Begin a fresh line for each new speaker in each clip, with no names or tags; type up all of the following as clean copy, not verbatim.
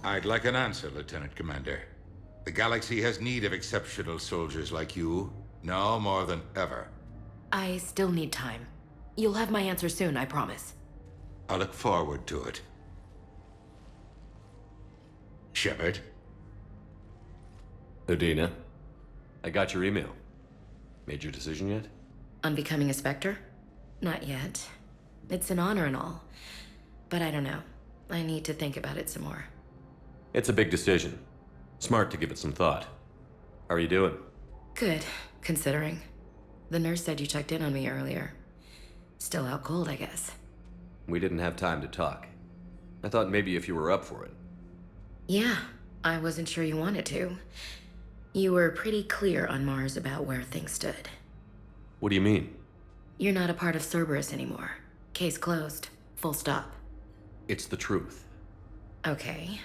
I'd like an answer, Lieutenant Commander. The galaxy has need of exceptional soldiers like you, now more than ever.
I still need time. You'll have my answer soon, I promise.
I look forward to it. Shepard?
Udina, I got your email. Made your decision yet?
On becoming a Spectre? Not yet. It's an honor and all. But I don't know. I need to think about it some more.
It's a big decision. Smart to give it some thought. How are you doing?
Good, considering. The nurse said you checked in on me earlier. Still out cold, I guess.
We didn't have time to talk. I thought maybe if you were up for it.
Yeah, I wasn't sure you wanted to. You were pretty clear on Mars about where things stood.
What do you mean?
You're not a part of Cerberus anymore. Case closed. Full stop.
It's the truth.
Okay.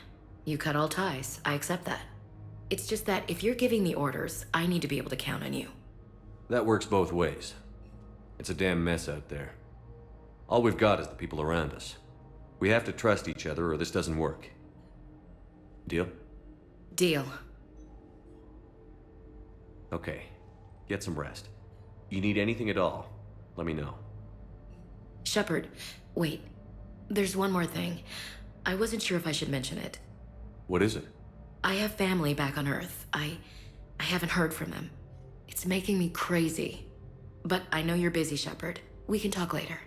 You cut all ties. I accept that. It's just that if you're giving the orders, I need to be able to count on you.
That works both ways. It's a damn mess out there. All we've got is the people around us. We have to trust each other or this doesn't work. Deal?
Deal.
Okay. Get some rest. You need anything at all, let me know.
Shepard, wait. There's one more thing. I wasn't sure if I should mention it.
What is it?
I have family back on Earth. I haven't heard from them. It's making me crazy. But I know you're busy, Shepard. We can talk later.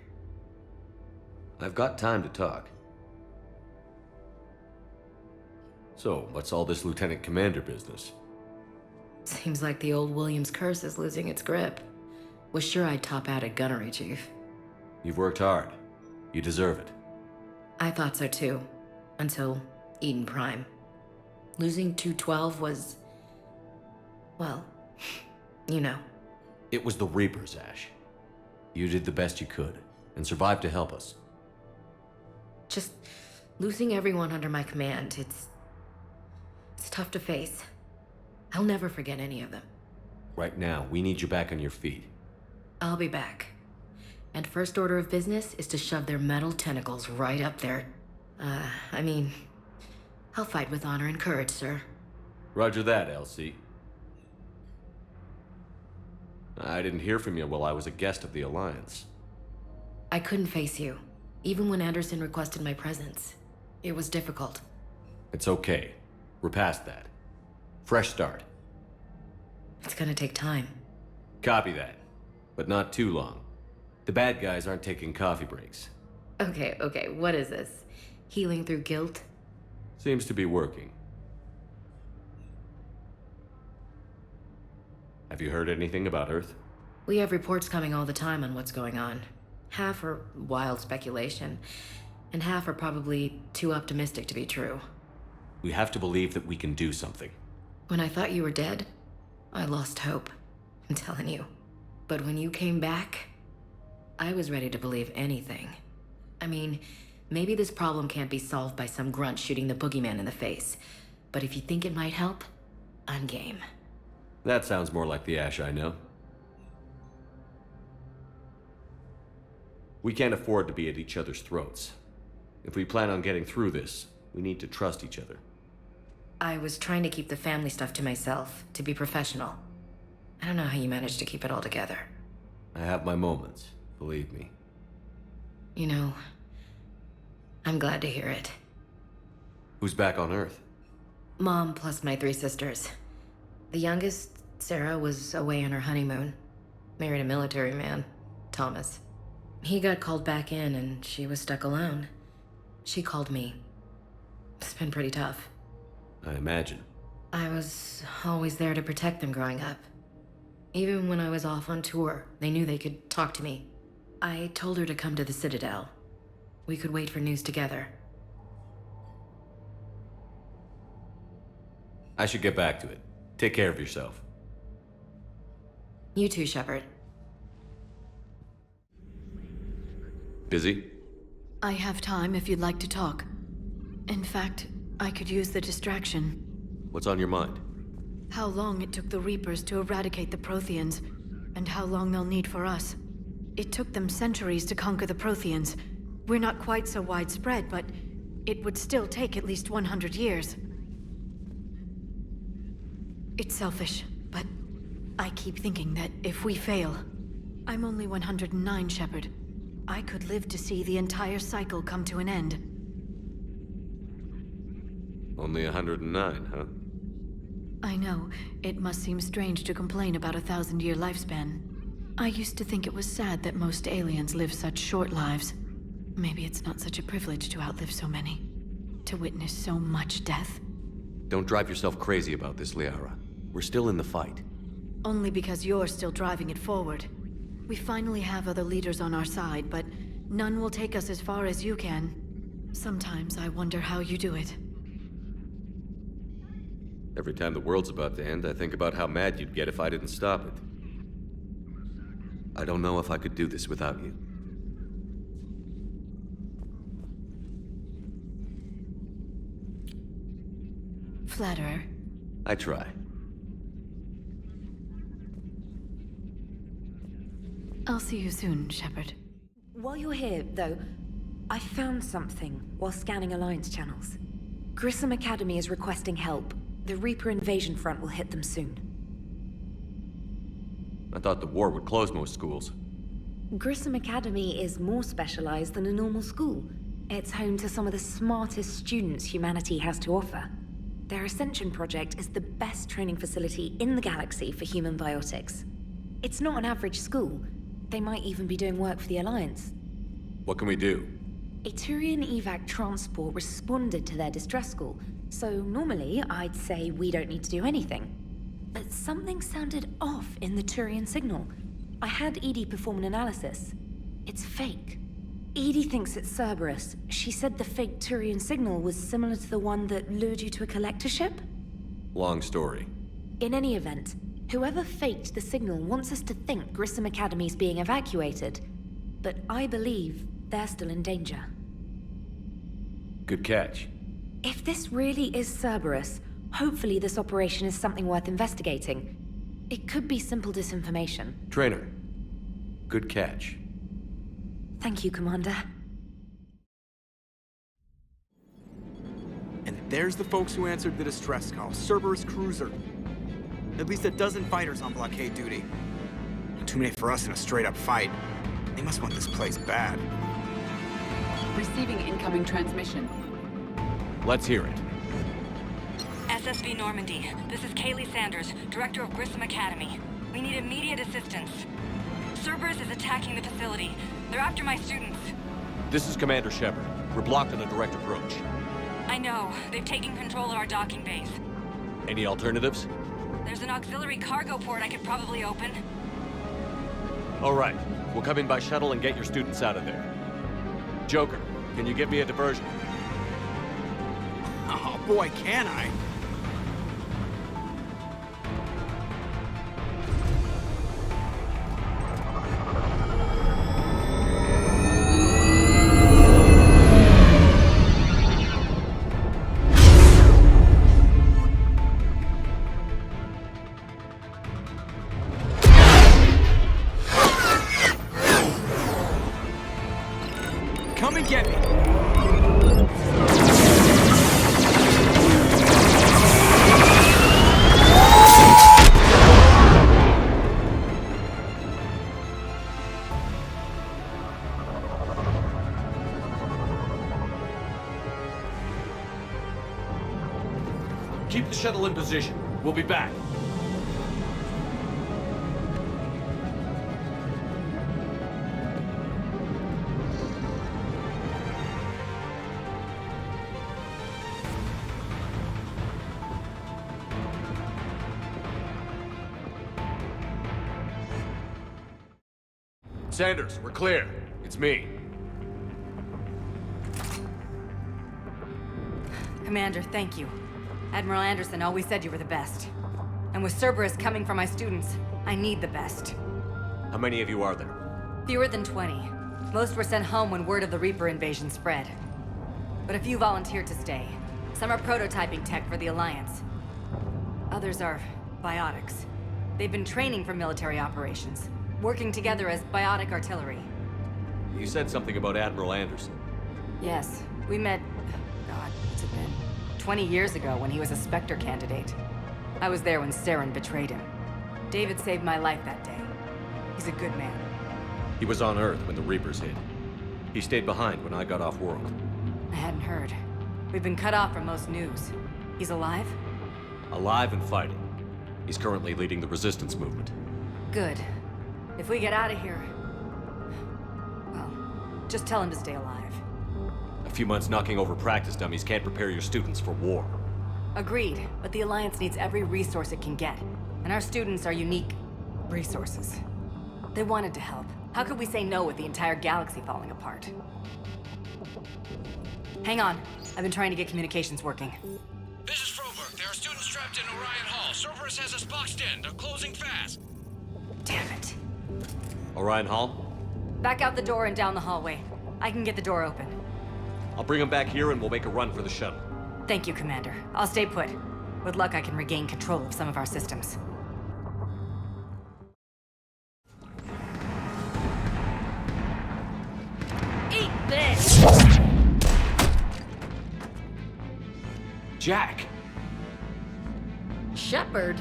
I've got time to talk. So, what's all this Lieutenant Commander business?
Seems like the old Williams curse is losing its grip. Was sure I'd top out at gunnery, Chief.
You've worked hard. You deserve it.
I thought so too. Until Eden Prime. Losing 212 was... well, you know.
It was the Reapers, Ash. You did the best you could, and survived to help us.
Just losing everyone under my command, it's tough to face. I'll never forget any of them.
Right now, we need you back on your feet.
I'll be back. And first order of business is to shove their metal tentacles right up there. I mean, I'll fight with honor and courage, sir.
Roger that, LC. I didn't hear from you while I was a guest of the Alliance.
I couldn't face you, even when Anderson requested my presence. It was difficult.
It's okay. We're past that. Fresh start.
It's gonna take time.
Copy that. But not too long. The bad guys aren't taking coffee breaks.
Okay, what is this? Healing through guilt?
Seems to be working. Have you heard anything about Earth?
We have reports coming all the time on what's going on. Half are wild speculation, and half are probably too optimistic to be true.
We have to believe that we can do something.
When I thought you were dead, I lost hope. I'm telling you. But when you came back, I was ready to believe anything. I mean, maybe this problem can't be solved by some grunt shooting the boogeyman in the face. But if you think it might help, I'm game.
That sounds more like the Ash I know. We can't afford to be at each other's throats. If we plan on getting through this, we need to trust each other.
I was trying to keep the family stuff to myself, to be professional. I don't know how you managed to keep it all together.
I have my moments, believe me.
You know, I'm glad to hear it.
Who's back on Earth?
Mom plus my 3 sisters. The youngest, Sarah, was away on her honeymoon. Married a military man, Thomas. He got called back in and she was stuck alone. She called me. It's been pretty tough.
I imagine.
I was always there to protect them growing up. Even when I was off on tour, they knew they could talk to me. I told her to come to the Citadel. We could wait for news together.
I should get back to it. Take care of yourself.
You too, Shepard.
Busy?
I have time if you'd like to talk. In fact, I could use the distraction.
What's on your mind?
How long it took the Reapers to eradicate the Protheans, and how long they'll need for us. It took them centuries to conquer the Protheans. We're not quite so widespread, but it would still take at least 100 years. It's selfish, but I keep thinking that if we fail... I'm only 109, Shepard. I could live to see the entire cycle come to an end.
Only 109, huh?
I know. It must seem strange to complain about a 1,000-year lifespan. I used to think it was sad that most aliens live such short lives. Maybe it's not such a privilege to outlive so many. To witness so much death.
Don't drive yourself crazy about this, Liara. We're still in the fight.
Only because you're still driving it forward. We finally have other leaders on our side, but none will take us as far as you can. Sometimes I wonder how you do it.
Every time the world's about to end, I think about how mad you'd get if I didn't stop it. I don't know if I could do this without you.
Flatterer.
I try.
I'll see you soon, Shepard.
While you're here, though, I found something while scanning Alliance channels. Grissom Academy is requesting help. The Reaper invasion front will hit them soon.
I thought the war would close most schools.
Grissom Academy is more specialized than a normal school. It's home to some of the smartest students humanity has to offer. Their Ascension project is the best training facility in the galaxy for human biotics. It's not an average school. They might even be doing work for the Alliance.
What can we do?
A Turian evac transport responded to their distress call, so normally I'd say we don't need to do anything. But something sounded off in the Turian signal. I had Edie perform an analysis. It's fake. Edie thinks it's Cerberus. She said the fake Turian signal was similar to the one that lured you to a collector ship?
Long story.
In any event, whoever faked the signal wants us to think Grissom Academy's being evacuated. But I believe they're still in danger.
Good catch.
If this really is Cerberus, hopefully this operation is something worth investigating. It could be simple disinformation.
Trainer. Good catch.
Thank you, Commander.
And there's the folks who answered the distress call. Cerberus cruiser. At least a dozen fighters on blockade duty. Too many for us in a straight-up fight. They must want this place bad.
Receiving incoming transmission.
Let's hear it.
SSV Normandy. This is Kaylee Sanders, Director of Grissom Academy. We need immediate assistance. Cerberus is attacking the facility. They're after my students.
This is Commander Shepard. We're blocked on a direct approach.
I know. They've taken control of our docking base.
Any alternatives?
There's an auxiliary cargo port I could probably open.
All right. We'll come in by shuttle and get your students out of there. Joker, can you give me a diversion?
Oh boy, can I! Come and get me!
Keep the shuttle in position. We'll be back. Sanders, we're clear. It's me.
Commander, thank you. Admiral Anderson always said you were the best. And with Cerberus coming for my students, I need the best.
How many of you are there?
Fewer than 20. Most were sent home when word of the Reaper invasion spread. But a few volunteered to stay. Some are prototyping tech for the Alliance. Others are biotics. They've been training for military operations, working together as biotic artillery.
You said something about Admiral Anderson.
Yes, we met God, what's it been? 20 years ago when he was a Spectre candidate. I was there when Saren betrayed him. David saved my life that day. He's a good man.
He was on Earth when the Reapers hit. He stayed behind when I got off world.
I hadn't heard. We've been cut off from most news. He's alive?
Alive and fighting. He's currently leading the resistance movement.
Good. If we get out of here... well, just tell him to stay alive.
A few months knocking over practice dummies can't prepare your students for war.
Agreed, but the Alliance needs every resource it can get. And our students are unique resources. They wanted to help. How could we say no with the entire galaxy falling apart? Hang on. I've been trying to get communications working.
This is Froberg. There are students trapped in Orion Hall. Cerberus has us boxed in. They're closing fast.
Damn it.
Orion Hall?
Back out the door and down the hallway. I can get the door open.
I'll bring them back here and we'll make a run for the shuttle.
Thank you, Commander. I'll stay put. With luck, I can regain control of some of our systems. Eat this!
Jack!
Shepard?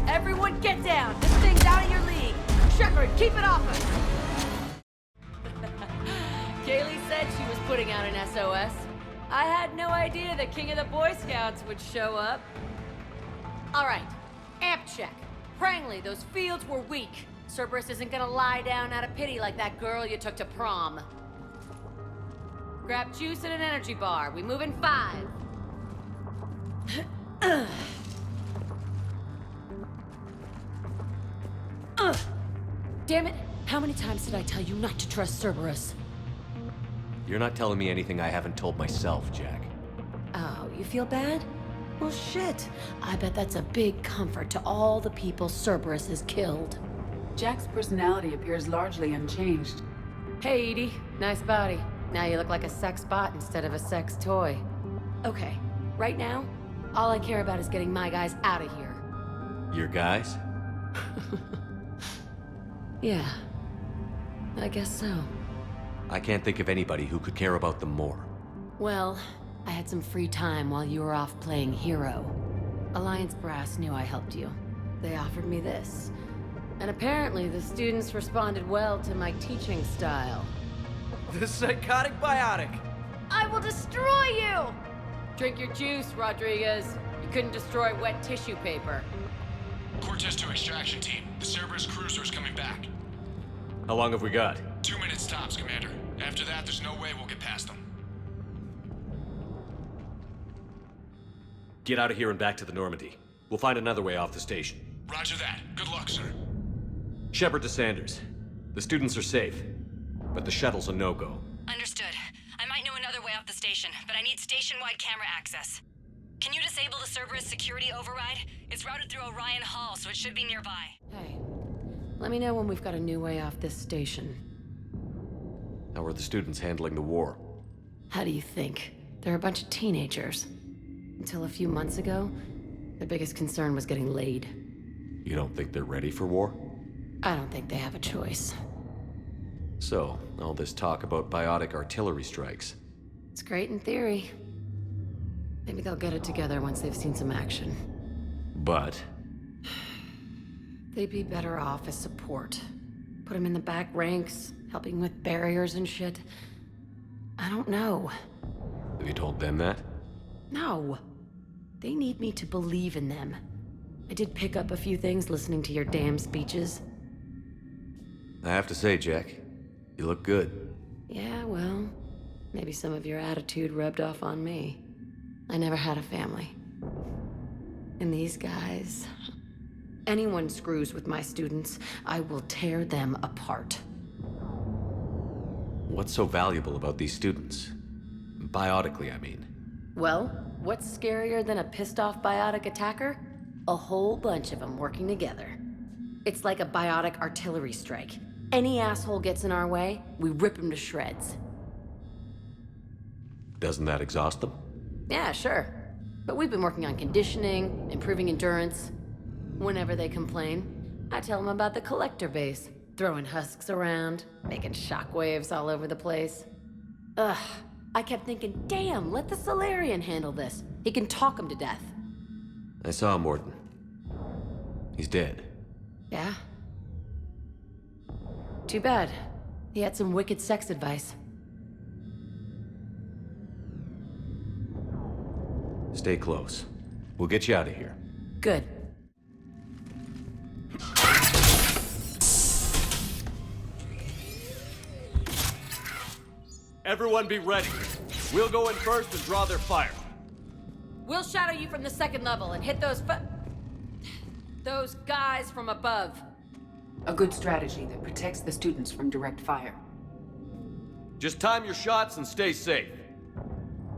Everyone get down! This thing's out of your league! Shepard, keep it off us!
Kaylee said she was putting out an SOS. I had no idea the King of the Boy Scouts would show up. All right, amp check. Prangley, those fields were weak. Cerberus isn't gonna lie down out of pity like that girl you took to prom. Grab juice and an energy bar. We move in 5. Damn it! How many times did I tell you not to trust Cerberus?
You're not telling me anything I haven't told myself, Jack.
Oh, you feel bad? Well, shit. I bet that's a big comfort to all the people Cerberus has killed.
Jack's personality appears largely unchanged.
Hey, Edie. Nice body. Now you look like a sex bot instead of a sex toy. Okay, right now, all I care about is getting my guys out of here.
Your guys?
Yeah. I guess so.
I can't think of anybody who could care about them more.
Well, I had some free time while you were off playing hero. Alliance Brass knew I helped you. They offered me this. And apparently the students responded well to my teaching style.
The psychotic biotic.
I will destroy you! Drink your juice, Rodriguez. You couldn't destroy wet tissue paper.
Cortez to extraction team. The Cerberus cruiser's coming back.
How long have we got?
2 minutes tops, Commander. After that, there's no way we'll get past them.
Get out of here and back to the Normandy. We'll find another way off the station.
Roger that. Good luck, sir.
Shepard to Sanders. The students are safe, but the shuttle's a no-go.
Understood. I might know another way off the station, but I need station-wide camera access. Can you disable the Cerberus security override? It's routed through Orion Hall, so it should be nearby.
Hey, let me know when we've got a new way off this station.
How are the students handling the war?
How do you think? They're a bunch of teenagers. Until a few months ago, their biggest concern was getting laid.
You don't think they're ready for war?
I don't think they have a choice.
So, all this talk about biotic artillery strikes.
It's great in theory. Maybe they'll get it together once they've seen some action.
But?
They'd be better off as support. Put them in the back ranks, helping with barriers and shit. I don't know.
Have you told them that?
No. They need me to believe in them. I did pick up a few things listening to your damn speeches.
I have to say, Jack, you look good.
Yeah, well, maybe some of your attitude rubbed off on me. I never had a family. And these guys... Anyone screws with my students, I will tear them apart.
What's so valuable about these students? Biotically, I mean.
Well, what's scarier than a pissed-off biotic attacker? A whole bunch of them working together. It's like a biotic artillery strike. Any asshole gets in our way, we rip him to shreds.
Doesn't that exhaust them?
Yeah, sure. But we've been working on conditioning, improving endurance. Whenever they complain, I tell them about the collector base, throwing husks around, making shockwaves all over the place. Ugh, I kept thinking, damn, let the Solarian handle this. He can talk him to death.
I saw Morton. He's dead.
Yeah? Too bad. He had some wicked sex advice.
Stay close. We'll get you out of here.
Good.
Everyone be ready. We'll go in first and draw their fire.
We'll shadow you from the second level and hit those guys from above.
A good strategy that protects the students from direct fire.
Just time your shots and stay safe.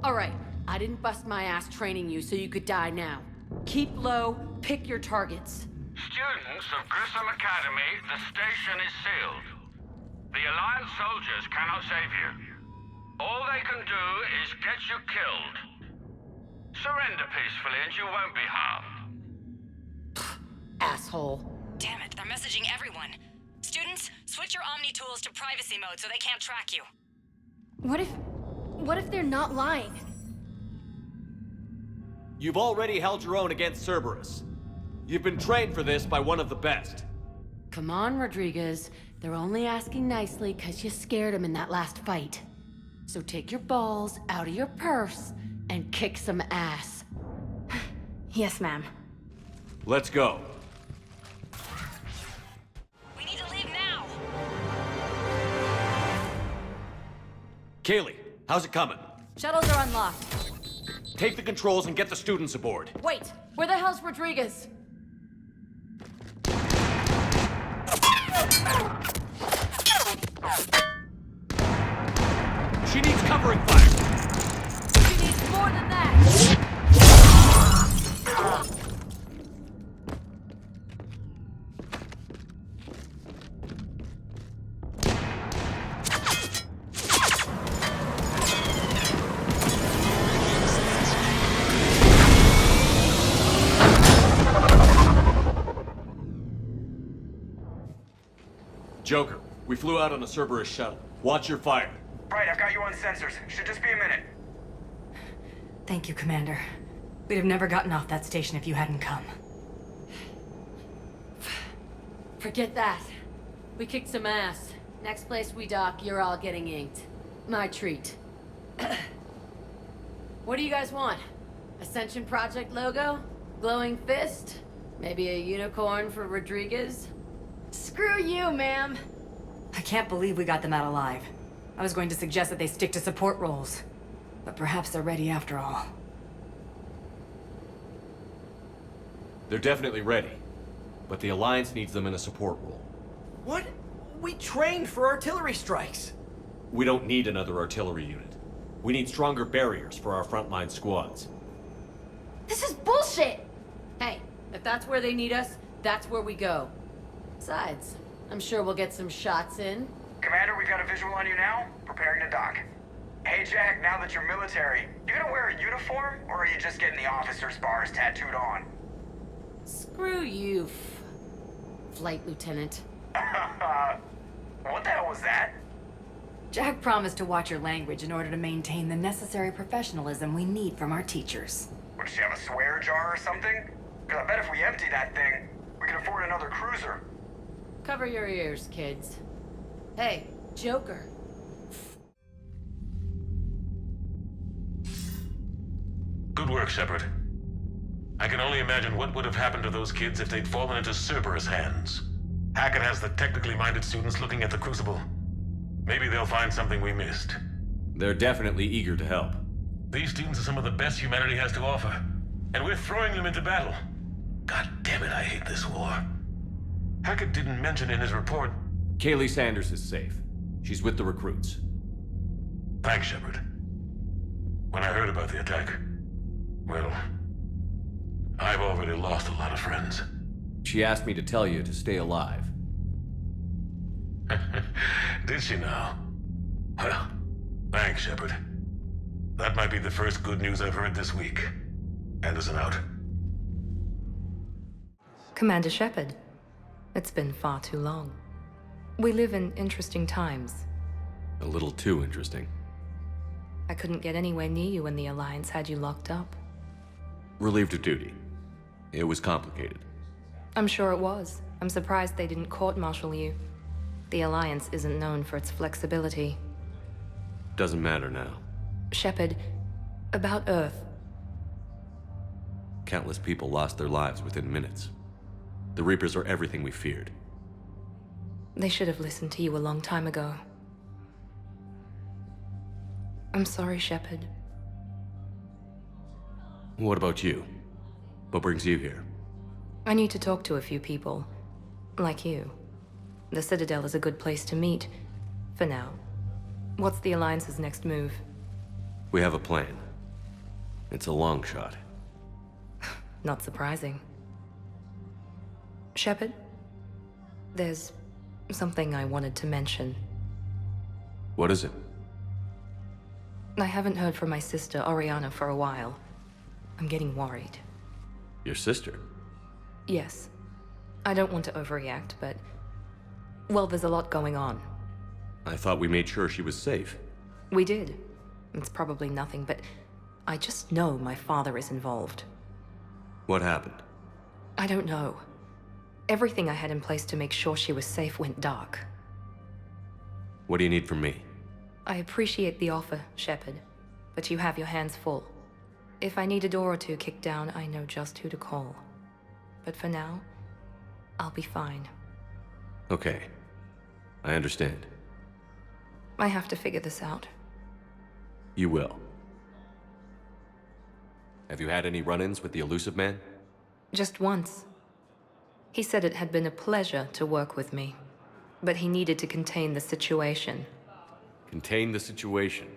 All right, I didn't bust my ass training you so you could die now. Keep low, pick your targets.
Students of Grissom Academy, the station is sealed. The Alliance soldiers cannot save you. All they can do is get you killed. Surrender peacefully and you won't be harmed.
Asshole.
Damn it, they're messaging everyone. Students, switch your Omni tools to privacy mode so they can't track you.
What if they're not lying?
You've already held your own against Cerberus. You've been trained for this by one of the best.
Come on, Rodriguez. They're only asking nicely because you scared them in that last fight. So take your balls out of your purse and kick some ass.
Yes, ma'am.
Let's go.
We need to leave now!
Kaylee, how's it coming?
Shuttles are unlocked.
Take the controls and get the students aboard.
Wait, where the hell's Rodriguez?
She needs covering fire.
She needs more than that!
Joker, we flew out on a Cerberus shuttle. Watch your fire.
Right, I've got you on sensors. Should just be a minute.
Thank you, Commander. We'd have never gotten off that station if you hadn't come.
Forget that. We kicked some ass. Next place we dock, you're all getting inked. My treat. What do you guys want? Ascension Project logo? Glowing fist? Maybe a unicorn for Rodriguez? Screw you, ma'am!
I can't believe we got them out alive. I was going to suggest that they stick to support roles. But perhaps they're ready after all.
They're definitely ready. But the Alliance needs them in a support role.
What? We trained for artillery strikes.
We don't need another artillery unit. We need stronger barriers for our frontline squads.
This is bullshit! Hey, if that's where they need us, that's where we go. Besides, I'm sure we'll get some shots in.
Commander, we've got a visual on you now. Preparing to dock. Hey, Jack, now that you're military, you gonna wear a uniform, or are you just getting the officer's bars tattooed on?
Screw you, Flight Lieutenant.
What the hell was that?
Jack promised to watch your language in order to maintain the necessary professionalism we need from our teachers.
Would she have a swear jar or something? Because I bet if we empty that thing, we can afford another cruiser.
Cover your ears, kids. Hey, Joker.
Good work, Shepard. I can only imagine what would have happened to those kids if they'd fallen into Cerberus' hands. Hackett has the technically minded students looking at the Crucible. Maybe they'll find something we missed.
They're definitely eager to help.
These students are some of the best humanity has to offer. And we're throwing them into battle. God damn it, I hate this war. Hackett didn't mention in his report...
Kaylee Sanders is safe. She's with the recruits.
Thanks, Shepard. When I heard about the attack, well,
I've already lost a lot of friends.
She asked me to tell you to stay alive.
Did she now? Well, thanks, Shepard. That might be the first good news I've heard this week. Anderson out.
Commander Shepard, it's been far too long. We live in interesting times.
A little too interesting.
I couldn't get anywhere near you when the Alliance had you locked up.
Relieved of duty. It was complicated.
I'm sure it was. I'm surprised they didn't court-martial you. The Alliance isn't known for its flexibility.
Doesn't matter now.
Shepard, about Earth.
Countless people lost their lives within minutes. The Reapers are everything we feared.
They should have listened to you a long time ago. I'm sorry, Shepard.
What about you? What brings you here?
I need to talk to a few people. Like you. The Citadel is a good place to meet. For now. What's the Alliance's next move?
We have a plan. It's a long shot.
Not surprising. Shepard? There's something I wanted to mention.
What is it?
I haven't heard from my sister, Oriana, for a while. I'm getting worried.
Your sister?
Yes. I don't want to overreact, but... well, there's a lot going on.
I thought we made sure she was safe.
We did. It's probably nothing, but... I just know my father is involved.
What happened?
I don't know. Everything I had in place to make sure she was safe went dark.
What do you need from me?
I appreciate the offer, Shepard, but you have your hands full. If I need a door or two kicked down, I know just who to call. But for now, I'll be fine.
Okay. I understand.
I have to figure this out.
You will. Have you had any run-ins with the Elusive Man?
Just once. He said it had been a pleasure to work with me, but he needed to contain the situation.
Contain the situation.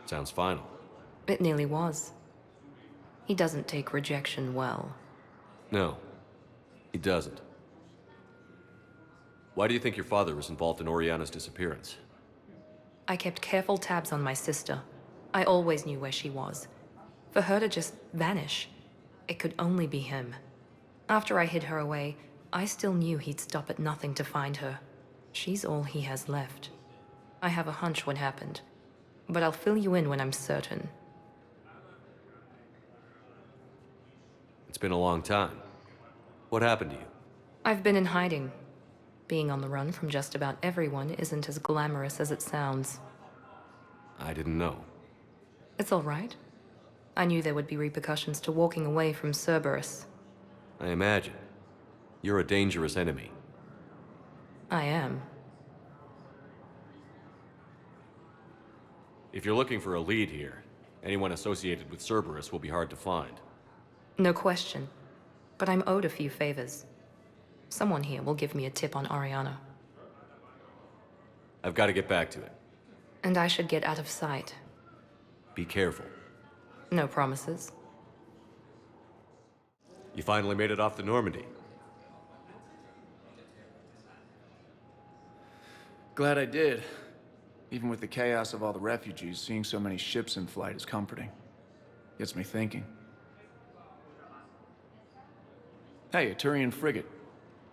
Sounds final.
It nearly was. He doesn't take rejection well.
No, he doesn't. Why do you think your father was involved in Oriana's disappearance?
I kept careful tabs on my sister. I always knew where she was. For her to just vanish, it could only be him. After I hid her away, I still knew he'd stop at nothing to find her. She's all he has left. I have a hunch what happened, but I'll fill you in when I'm certain.
It's been a long time. What happened to you?
I've been in hiding. Being on the run from just about everyone isn't as glamorous as it sounds.
I didn't know.
It's all right. I knew there would be repercussions to walking away from Cerberus.
I imagine. You're a dangerous enemy.
I am.
If you're looking for a lead here, anyone associated with Cerberus will be hard to find.
No question. But I'm owed a few favors. Someone here will give me a tip on Oriana.
I've got to get back to it.
And I should get out of sight.
Be careful.
No promises.
You finally made it off the Normandy.
Glad I did. Even with the chaos of all the refugees, seeing so many ships in flight is comforting. Gets me thinking. Hey, a Turian frigate.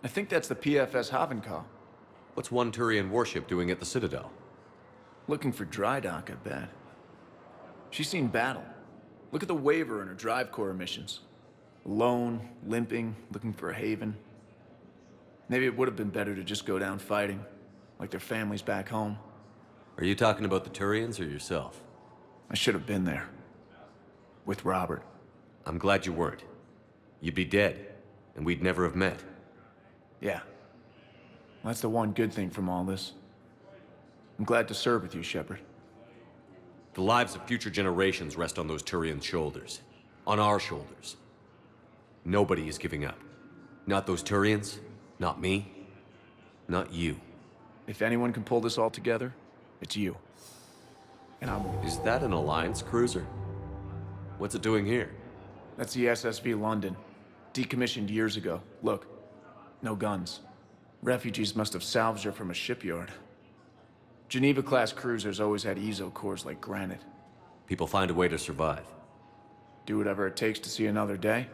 I think that's the PFS Havenkaw.
What's one Turian warship doing at the Citadel?
Looking for dry dock, I bet. She's seen battle. Look at the waiver in her drive corps missions. Alone, limping, looking for a haven. Maybe it would have been better to just go down fighting, like their families back home.
Are you talking about the Turians or yourself?
I should have been there. With Robert.
I'm glad you weren't. You'd be dead, and we'd never have met.
Yeah. Well, that's the one good thing from all this. I'm glad to serve with you, Shepard.
The lives of future generations rest on those Turian shoulders. On our shoulders. Nobody is giving up. Not those Turians, not me, not you.
If anyone can pull this all together, it's you. And I'm...
Is that an Alliance cruiser? What's it doing here?
That's the SSV London. Decommissioned years ago. Look, no guns. Refugees must have salvaged her from a shipyard. Geneva-class cruisers always had ezo cores like granite.
People find a way to survive.
Do whatever it takes to see another day.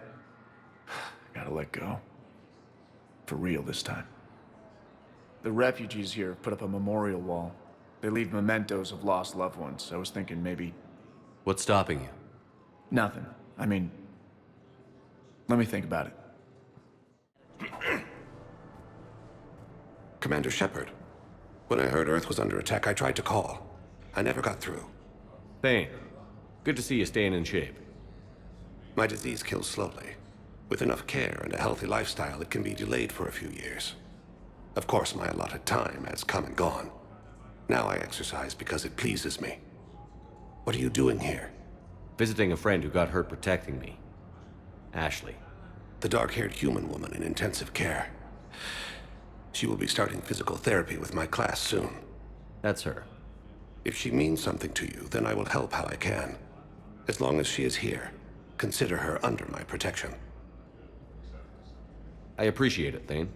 Gotta let go. For real this time. The refugees here put up a memorial wall. They leave mementos of lost loved ones. I was thinking maybe...
What's stopping you?
Nothing. I mean... Let me think about it.
Commander Shepard. When I heard Earth was under attack, I tried to call. I never got through.
Thane, good to see you staying in shape.
My disease kills slowly. With enough care and a healthy lifestyle, it can be delayed for a few years. Of course, my allotted time has come and gone. Now I exercise because it pleases me. What are you doing here?
Visiting a friend who got hurt protecting me. Ashley.
The dark-haired human woman in intensive care. She will be starting physical therapy with my class soon.
That's her.
If she means something to you, then I will help how I can. As long as she is here, consider her under my protection.
I appreciate it, Thane.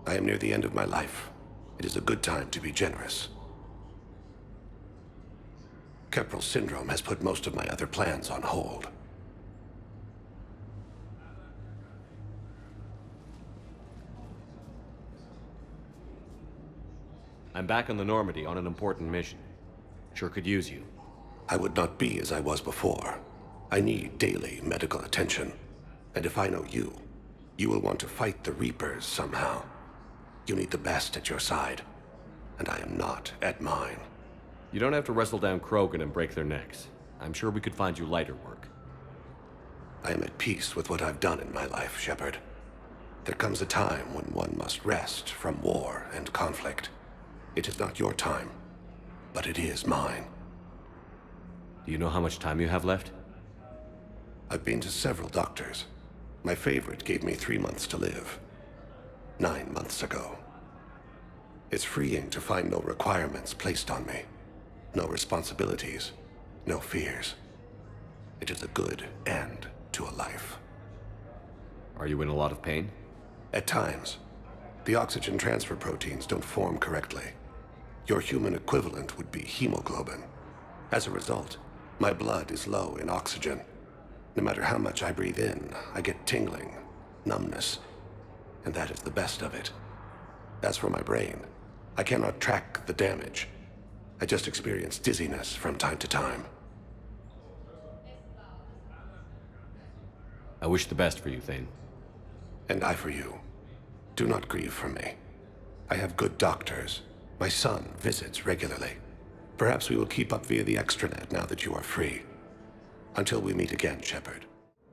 I am near the end of my life. It is a good time to be generous. Keprel syndrome has put most of my other plans on hold.
I'm back on the Normandy on an important mission. Sure could use you.
I would not be as I was before. I need daily medical attention. And if I know you, you will want to fight the Reapers somehow. You need the best at your side, and I am not at mine.
You don't have to wrestle down Krogan and break their necks. I'm sure we could find you lighter work.
I am at peace with what I've done in my life, Shepard. There comes a time when one must rest from war and conflict. It is not your time, but it is mine.
Do you know how much time you have left?
I've been to several doctors. My favorite gave me 3 months to live. 9 months ago. It's freeing to find no requirements placed on me. No responsibilities. No fears. It is a good end to a life.
Are you in a lot of pain?
At times. The oxygen transfer proteins don't form correctly. Your human equivalent would be hemoglobin. As a result, my blood is low in oxygen. No matter how much I breathe in, I get tingling, numbness, and that is the best of it. As for my brain, I cannot track the damage. I just experience dizziness from time to time.
I wish the best for you, Thane.
And I for you. Do not grieve for me. I have good doctors. My son visits regularly. Perhaps we will keep up via the extranet now that you are free. Until we meet again, Shepard.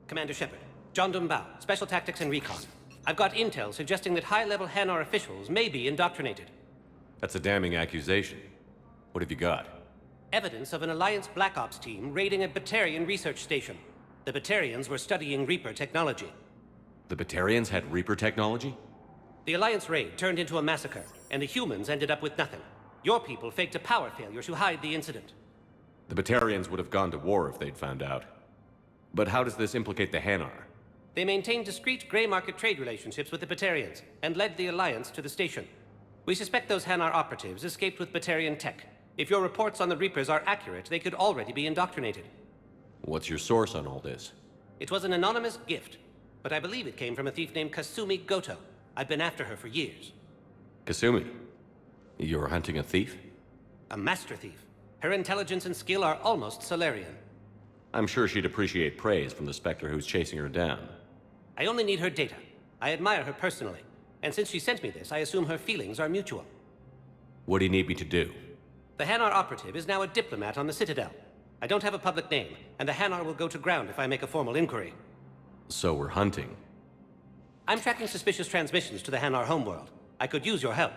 Commander Shepard, John Dumbao, Special Tactics and Recon. I've got intel suggesting that high-level Hanar officials may be indoctrinated.
That's a damning accusation. What have you got?
Evidence of an Alliance Black Ops team raiding a Batarian research station. The Batarians were studying Reaper technology.
The Batarians had Reaper technology?
The Alliance raid turned into a massacre, and the humans ended up with nothing. Your people faked a power failure to hide the incident.
The Batarians would have gone to war if they'd found out. But how does this implicate the Hanar?
They maintained discreet gray market trade relationships with the Batarians, and led the Alliance to the station. We suspect those Hanar operatives escaped with Batarian tech. If your reports on the Reapers are accurate, they could already be indoctrinated.
What's your source on all this?
It was an anonymous gift, but I believe it came from a thief named Kasumi Goto. I've been after her for years.
Kasumi? You're hunting a thief?
A master thief. Her intelligence and skill are almost Solarian.
I'm sure she'd appreciate praise from the Spectre who's chasing her down.
I only need her data. I admire her personally. And since she sent me this, I assume her feelings are mutual.
What do you need me to do?
The Hanar operative is now a diplomat on the Citadel. I don't have a public name, and the Hanar will go to ground if I make a formal inquiry.
So we're hunting.
I'm tracking suspicious transmissions to the Hanar homeworld. I could use your help.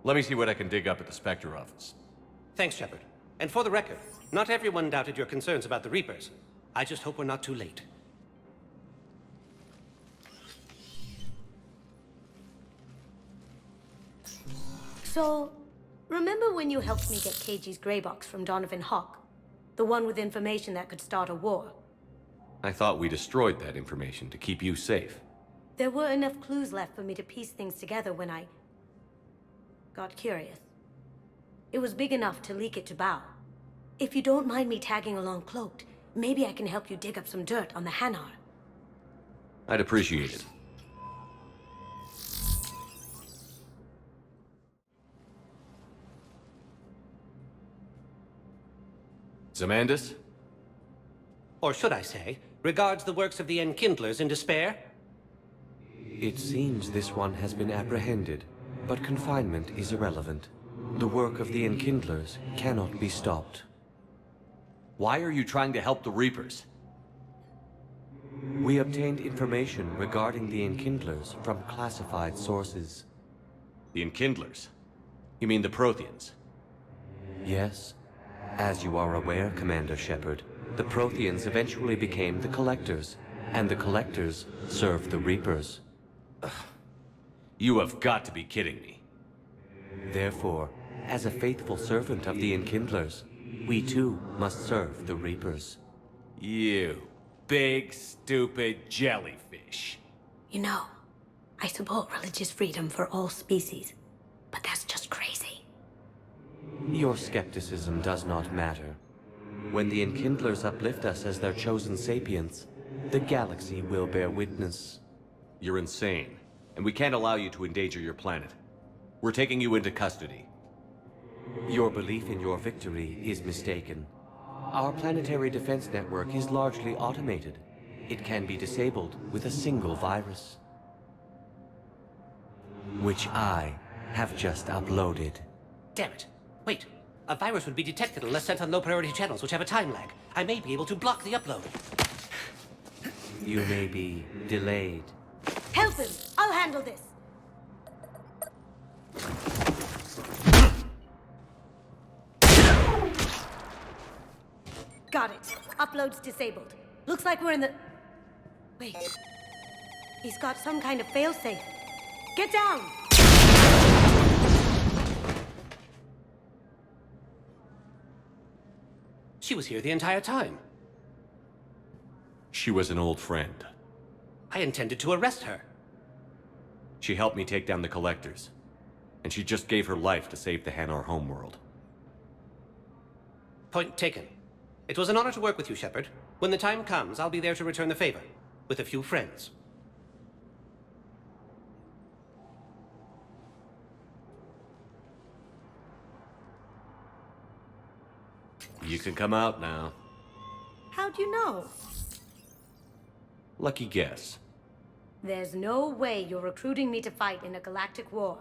Let me see what I can dig up at the Spectre office.
Thanks, Shepard. And for the record, not everyone doubted your concerns about the Reapers. I just hope we're not too late.
So, remember when you helped me get KG's grey box from Donovan Hawk? The one with information that could start a war.
I thought we destroyed that information to keep you safe.
There were enough clues left for me to piece things together when I got curious. It was big enough to leak it to Bao. If you don't mind me tagging along cloaked, maybe I can help you dig up some dirt on the Hanar.
I'd appreciate it. Zamandis?
Or should I say, regards the works of the Enkindlers in despair?
It seems this one has been apprehended, but confinement is irrelevant. The work of the Enkindlers cannot be stopped. Why are you trying to help the Reapers? We obtained information regarding the Enkindlers from classified sources. The Enkindlers? You mean the Protheans? Yes. As you are aware, Commander Shepard, the Protheans eventually became the Collectors, and the Collectors served the Reapers. Ugh. You have got to be kidding me. Therefore, as a faithful servant of the Enkindlers, we too must serve the Reapers. You big, stupid jellyfish.
You know, I support religious freedom for all species, but that's just crazy.
Your skepticism does not matter. When the Enkindlers uplift us as their chosen sapients, the galaxy will bear witness. You're insane, and we can't allow you to endanger your planet. We're taking you into custody. Your belief in your victory is mistaken. Our planetary defense network is largely automated. It can be disabled with a single virus, which I have just uploaded.
Damn it. Wait. A virus would be detected unless sent on low-priority channels, which have a time lag. I may be able to block the upload.
You may be delayed.
Help him! I'll handle this! Got it. Upload's disabled. Looks like we're in the... Wait. He's got some kind of failsafe. Get down!
She was here the entire time.
She was an old friend.
I intended to arrest her.
She helped me take down the Collectors, and she just gave her life to save the Hanar homeworld.
Point taken. It was an honor to work with you, Shepard. When the time comes, I'll be there to return the favor, with a few friends.
You can come out now.
How'd you know?
Lucky guess.
There's no way you're recruiting me to fight in a galactic war.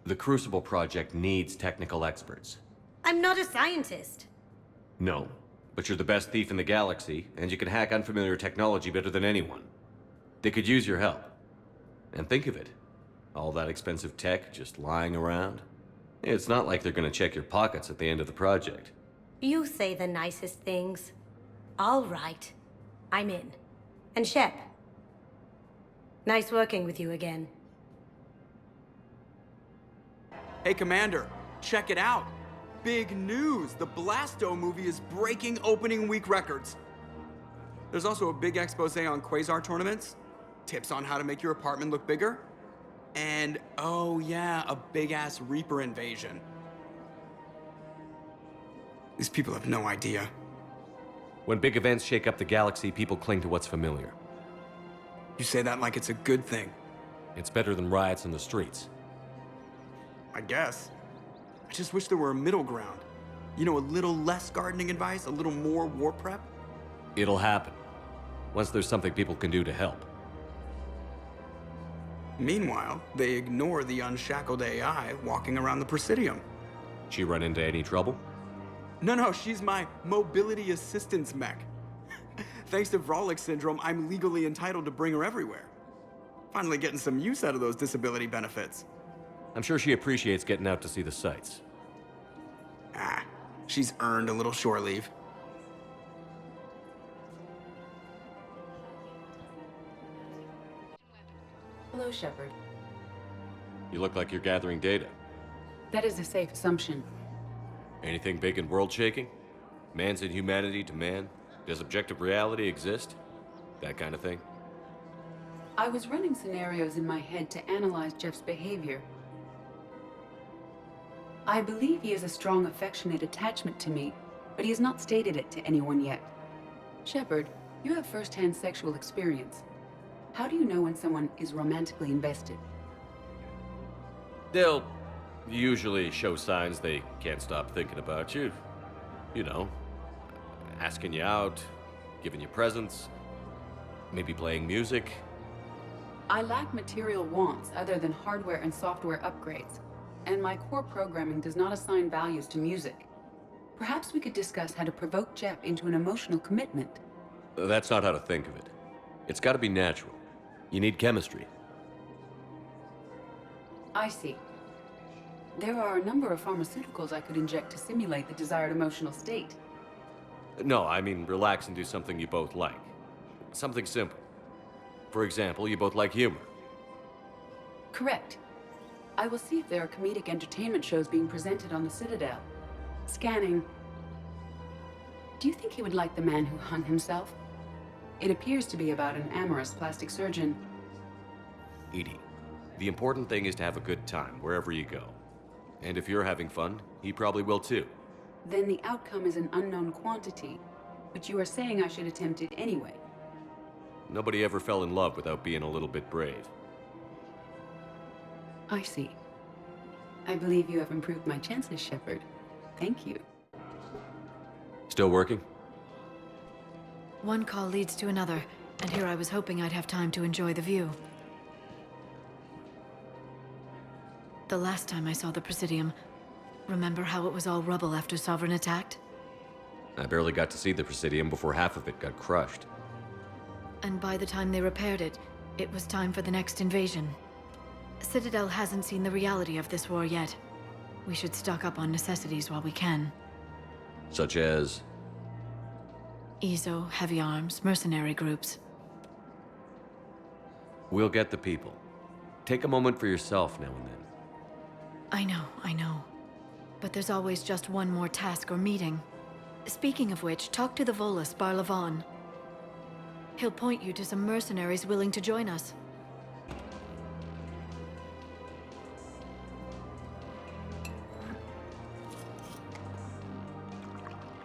The Crucible Project needs technical experts.
I'm not a scientist.
No, but you're the best thief in the galaxy, and you can hack unfamiliar technology better than anyone. They could use your help. And think of it. All that expensive tech just lying around. It's not like they're gonna check your pockets at the end of the project.
You say the nicest things. All right. I'm in. And Shep. Nice working with you again.
Hey, Commander. Check it out. Big news! The Blasto movie is breaking opening week records. There's also a big expose on Quasar tournaments, tips on how to make your apartment look bigger, and, oh yeah, a big-ass Reaper invasion. These people have no idea.
When big events shake up the galaxy, people cling to what's familiar.
You say that like it's a good thing.
It's better than riots in the streets.
I guess. I just wish there were a middle ground. You know, a little less gardening advice, a little more war prep.
It'll happen. Once there's something people can do to help.
Meanwhile, they ignore the unshackled AI walking around the Presidium.
She run into any trouble?
No, she's my mobility assistance mech. Thanks to Vrolic syndrome, I'm legally entitled to bring her everywhere. Finally getting some use out of those disability benefits.
I'm sure she appreciates getting out to see the sights.
Ah, she's earned a little shore leave.
Hello, Shepard.
You look like you're gathering data.
That is a safe assumption.
Anything big and world-shaking? Man's inhumanity to man? Does objective reality exist? That kind of thing?
I was running scenarios in my head to analyze Jeff's behavior. I believe he has a strong affectionate attachment to me, but he has not stated it to anyone yet. Shepard, you have first-hand sexual experience. How do you know when someone is romantically invested?
They'll usually show signs they can't stop thinking about you. You know, asking you out, giving you presents, maybe playing music.
I lack material wants other than hardware and software upgrades, and my core programming does not assign values to music. Perhaps we could discuss how to provoke Jeff into an emotional commitment.
That's not how to think of it. It's got to be natural. You need chemistry.
I see. There are a number of pharmaceuticals I could inject to simulate the desired emotional state.
No, I mean relax and do something you both like. Something simple. For example, you both like humor.
Correct. I will see if there are comedic entertainment shows being presented on the Citadel. Scanning. Do you think he would like The Man Who Hung Himself? It appears to be about an amorous plastic surgeon.
Edie, the important thing is to have a good time wherever you go. And if you're having fun, he probably will too.
Then the outcome is an unknown quantity, but you are saying I should attempt it anyway.
Nobody ever fell in love without being a little bit brave.
I see. I believe you have improved my chances, Shepard. Thank you.
Still working?
One call leads to another, and here I was hoping I'd have time to enjoy the view. The last time I saw the Presidium, remember how it was all rubble after Sovereign attacked?
I barely got to see the Presidium before half of it got crushed.
And by the time they repaired it, it was time for the next invasion. Citadel hasn't seen the reality of this war yet. We should stock up on necessities while we can.
Such as?
Ezo, heavy arms, mercenary groups.
We'll get the people. Take a moment for yourself now and then.
I know. But there's always just one more task or meeting. Speaking of which, talk to the Volus, Barlavon. He'll point you to some mercenaries willing to join us.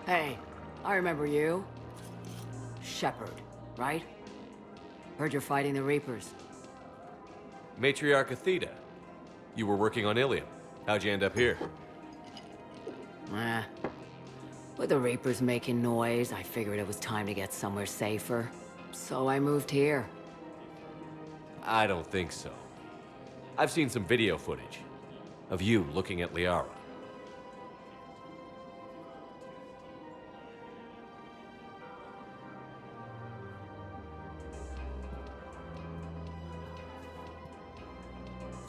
Hey, I remember you. Shepard, right? Heard you're fighting the Reapers.
Matriarch Athena. You were working on Ilium. How'd you end up here?
With the Reapers making noise, I figured it was time to get somewhere safer. So I moved here.
I don't think so. I've seen some video footage of you looking at Liara.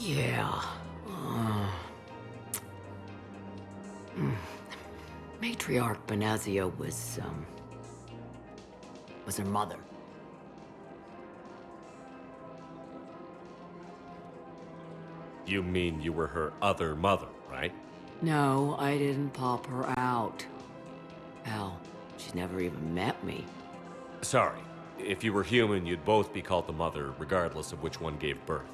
Yeah. Matriarch Benazia was her mother.
You mean you were her other mother, right?
No, I didn't pop her out. Hell, she's never even met me.
Sorry. If you were human, you'd both be called the mother, regardless of which one gave birth.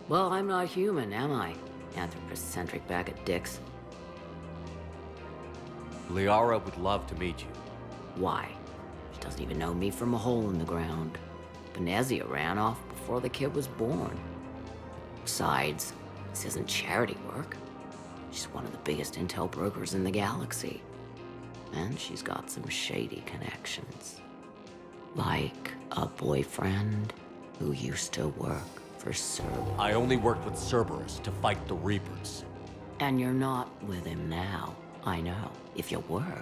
Well, I'm not human, am I? Anthropocentric bag of dicks.
Liara would love to meet you.
Why? She doesn't even know me from a hole in the ground. Benazia ran off before the kid was born. Besides, this isn't charity work. She's one of the biggest intel brokers in the galaxy. And she's got some shady connections. Like a boyfriend who used to work for Cerberus.
I only worked with Cerberus to fight the Reapers.
And you're not with him now. I know. If you were,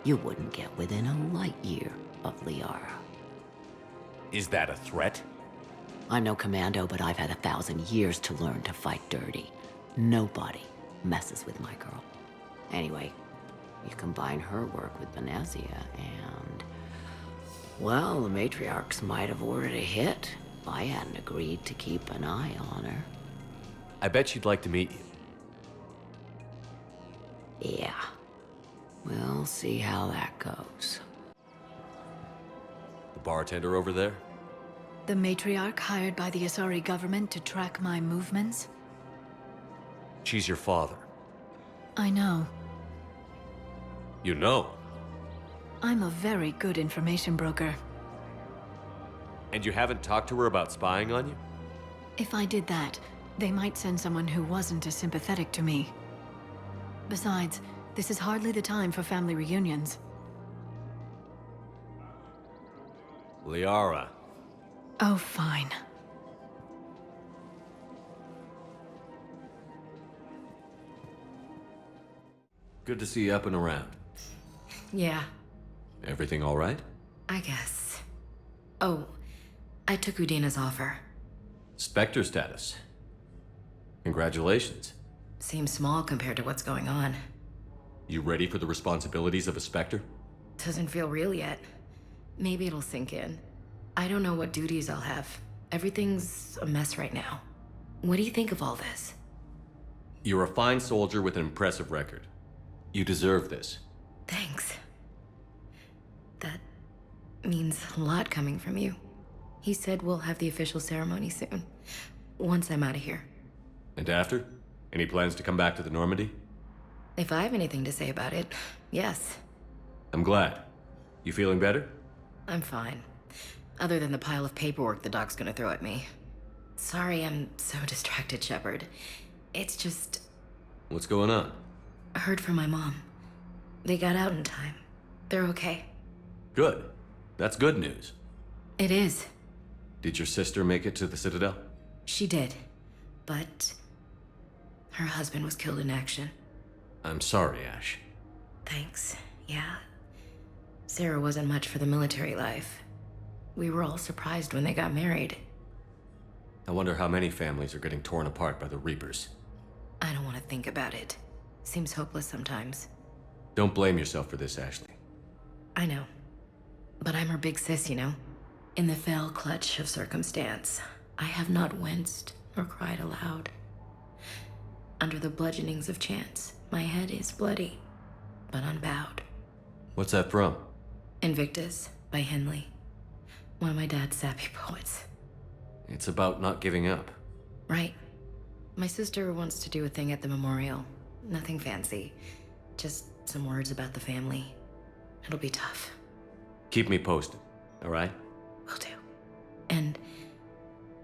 you wouldn't get within a light year of Liara.
Is that a threat?
I'm no commando, but I've had 1,000 years to learn to fight dirty. Nobody messes with my girl. Anyway, you combine her work with Benazia and... well, the matriarchs might have ordered a hit if I hadn't agreed to keep an eye on her.
I bet she'd like to meet you.
Yeah. We'll see how that goes.
The bartender over there?
The matriarch hired by the Asari government to track my movements?
She's your father.
I know.
You know?
I'm a very good information broker.
And you haven't talked to her about spying on you?
If I did that, they might send someone who wasn't as sympathetic to me. Besides, this is hardly the time for family reunions.
Liara.
Oh, fine.
Good to see you up and around.
Yeah,
Everything all right?
I guess. Oh, I took Udina's offer.
Spectre status. Congratulations.
Seems small compared to what's going on.
You ready for the responsibilities of a Spectre?
Doesn't feel real yet. Maybe it'll sink in. I don't know what duties I'll have. Everything's a mess right now. What do you think of all this?
You're a fine soldier with an impressive record. You deserve this.
Thanks. That means a lot coming from you. He said we'll have the official ceremony soon, once I'm out of here.
And after? Any plans to come back to the Normandy?
If I have anything to say about it, yes.
I'm glad. You feeling better?
I'm fine. Other than the pile of paperwork the doc's gonna throw at me. Sorry I'm so distracted, Shepard. It's just...
What's going on?
I heard from my mom. They got out in time. They're okay.
Good. That's good news.
It is.
Did your sister make it to the Citadel?
She did. But... her husband was killed in action.
I'm sorry, Ash.
Thanks. Yeah. Sarah wasn't much for the military life. We were all surprised when they got married.
I wonder how many families are getting torn apart by the Reapers.
I don't want to think about it. Seems hopeless sometimes.
Don't blame yourself for this, Ashley.
I know. But I'm her big sis, you know? In the fell clutch of circumstance, I have not winced or cried aloud. Under the bludgeonings of chance, my head is bloody, but unbowed.
What's that from?
Invictus by Henley. One of my dad's sappy poets.
It's about not giving up.
Right. My sister wants to do a thing at the memorial. Nothing fancy. Just some words about the family. It'll be tough.
Keep me posted, all right?
Will do. And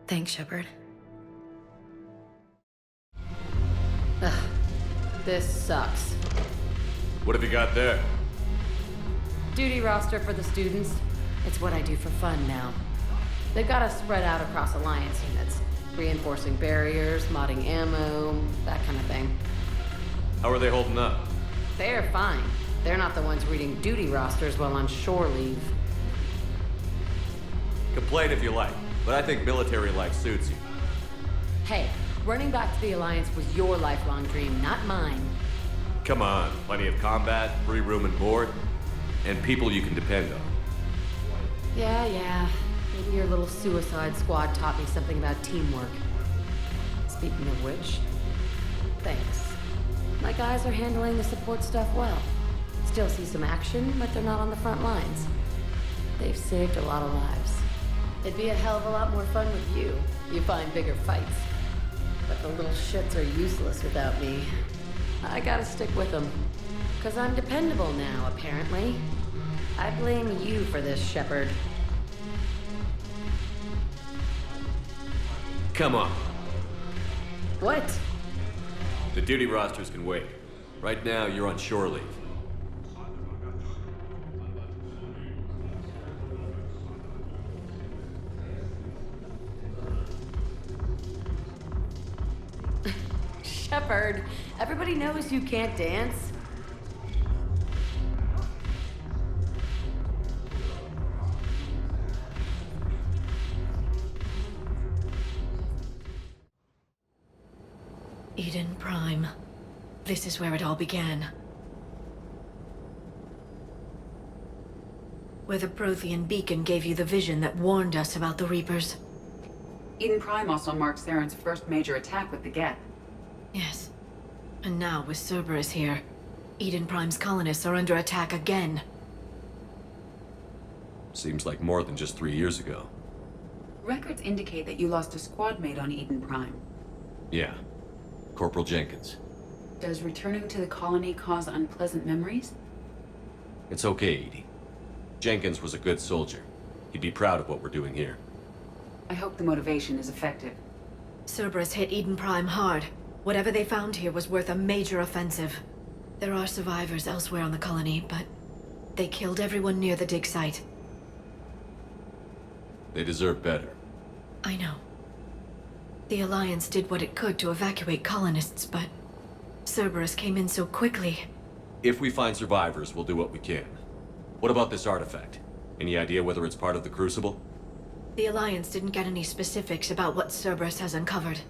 thanks, Shepard.
Ugh. This sucks.
What have you got there?
Duty roster for the students. It's what I do for fun now. They've got us spread out across Alliance units. Reinforcing barriers, modding ammo, that kind of thing.
How are they holding up?
They're fine. They're not the ones reading duty rosters while on shore leave.
Complain if you like, but I think military life suits you.
Hey, running back to the Alliance was your lifelong dream, not mine.
Come on, plenty of combat, free room and board, and people you can depend on.
Yeah. Maybe your little suicide squad taught me something about teamwork. Speaking of which, thanks. My guys are handling the support stuff well. Still see some action, but they're not on the front lines. They've saved a lot of lives. It'd be a hell of a lot more fun with you. You find bigger fights. But the little shits are useless without me. I gotta stick with them. 'Cause I'm dependable now, apparently. I blame you for this, Shepard.
Come on.
What?
The duty rosters can wait. Right now, you're on shore leave.
Shepard, everybody knows you can't dance.
Eden Prime. This is where it all began. Where the Prothean beacon gave you the vision that warned us about the Reapers.
Eden Prime also marks Saren's first major attack with the Geth.
Yes. And now with Cerberus here, Eden Prime's colonists are under attack again.
Seems like more than just 3 years ago.
Records indicate that you lost a squad mate on Eden Prime.
Yeah. Corporal Jenkins.
Does returning to the colony cause unpleasant memories?
It's okay, Edie. Jenkins was a good soldier. He'd be proud of what we're doing here.
I hope the motivation is effective.
Cerberus hit Eden Prime hard. Whatever they found here was worth a major offensive. There are survivors elsewhere on the colony, but they killed everyone near the dig site.
They deserve better.
I know. The Alliance did what it could to evacuate colonists, but Cerberus came in so quickly.
If we find survivors, we'll do what we can. What about this artifact? Any idea whether it's part of the Crucible?
The Alliance didn't get any specifics about what Cerberus has uncovered.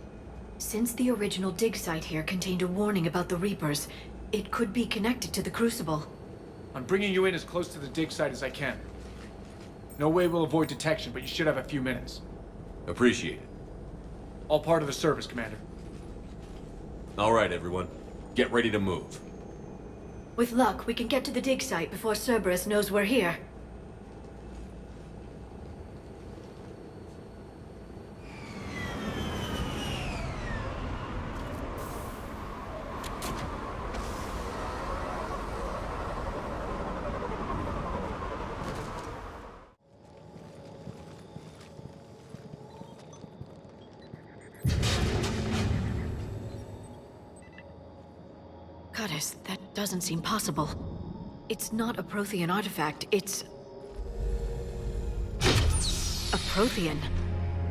Since the original dig site here contained a warning about the Reapers, it could be connected to the Crucible.
I'm bringing you in as close to the dig site as I can. No way we'll avoid detection, but you should have a few minutes.
Appreciate it.
All part of the service, Commander.
All right, everyone. Get ready to move.
With luck, we can get to the dig site before Cerberus knows we're here. Goddess, that doesn't seem possible. It's not a Prothean artifact, it's... a Prothean.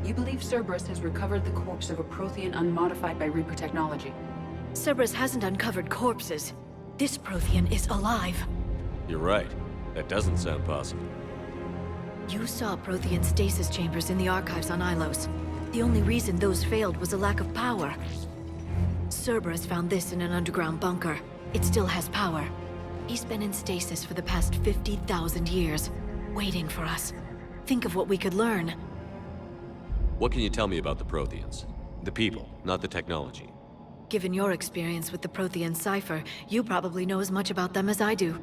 You believe Cerberus has recovered the corpse of a Prothean unmodified by Reaper technology?
Cerberus hasn't uncovered corpses. This Prothean is alive.
You're right. That doesn't sound possible.
You saw Prothean stasis chambers in the archives on Ilos. The only reason those failed was a lack of power. Cerberus found this in an underground bunker. It still has power. He's been in stasis for the past 50,000 years, waiting for us. Think of what we could learn.
What can you tell me about the Protheans? The people, not the technology.
Given your experience with the Prothean cipher, you probably know as much about them as I do.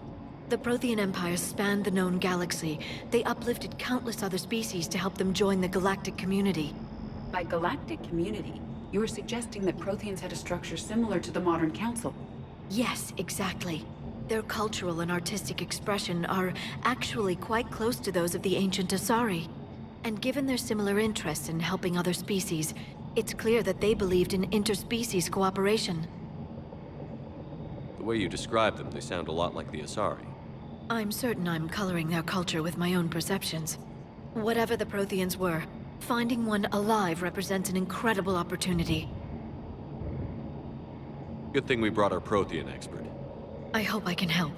The Prothean empires spanned the known galaxy. They uplifted countless other species to help them join the galactic community.
By galactic community, you are suggesting that Protheans had a structure similar to the modern Council?
Yes, exactly. Their cultural and artistic expression are actually quite close to those of the ancient Asari. And given their similar interests in helping other species, it's clear that they believed in interspecies cooperation.
The way you describe them, they sound a lot like the Asari.
I'm certain I'm coloring their culture with my own perceptions. Whatever the Protheans were, finding one alive represents an incredible opportunity.
Good thing we brought our Prothean expert.
I hope I can help.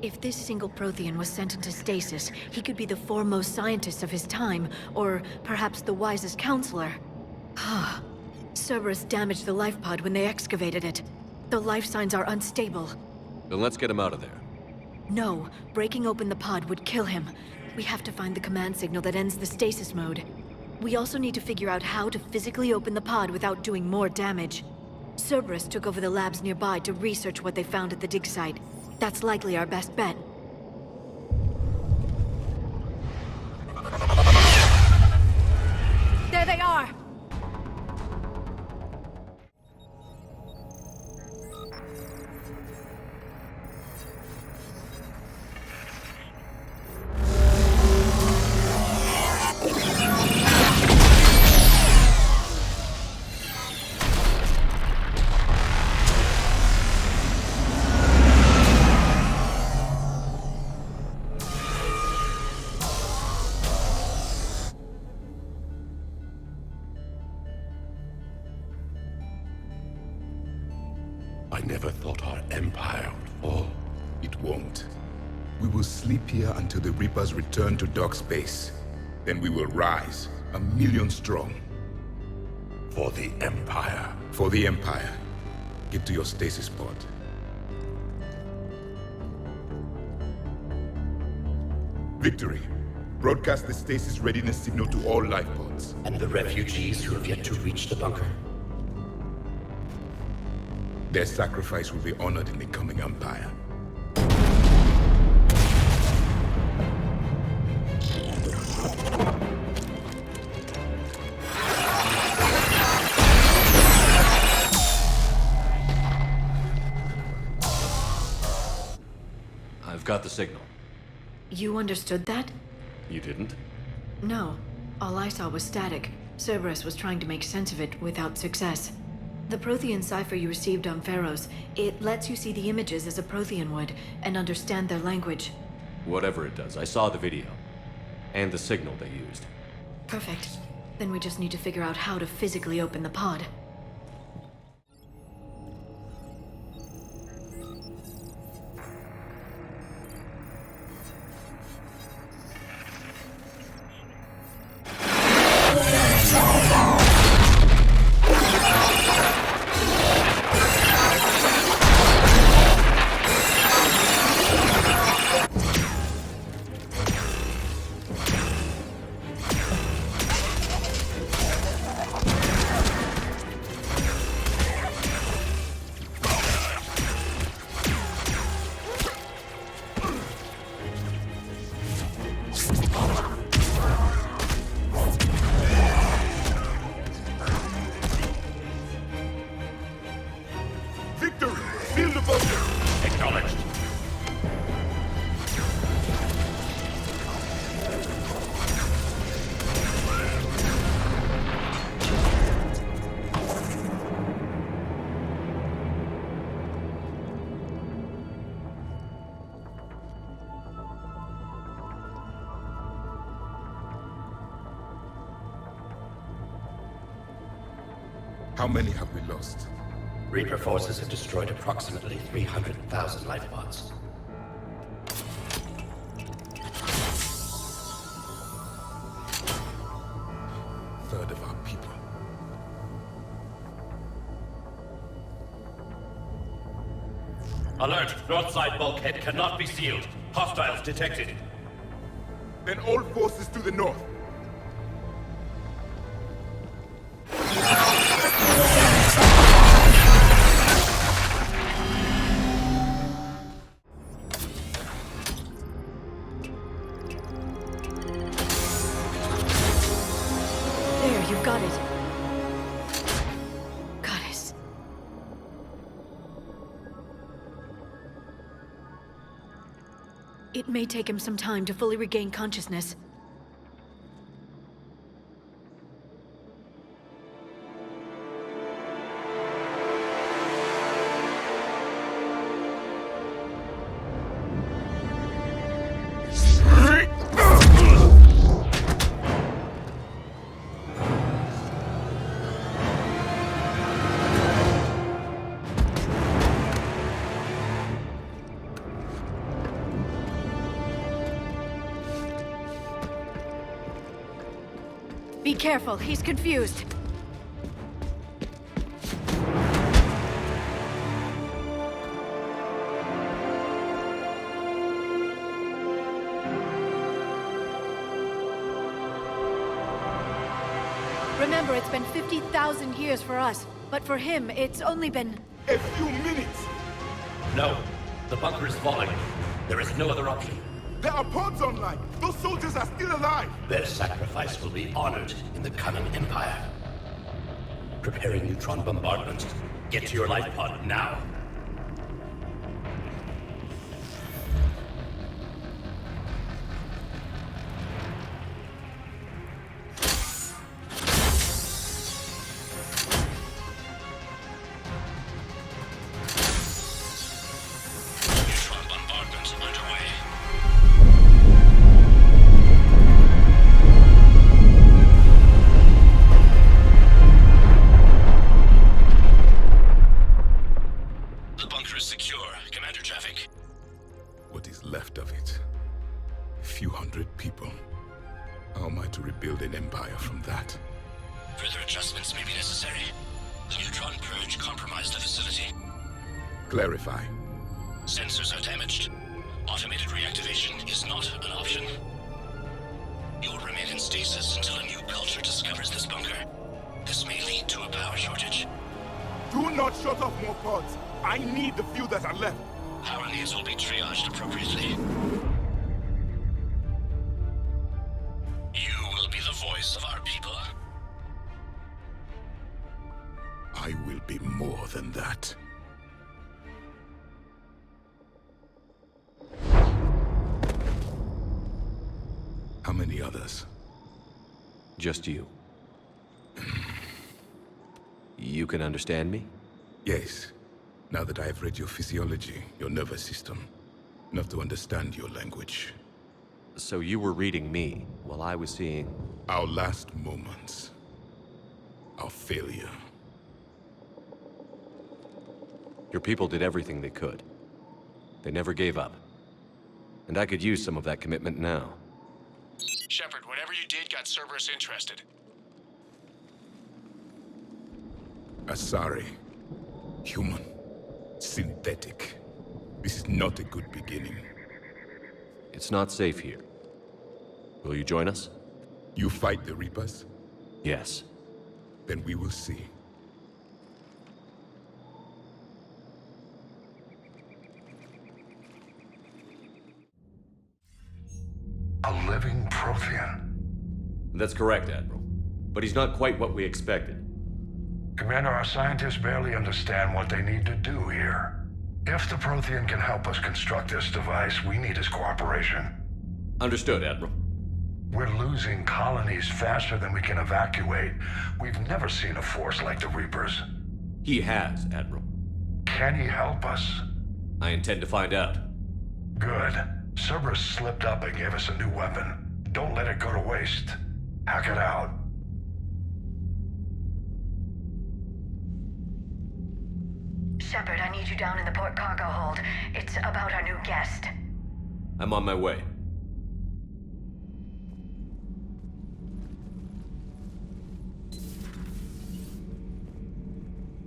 If this single Prothean was sent into stasis, he could be the foremost scientist of his time, or perhaps the wisest counselor. Cerberus damaged the life pod when they excavated it. The life signs are unstable.
Then let's get him out of there.
No, breaking open the pod would kill him. We have to find the command signal that ends the stasis mode. We also need to figure out how to physically open the pod without doing more damage. Cerberus took over the labs nearby to research what they found at the dig site. That's likely our best bet. There they are!
I never thought our empire would fall. It won't. We will sleep here until the Reapers return to dark space. Then we will rise, 1,000,000 strong. For the Empire. For the Empire. Get to your stasis pod. Victory. Broadcast the stasis readiness signal to all life pods.
And the refugees who have yet to reach the bunker?
Their sacrifice will be honored in the coming Empire.
the signal.
You understood that?
You didn't?
No. All I saw was static. Cerberus was trying to make sense of it without success. The Prothean cipher you received on Pharaohs, it lets you see the images as a Prothean would, and understand their language.
Whatever it does, I saw the video. And the signal they used.
Perfect. Then we just need to figure out how to physically open the pod.
How many have we lost?
Reaper forces have destroyed approximately 300,000 life pods.
Third of our people.
Alert! North side bulkhead cannot be sealed. Hostiles detected.
Then all forces to the north.
There, you've got it. Goddess. It may take him some time to fully regain consciousness. Be careful, he's confused. Remember, it's been 50,000 years for us, but for him, it's only been...
A few minutes!
No. The bunker is falling. There is no other option.
There are pods online! Those soldiers are still alive!
Their sacrifice will be honored in the coming Empire. Preparing neutron bombardment. Get to your life pod now.
Clarify.
Sensors are damaged. Automated reactivation is not an option. You will remain in stasis until a new culture discovers this bunker. This may lead to a power shortage.
Do not shut off more pods. I need the few that are left.
Power needs will be triaged appropriately. You will be the voice of our people.
I will be more than that. How many others?
Just you. You can understand me?
Yes. Now that I have read your physiology, your nervous system, enough to understand your language.
So you were reading me while I was seeing...
Our last moments. Our failure.
Your people did everything they could. They never gave up. And I could use some of that commitment now.
Shepard, whatever you did got Cerberus interested.
Asari. Human. Synthetic. This is not a good beginning.
It's not safe here. Will you join us?
You fight the Reapers?
Yes.
Then we will see.
A living Prothean?
That's correct, Admiral. But he's not quite what we expected.
Commander, our scientists barely understand what they need to do here. If the Prothean can help us construct this device, we need his cooperation.
Understood, Admiral.
We're losing colonies faster than we can evacuate. We've never seen a force like the Reapers.
He has, Admiral.
Can he help us?
I intend to find out.
Good. Cerberus slipped up and gave us a new weapon. Don't let it go to waste. Hack it out.
Shepard, I need you down in the port cargo hold. It's about our new guest.
I'm on my way.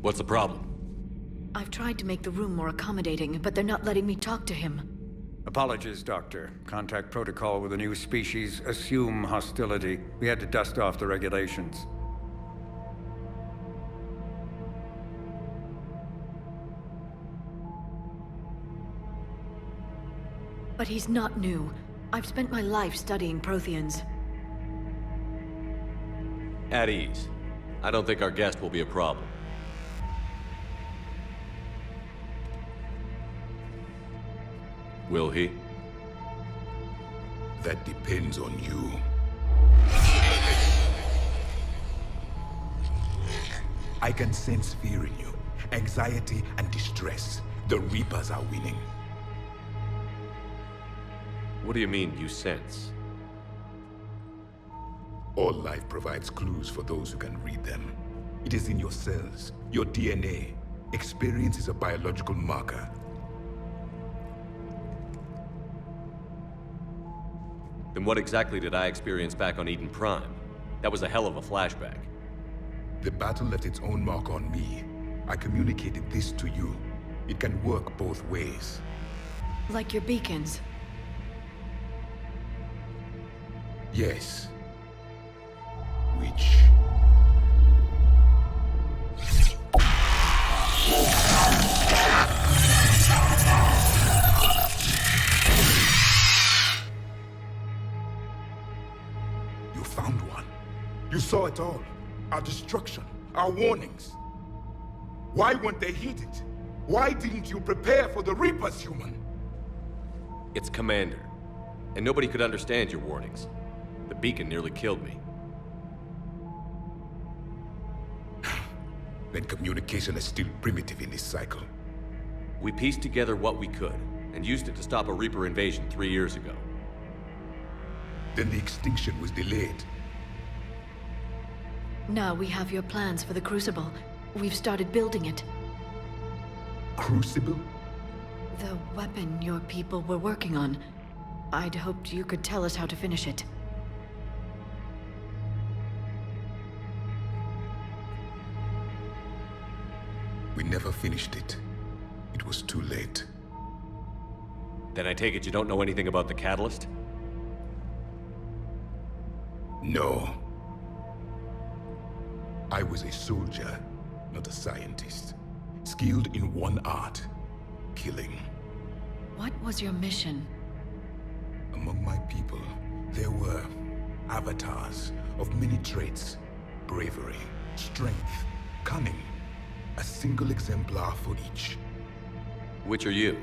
What's the problem?
I've tried to make the room more accommodating, but they're not letting me talk to him.
Apologies, Doctor. Contact protocol with a new species. Assume hostility. We had to dust off the regulations.
But he's not new. I've spent my life studying Protheans.
At ease. I don't think our guest will be a problem. Will he?
That depends on you. I can sense fear in you, anxiety and distress. The Reapers are winning.
What do you mean, you sense?
All life provides clues for those who can read them. It is in your cells, your DNA. Experience is a biological marker.
Then what exactly did I experience back on Eden Prime? That was a hell of a flashback.
The battle left its own mark on me. I communicated this to you. It can work both ways.
Like your beacons.
Yes. Which... You found one. You saw it all. Our destruction, our warnings. Why weren't they heeded? Why didn't you prepare for the Reapers, human?
It's Commander. And nobody could understand your warnings. The beacon nearly killed me.
Then communication is still primitive in this cycle.
We pieced together what we could, and used it to stop a Reaper invasion 3 years ago.
Then the extinction was delayed.
Now we have your plans for the Crucible. We've started building it.
Crucible?
The weapon your people were working on. I'd hoped you could tell us how to finish it.
We never finished it. It was too late.
Then I take it you don't know anything about the catalyst?
No. I was a soldier, not a scientist. Skilled in one art, killing.
What was your mission?
Among my people, there were avatars of many traits. Bravery, strength, cunning. A single exemplar for each.
Which are you?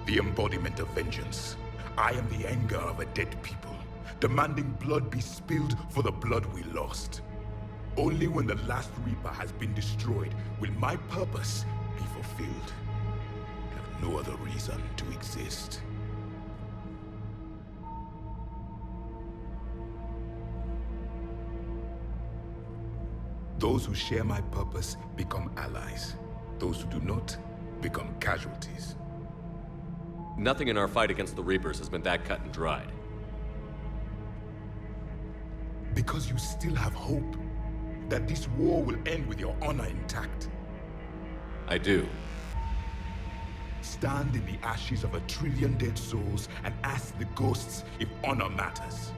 The embodiment of vengeance. I am the anger of a dead people, demanding blood be spilled for the blood we lost. Only when the last Reaper has been destroyed will my purpose be fulfilled. I have no other reason to exist. Those who share my purpose become allies. Those who do not become casualties.
Nothing in our fight against the Reapers has been that cut and dried.
Because you still have hope that this war will end with your honor intact.
I do.
Stand in the ashes of 1 trillion dead souls and ask the ghosts if honor matters.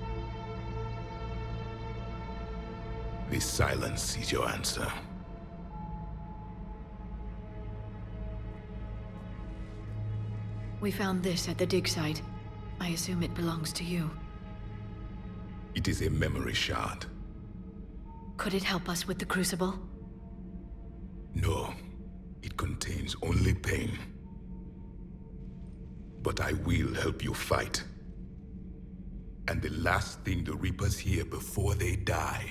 This silence is your answer.
We found this at the dig site. I assume it belongs to you.
It is a memory shard.
Could it help us with the Crucible?
No, it contains only pain. But I will help you fight. And the last thing the Reapers hear before they die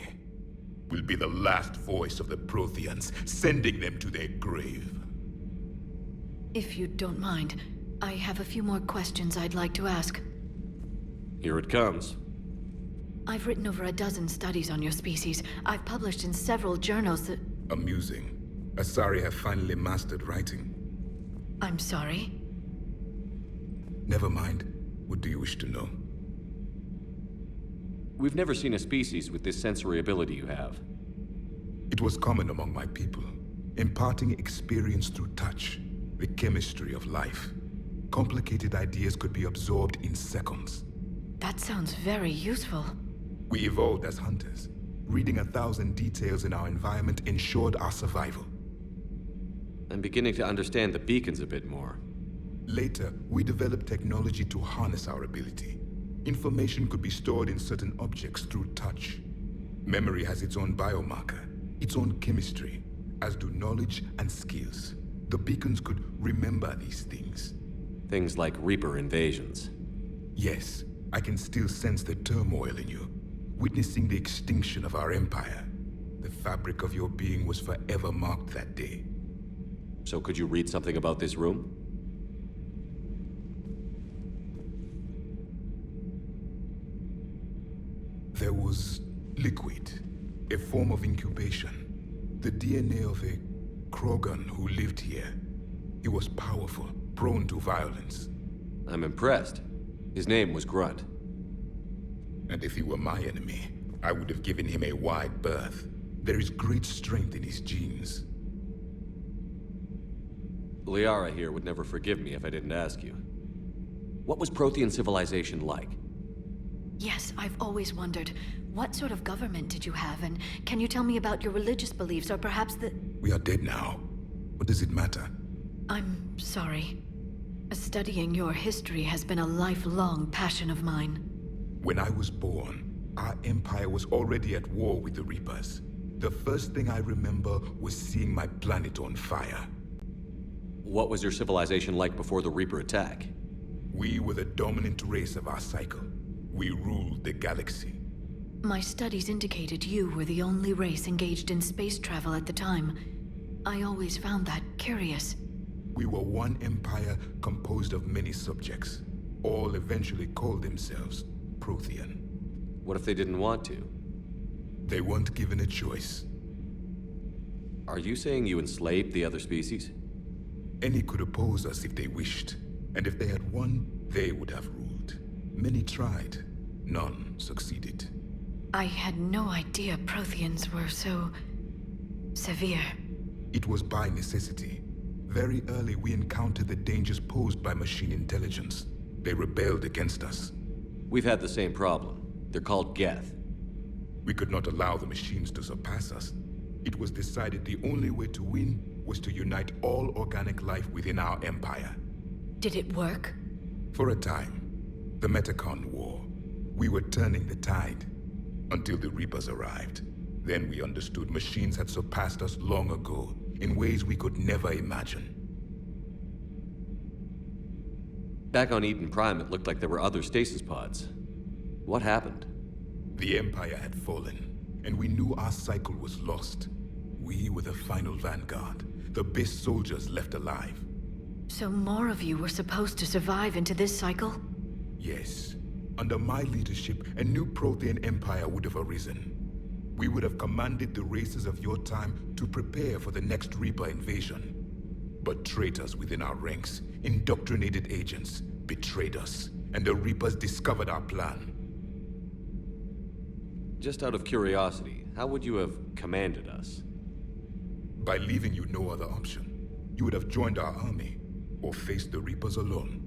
will be the last voice of the Protheans, sending them to their grave.
If you don't mind, I have a few more questions I'd like to ask.
Here it comes.
I've written over a dozen studies on your species. I've published in several journals that...
Amusing. Asari have finally mastered writing.
I'm sorry?
Never mind. What do you wish to know?
We've never seen a species with this sensory ability you have.
It was common among my people, imparting experience through touch, the chemistry of life. Complicated ideas could be absorbed in seconds.
That sounds very useful.
We evolved as hunters. Reading 1,000 details in our environment ensured our survival.
I'm beginning to understand the beacons a bit more.
Later, we developed technology to harness our ability. Information could be stored in certain objects through touch. Memory has its own biomarker, its own chemistry, as do knowledge and skills. The beacons could remember these things.
Things like Reaper invasions.
Yes, I can still sense the turmoil in you, witnessing the extinction of our empire. The fabric of your being was forever marked that day.
So could you read something about this room?
There was liquid, a form of incubation. The DNA of a Krogan who lived here. He was powerful, prone to violence.
I'm impressed. His name was Grunt.
And if he were my enemy, I would have given him a wide berth. There is great strength in his genes.
Liara here would never forgive me if I didn't ask you. What was Prothean civilization like?
Yes, I've always wondered. What sort of government did you have, and can you tell me about your religious beliefs, or perhaps the...
We are dead now. What does it matter?
I'm sorry. Studying your history has been a lifelong passion of mine.
When I was born, our empire was already at war with the Reapers. The first thing I remember was seeing my planet on fire.
What was your civilization like before the Reaper attack?
We were the dominant race of our cycle. We ruled the galaxy.
My studies indicated you were the only race engaged in space travel at the time. I always found that curious.
We were one empire composed of many subjects. All eventually called themselves Prothean.
What if they didn't want to?
They weren't given a choice.
Are you saying you enslaved the other species?
Any could oppose us if they wished. And if they had won, they would have ruled. Many tried. None succeeded.
I had no idea Protheans were so... severe.
It was by necessity. Very early we encountered the dangers posed by machine intelligence. They rebelled against us.
We've had the same problem. They're called Geth.
We could not allow the machines to surpass us. It was decided the only way to win was to unite all organic life within our empire.
Did it work?
For a time. The Metacon War. We were turning the tide. Until the Reapers arrived. Then we understood machines had surpassed us long ago, in ways we could never imagine.
Back on Eden Prime, it looked like there were other stasis pods. What happened?
The Empire had fallen, and we knew our cycle was lost. We were the final vanguard, the best soldiers left alive.
So more of you were supposed to survive into this cycle?
Yes. Under my leadership, a new Prothean empire would have arisen. We would have commanded the races of your time to prepare for the next Reaper invasion. But traitors within our ranks, indoctrinated agents, betrayed us, and the Reapers discovered our plan.
Just out of curiosity, how would you have commanded us?
By leaving you no other option. You would have joined our army, or faced the Reapers alone.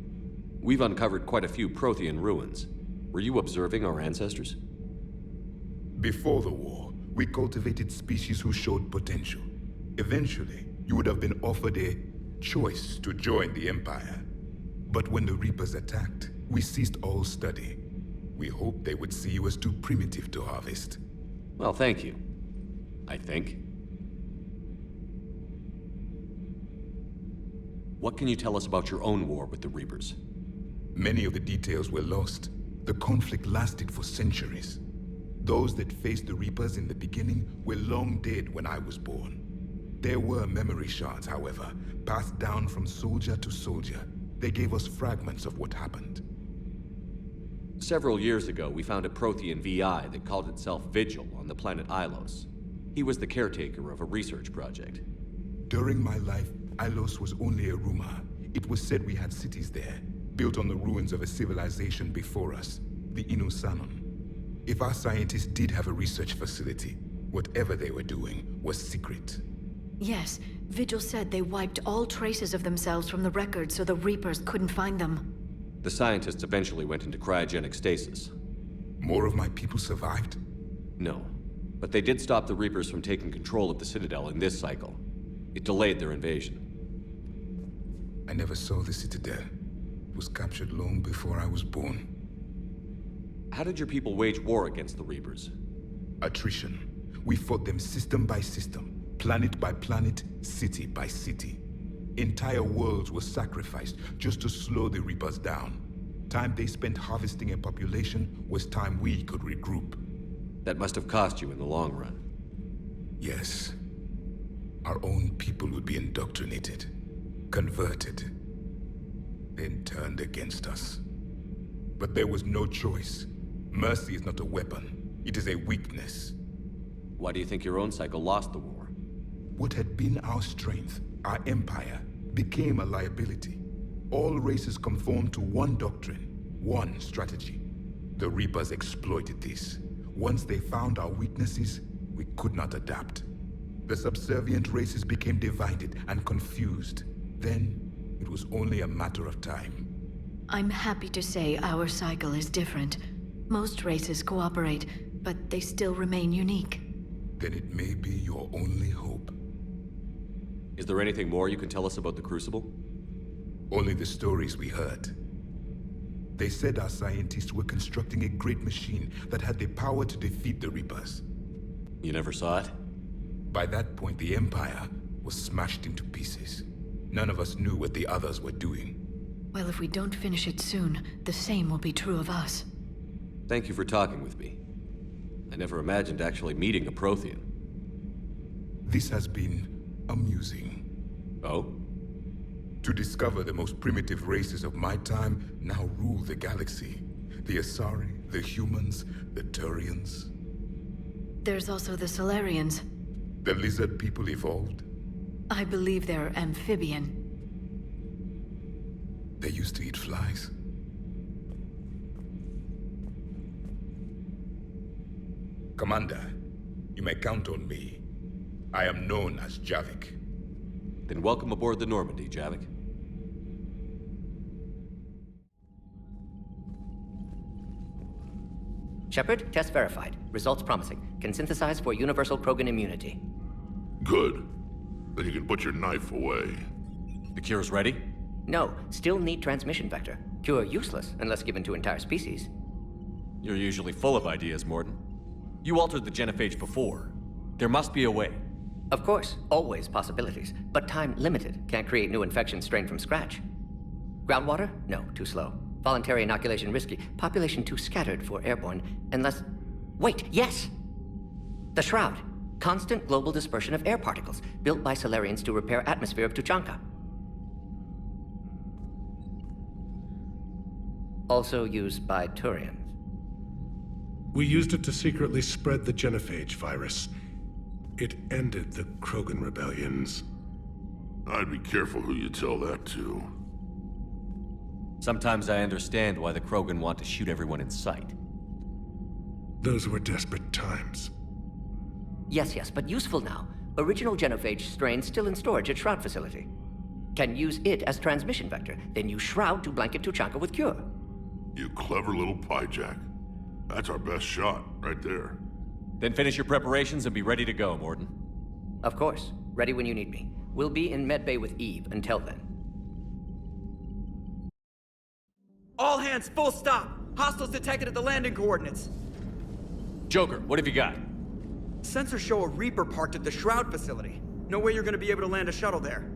We've uncovered quite a few Prothean ruins. Were you observing our ancestors?
Before the war, we cultivated species who showed potential. Eventually, you would have been offered a choice to join the Empire. But when the Reapers attacked, we ceased all study. We hoped they would see you as too primitive to harvest.
Well, thank you. I think. What can you tell us about your own war with the Reapers?
Many of the details were lost. The conflict lasted for centuries. Those that faced the Reapers in the beginning were long dead when I was born. There were memory shards, however, passed down from soldier to soldier. They gave us fragments of what happened.
Several years ago, we found a Prothean VI that called itself Vigil on the planet Ilos. He was the caretaker of a research project.
During my life, Ilos was only a rumor. It was said we had cities there, built on the ruins of a civilization before us, the Inusanon. If our scientists did have a research facility, whatever they were doing was secret.
Yes, Vigil said they wiped all traces of themselves from the records so the Reapers couldn't find them.
The scientists eventually went into cryogenic stasis.
More of my people survived?
No, but they did stop the Reapers from taking control of the Citadel in this cycle. It delayed their invasion.
I never saw the Citadel. It was captured long before I was born.
How did your people wage war against the Reapers?
Attrition. We fought them system by system, planet by planet, city by city. Entire worlds were sacrificed just to slow the Reapers down. Time they spent harvesting a population was time we could regroup.
That must have cost you in the long run.
Yes. Our own people would be indoctrinated, converted, then turned against us. But there was no choice. Mercy is not a weapon. It is a weakness.
Why do you think your own cycle lost the war?
What had been our strength, our empire, became a liability. All races conformed to one doctrine, one strategy. The Reapers exploited this. Once they found our weaknesses, we could not adapt. The subservient races became divided and confused. Then, it was only a matter of time.
I'm happy to say our cycle is different. Most races cooperate, but they still remain unique.
Then it may be your only hope.
Is there anything more you can tell us about the Crucible?
Only the stories we heard. They said our scientists were constructing a great machine that had the power to defeat the Reapers.
You never saw it?
By that point, the Empire was smashed into pieces. None of us knew what the others were doing.
Well, if we don't finish it soon, the same will be true of us.
Thank you for talking with me. I never imagined actually meeting a Prothean.
This has been amusing.
Oh?
To discover the most primitive races of my time now rule the galaxy. The Asari, the humans, the Turians.
There's also the Solarians.
The lizard people evolved?
I believe they're amphibian.
They used to eat flies. Commander, you may count on me. I am known as Javik.
Then welcome aboard the Normandy, Javik.
Shepard, test verified. Results promising. Can synthesize for universal Krogan immunity.
Good. Then you can put your knife away.
The cure's ready?
No, still need transmission vector. Cure useless unless given to entire species.
You're usually full of ideas, Morden. You altered the genophage before. There must be a way.
Of course, always possibilities, but time limited. Can't create new infection strain from scratch. Groundwater? No, too slow. Voluntary inoculation risky. Population too scattered for airborne. Unless... Wait, yes! The Shroud. Constant global dispersion of air particles, built by Solarians to repair atmosphere of Tuchanka. Also used by Turians.
We used it to secretly spread the genophage virus. It ended the Krogan rebellions.
I'd be careful who you tell that to.
Sometimes I understand why the Krogan want to shoot everyone in sight.
Those were desperate times.
Yes, but useful now. Original genophage strain still in storage at Shroud facility. Can use it as transmission vector, then use Shroud to blanket Tuchanka with cure.
You clever little pyjack. That's our best shot, right there.
Then finish your preparations and be ready to go, Morden.
Of course. Ready when you need me. We'll be in medbay with Eve until then.
All hands, full stop! Hostiles detected at the landing coordinates.
Joker, what have you got?
Sensors show a Reaper parked at the Shroud facility. No way you're gonna be able to land a shuttle there.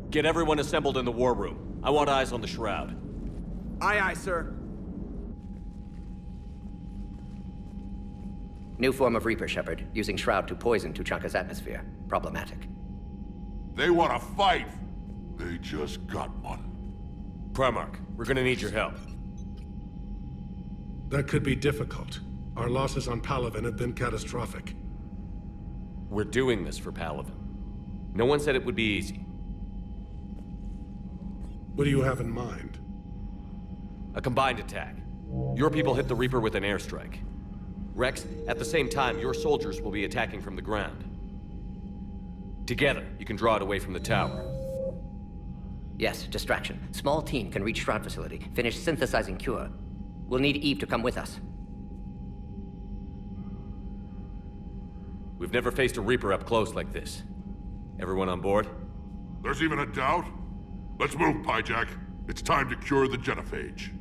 Get everyone assembled in the war room. I want eyes on the Shroud.
Aye, aye, sir.
New form of Reaper, Shepard, using Shroud to poison Tuchanka's atmosphere. Problematic.
They want to fight! They just got one.
Primarch, we're gonna need your help.
That could be difficult. Our losses on Palaven have been catastrophic.
We're doing this for Palaven. No one said it would be easy.
What do you have in mind?
A combined attack. Your people hit the Reaper with an airstrike. Rex, at the same time, your soldiers will be attacking from the ground. Together, you can draw it away from the tower.
Yes, distraction. Small team can reach Shroud facility, finish synthesizing cure. We'll need Eve to come with us.
We've never faced a Reaper up close like this. Everyone on board?
There's even a doubt? Let's move, Pyjack. It's time to cure the genophage.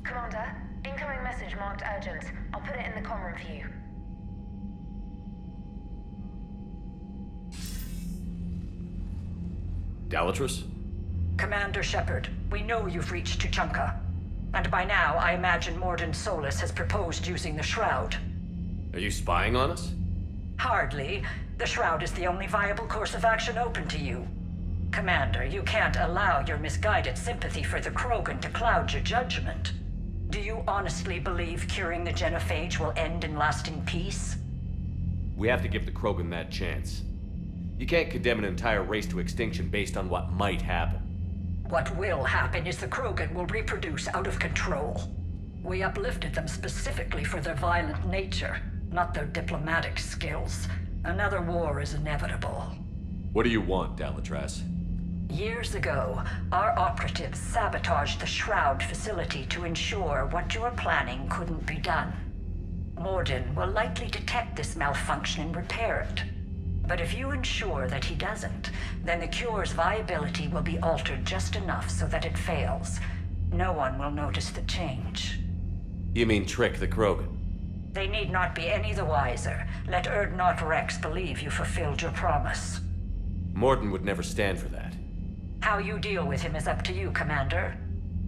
Commander, incoming message marked urgent. I'll put it in the comm room for you.
Dalatrus?
Commander Shepard, we know you've reached Tuchanka. And by now, I imagine Morden Solus has proposed using the Shroud.
Are you spying on us?
Hardly. The Shroud is the only viable course of action open to you. Commander, you can't allow your misguided sympathy for the Krogan to cloud your judgment. Do you honestly believe curing the genophage will end in lasting peace?
We have to give the Krogan that chance. You can't condemn an entire race to extinction based on what might happen.
What will happen is the Krogan will reproduce out of control. We uplifted them specifically for their violent nature, not their diplomatic skills. Another war is inevitable.
What do you want, Dalatrus?
Years ago, our operatives sabotaged the Shroud facility to ensure what you were planning couldn't be done. Morden will likely detect this malfunction and repair it. But if you ensure that he doesn't, then the cure's viability will be altered just enough so that it fails. No one will notice the change.
You mean trick the Krogan?
They need not be any the wiser. Let Urdnot Rex believe you fulfilled your promise.
Morden would never stand for that.
How you deal with him is up to you, Commander.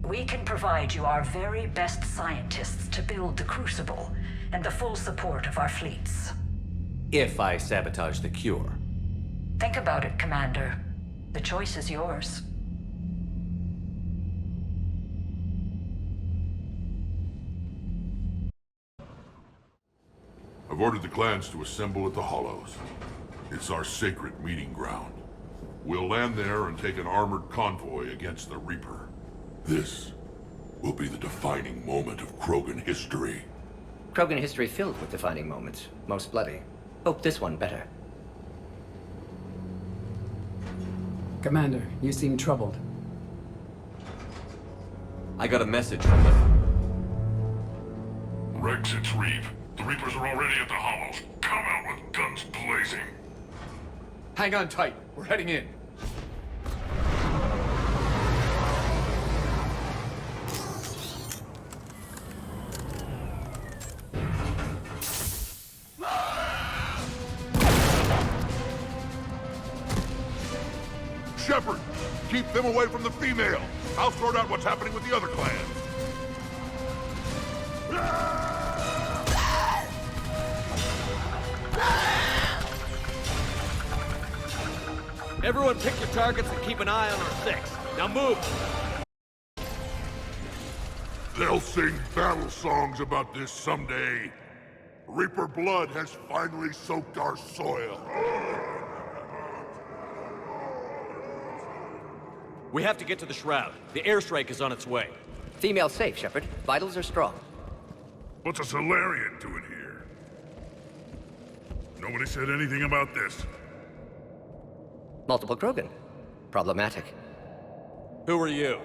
We can provide you our very best scientists to build the Crucible, and the full support of our fleets.
If I sabotage the cure.
Think about it, Commander. The choice is yours.
I've ordered the clans to assemble at the Hollows. It's our sacred meeting ground. We'll land there and take an armored convoy against the Reaper. This will be the defining moment of Krogan history.
Krogan history filled with defining moments, most bloody. Hope this one better.
Commander, you seem troubled.
I got a message from the...
Rex, it's Reeve. The Reapers are already at the Hollows. Come out with guns blazing.
Hang on tight. We're heading in.
Shepard, keep them away from the female. I'll sort out what's happening with the other clans.
Everyone pick your targets and keep an eye on our six. Now move!
They'll sing battle songs about this someday. Reaper blood has finally soaked our soil.
We have to get to the Shroud. The airstrike is on its way.
Female safe, Shepard. Vitals are strong.
What's a Solarian doing here? Nobody said anything about this.
Multiple Krogan. Problematic.
Who are you?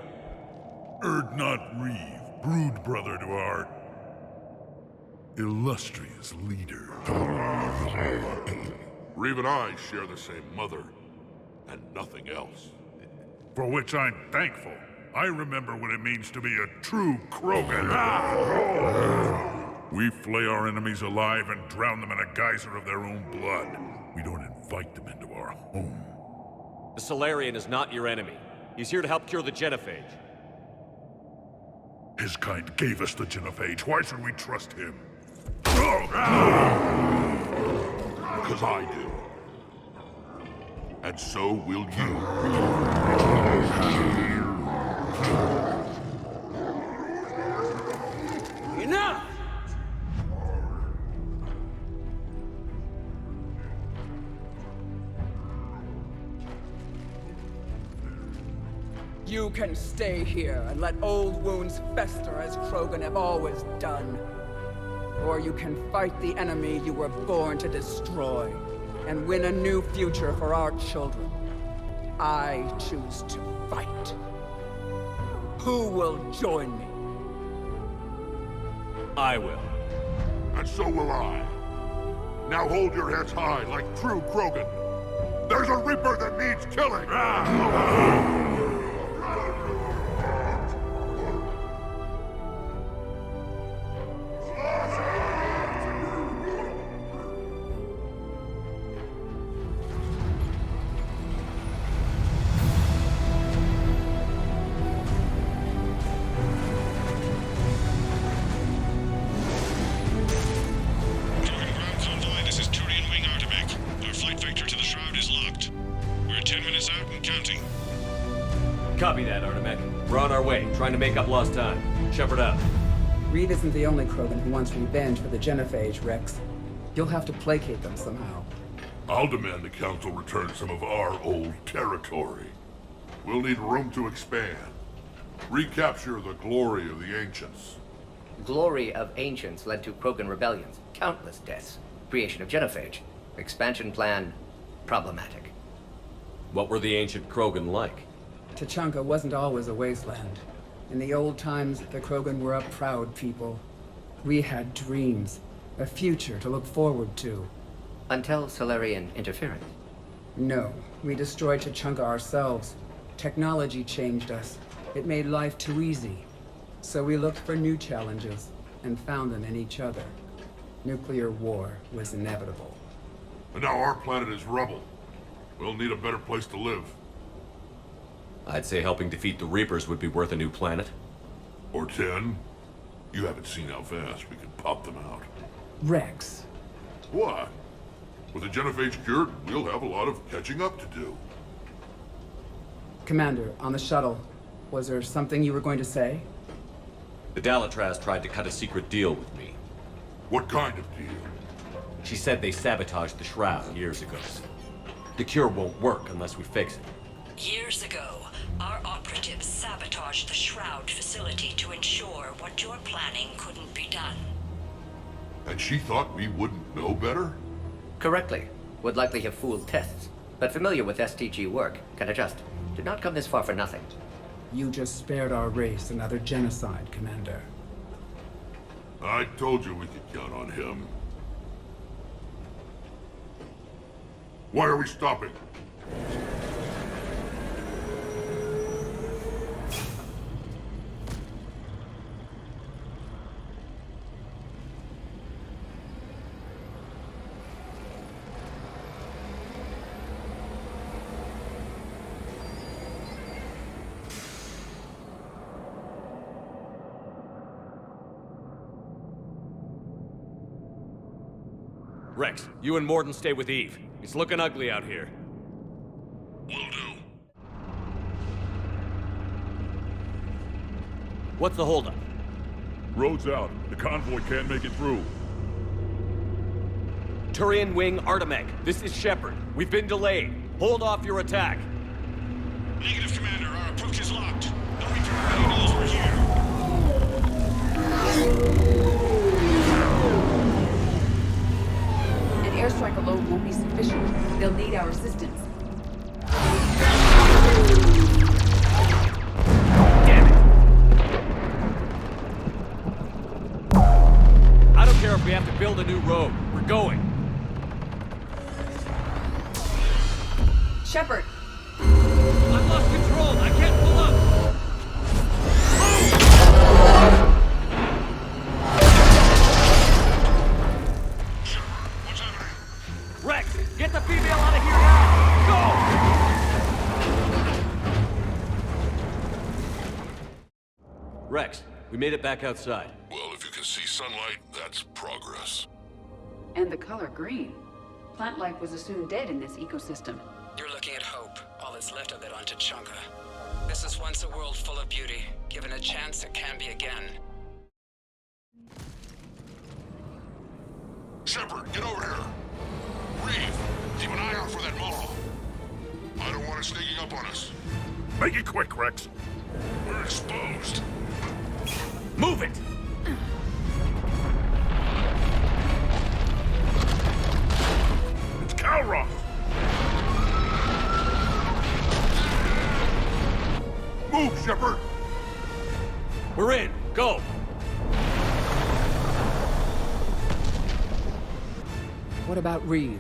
Erdnot Reeve, brood brother to our illustrious leader. Reeve and I share the same mother, and nothing else. For which I'm thankful. I remember what it means to be a true Krogan. We flay our enemies alive and drown them in a geyser of their own blood. We don't invite them into our home.
The Solarian is not your enemy. He's here to help cure the genophage.
His kind gave us the genophage. Why should we trust him? Because I do. And so will you.
Enough!
You can stay here and let old wounds fester as Krogan have always done. Or you can fight the enemy you were born to destroy and win a new future for our children. I choose to fight. Who will join me?
I will.
And so will I. Now hold your heads high like true Krogan. There's a Reaper that needs killing!
Copy that, Artemet. We're on our way, trying to make up lost time. Shepard out.
Reed isn't the only Krogan who wants revenge for the genophage, Rex. You'll have to placate them somehow.
I'll demand the Council return some of our old territory. We'll need room to expand. Recapture the glory of the Ancients.
Glory of Ancients led to Krogan rebellions, countless deaths, creation of genophage. Expansion plan, problematic.
What were the ancient Krogan like?
Tachanka wasn't always a wasteland. In the old times, the Krogan were a proud people. We had dreams, a future to look forward to.
Until Solarian interference?
No, we destroyed Tachanka ourselves. Technology changed us. It made life too easy. So we looked for new challenges, and found them in each other. Nuclear war was inevitable.
And now our planet is rubble. We'll need a better place to live.
I'd say helping defeat the Reapers would be worth a new planet.
Or 10. You haven't seen how fast we can pop them out.
Rex.
What? With the genophage cured, we'll have a lot of catching up to do.
Commander, on the shuttle, was there something you were going to say?
The Dalatraz tried to cut a secret deal with me.
What kind of deal?
She said they sabotaged the Shroud years ago. The cure won't work unless we fix it.
Years ago, our operatives sabotaged the Shroud facility to ensure what you're planning couldn't be done.
And she thought we wouldn't know better?
Correctly. Would likely have fooled tests. But familiar with STG work, can adjust. Did not come this far for nothing.
You just spared our race another genocide, Commander.
I told you we could count on him. Why are we stopping?
Rex, you and Morden stay with Eve. It's looking ugly out here.
Will do.
What's the holdup?
Road's out. The convoy can't make it through.
Turian Wing Artemec, this is Shepard. We've been delayed. Hold off your attack.
Negative, Commander. Our approach is locked. The Reaper already knows we're here.
An airstrike alone won't be sufficient. They'll need our assistance.
Damn it! I don't care if we have to build a new road. We're going.
Shepard!
I've lost control. I can't pull up. Rex, get the female out of here now! Go! Rex, we made it back outside.
Well, if you can see sunlight, that's progress.
And the color green. Plant life was assumed dead in this ecosystem.
You're looking at hope, all that's left of it on Tachanka. This is once a world full of beauty. Given a chance, it can be again.
Shepard, get over here! Reeve, keep an eye out for that Maw. I don't want it sneaking up on us. Make it quick, Rex. We're exposed.
Move it!
It's Calroth! Move, Shepard!
We're in. Go!
What about Reeve?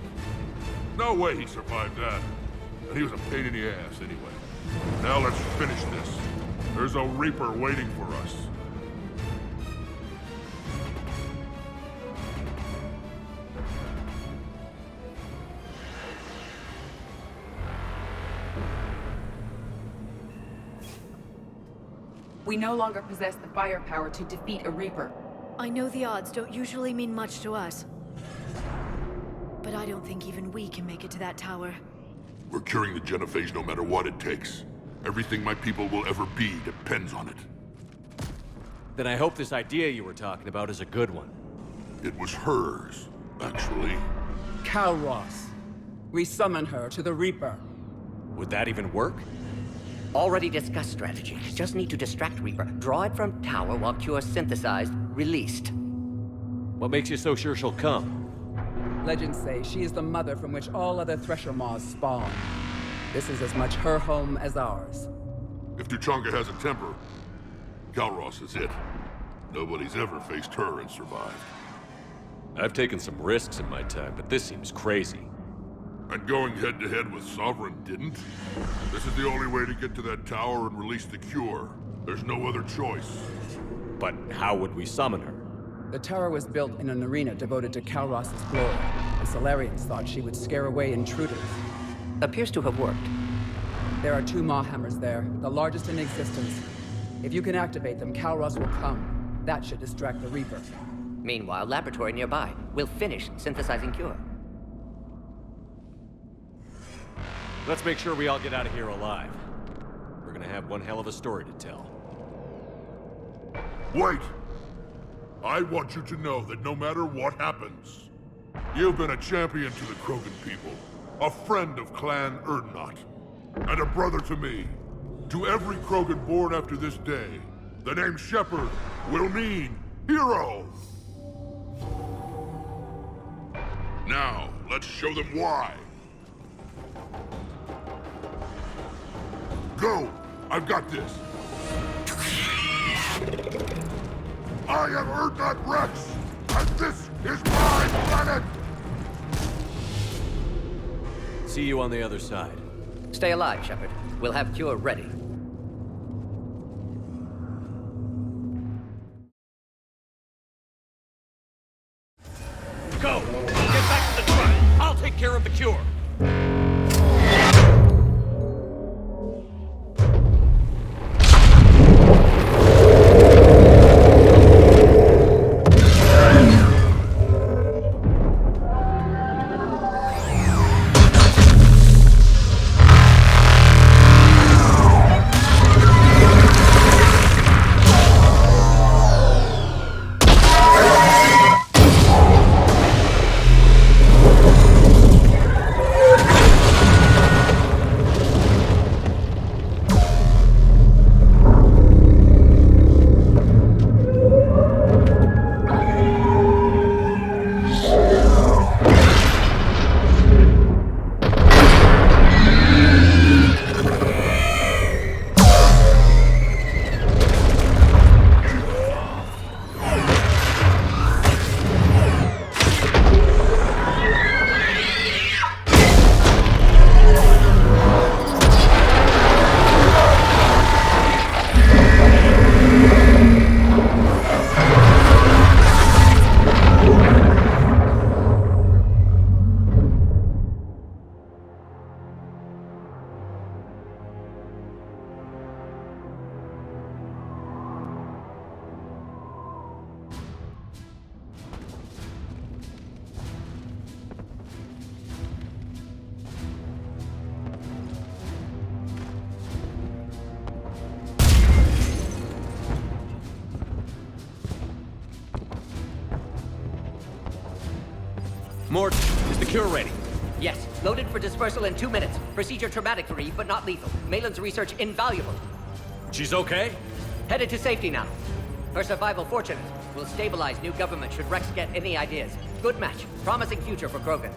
No way he survived that. And he was a pain in the ass anyway. Now let's finish this. There's a Reaper waiting for us.
We no longer possess the firepower to defeat a Reaper.
I know the odds don't usually mean much to us. But I don't think even we can make it to that tower.
We're curing the genophage no matter what it takes. Everything my people will ever be depends on it.
Then I hope this idea you were talking about is a good one.
It was hers, actually.
Calroth. We summon her to the Reaper.
Would that even work?
Already discussed strategy. Just need to distract Reaper. Draw it from tower while Cure synthesized, released.
What makes you so sure she'll come?
Legends say she is the mother from which all other Thresher Maws spawn. This is as much her home as ours.
If Tachanka has a temper, Calroth is it. Nobody's ever faced her and survived.
I've taken some risks in my time, but this seems crazy.
And going head-to-head with Sovereign didn't? This is the only way to get to that tower and release the cure. There's no other choice.
But how would we summon her?
The tower was built in an arena devoted to Calroth's glory. The Solarians thought she would scare away intruders.
Appears to have worked.
There are 2 Maw hammers there, the largest in existence. If you can activate them, Calroth will come. That should distract the Reaper.
Meanwhile, laboratory nearby. We'll finish synthesizing Cure.
Let's make sure we all get out of here alive. We're gonna have one hell of a story to tell.
Wait! I want you to know that no matter what happens, you've been a champion to the Krogan people, a friend of Clan Erdnot, and a brother to me. To every Krogan born after this day, the name Shepard will mean hero! Now, let's show them why. Go! I've got this! I am Erdnot Rex, and this is my planet!
See you on the other side.
Stay alive, Shepard. We'll have Cure ready.
Go! Get back to the truck! I'll take care of the cure!
Mort, is the cure ready?
Yes, loaded for dispersal in 2 minutes. Procedure traumatic for Eve, but not lethal. Malin's research invaluable.
She's okay?
Headed to safety now. Her survival fortunate. Will stabilize new government should Rex get any ideas. Good match. Promising future for Krogan.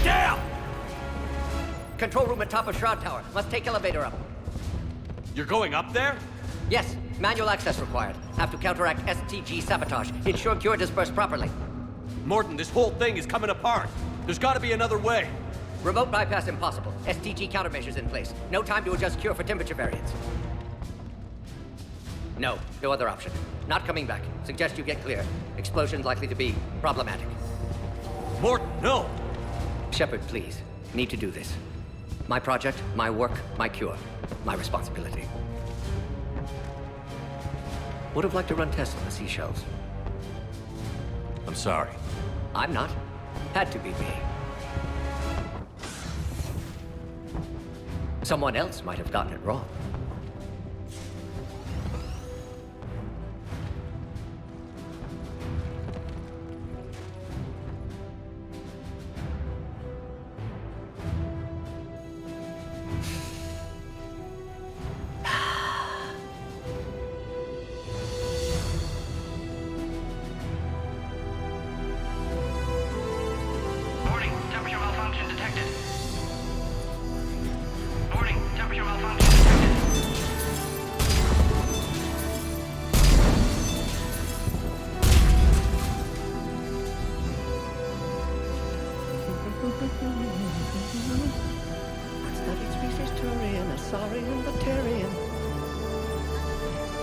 Damn!
Control room at top of Shroud Tower. Must take elevator up.
You're going up there?
Yes, manual access required. Have to counteract STG sabotage. Ensure cure dispersed properly.
Morton, this whole thing is coming apart. There's gotta be another way.
Remote bypass impossible. STG countermeasures in place. No time to adjust cure for temperature variance. No other option. Not coming back. Suggest you get clear. Explosion likely to be problematic.
Morton, no!
Shepard, please. Need to do this. My project, my work, my cure. My responsibility. Would have liked to run tests on the seashells.
I'm sorry.
I'm not. Had to be me. Someone else might have gotten it wrong.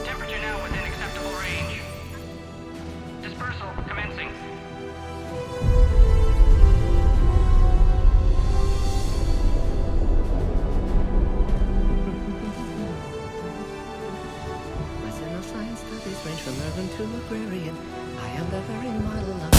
Temperature now within acceptable range. Dispersal commencing.
My science studies range from urban to agrarian. I am the very model of...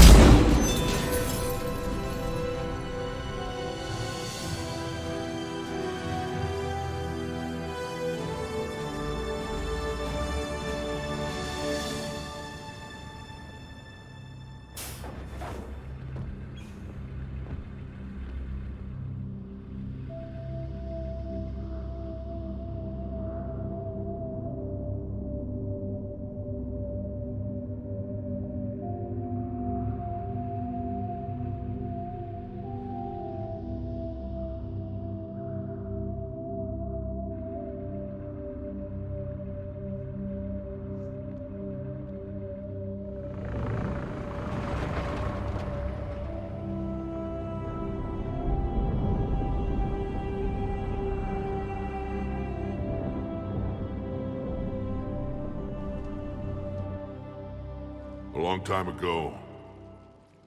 A long time ago,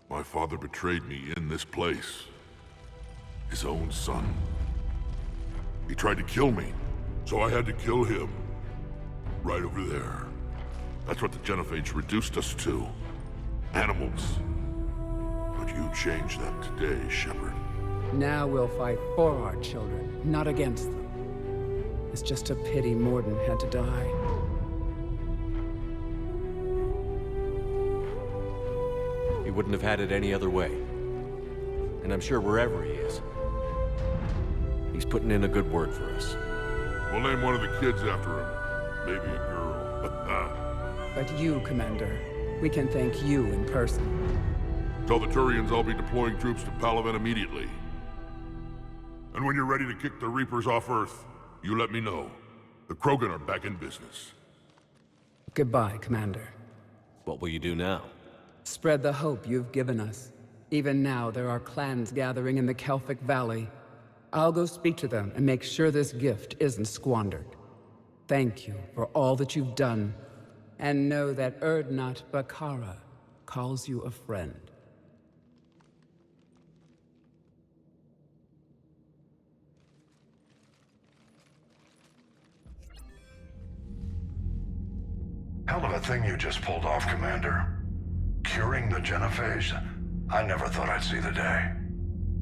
my father betrayed me in this place. His own son. He tried to kill me, so I had to kill him. Right over there. That's what the Genophage reduced us to. Animals. But you changed that today, Shepard.
Now we'll fight for our children, not against them. It's just a pity Morden had to die.
He wouldn't have had it any other way. And I'm sure wherever he is, he's putting in a good word for us.
We'll name one of the kids after him. Maybe a girl.
But you, Commander, we can thank you in person.
Tell the Turians I'll be deploying troops to Palaven immediately. And when you're ready to kick the Reapers off Earth, you let me know. The Krogan are back in business.
Goodbye, Commander.
What will you do now?
Spread the hope you've given us. Even now, there are clans gathering in the Kelphic Valley. I'll go speak to them and make sure this gift isn't squandered. Thank you for all that you've done, and know that Erdnot Bakara calls you a friend.
Hell of a thing you just pulled off, Commander. Curing the Genophage? I never thought I'd see the day.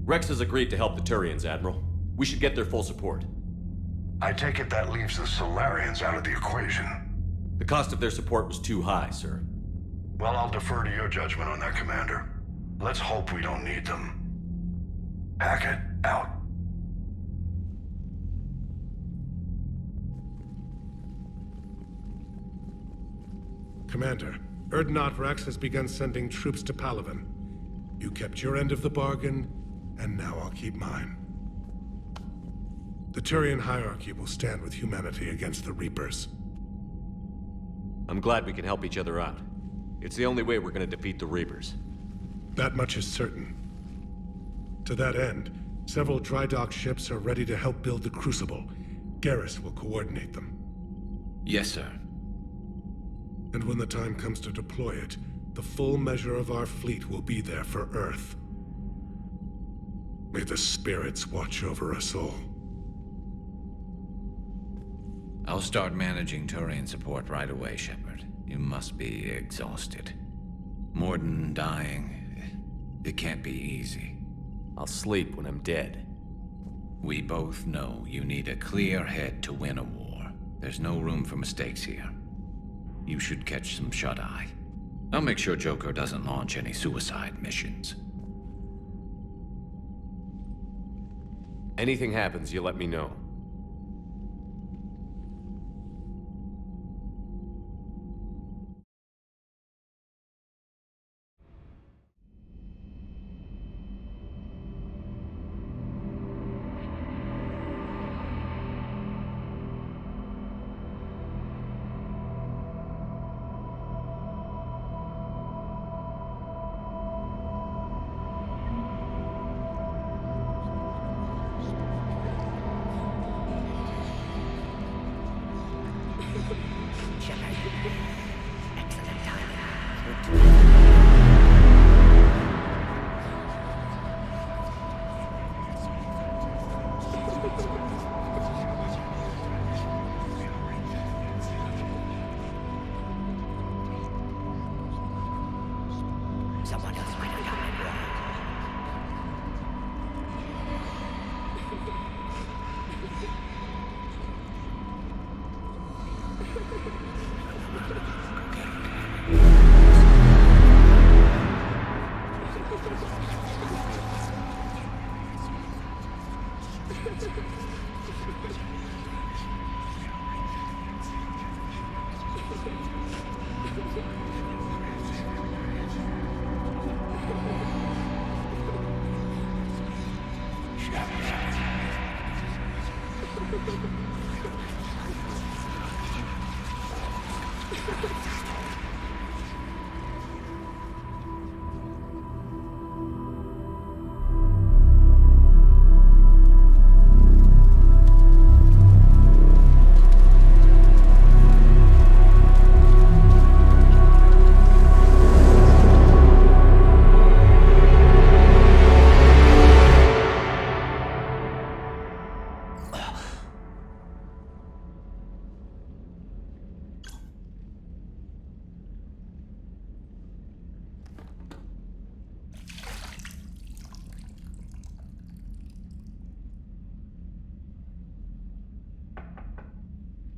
Rex has agreed to help the Turians, Admiral. We should get their full support.
I take it that leaves the Solarians out of the equation.
The cost of their support was too high, sir.
Well, I'll defer to your judgment on that, Commander. Let's hope we don't need them. Hackett, out.
Commander, Erdnot Rex has begun sending troops to Palaven. You kept your end of the bargain, and now I'll keep mine. The Turian hierarchy will stand with humanity against the Reapers.
I'm glad we can help each other out. It's the only way we're gonna defeat the Reapers.
That much is certain. To that end, several dry dock ships are ready to help build the Crucible. Garrus will coordinate them.
Yes, sir.
And when the time comes to deploy it, the full measure of our fleet will be there for Earth. May the spirits watch over us all.
I'll start managing Turian support right away, Shepard. You must be exhausted. Morden dying, it can't be easy.
I'll sleep when I'm dead.
We both know you need a clear head to win a war. There's no room for mistakes here. You should catch some shut-eye. I'll make sure Joker doesn't launch any suicide missions.
Anything happens, you let me know.
Someone else might have gotten it wrong.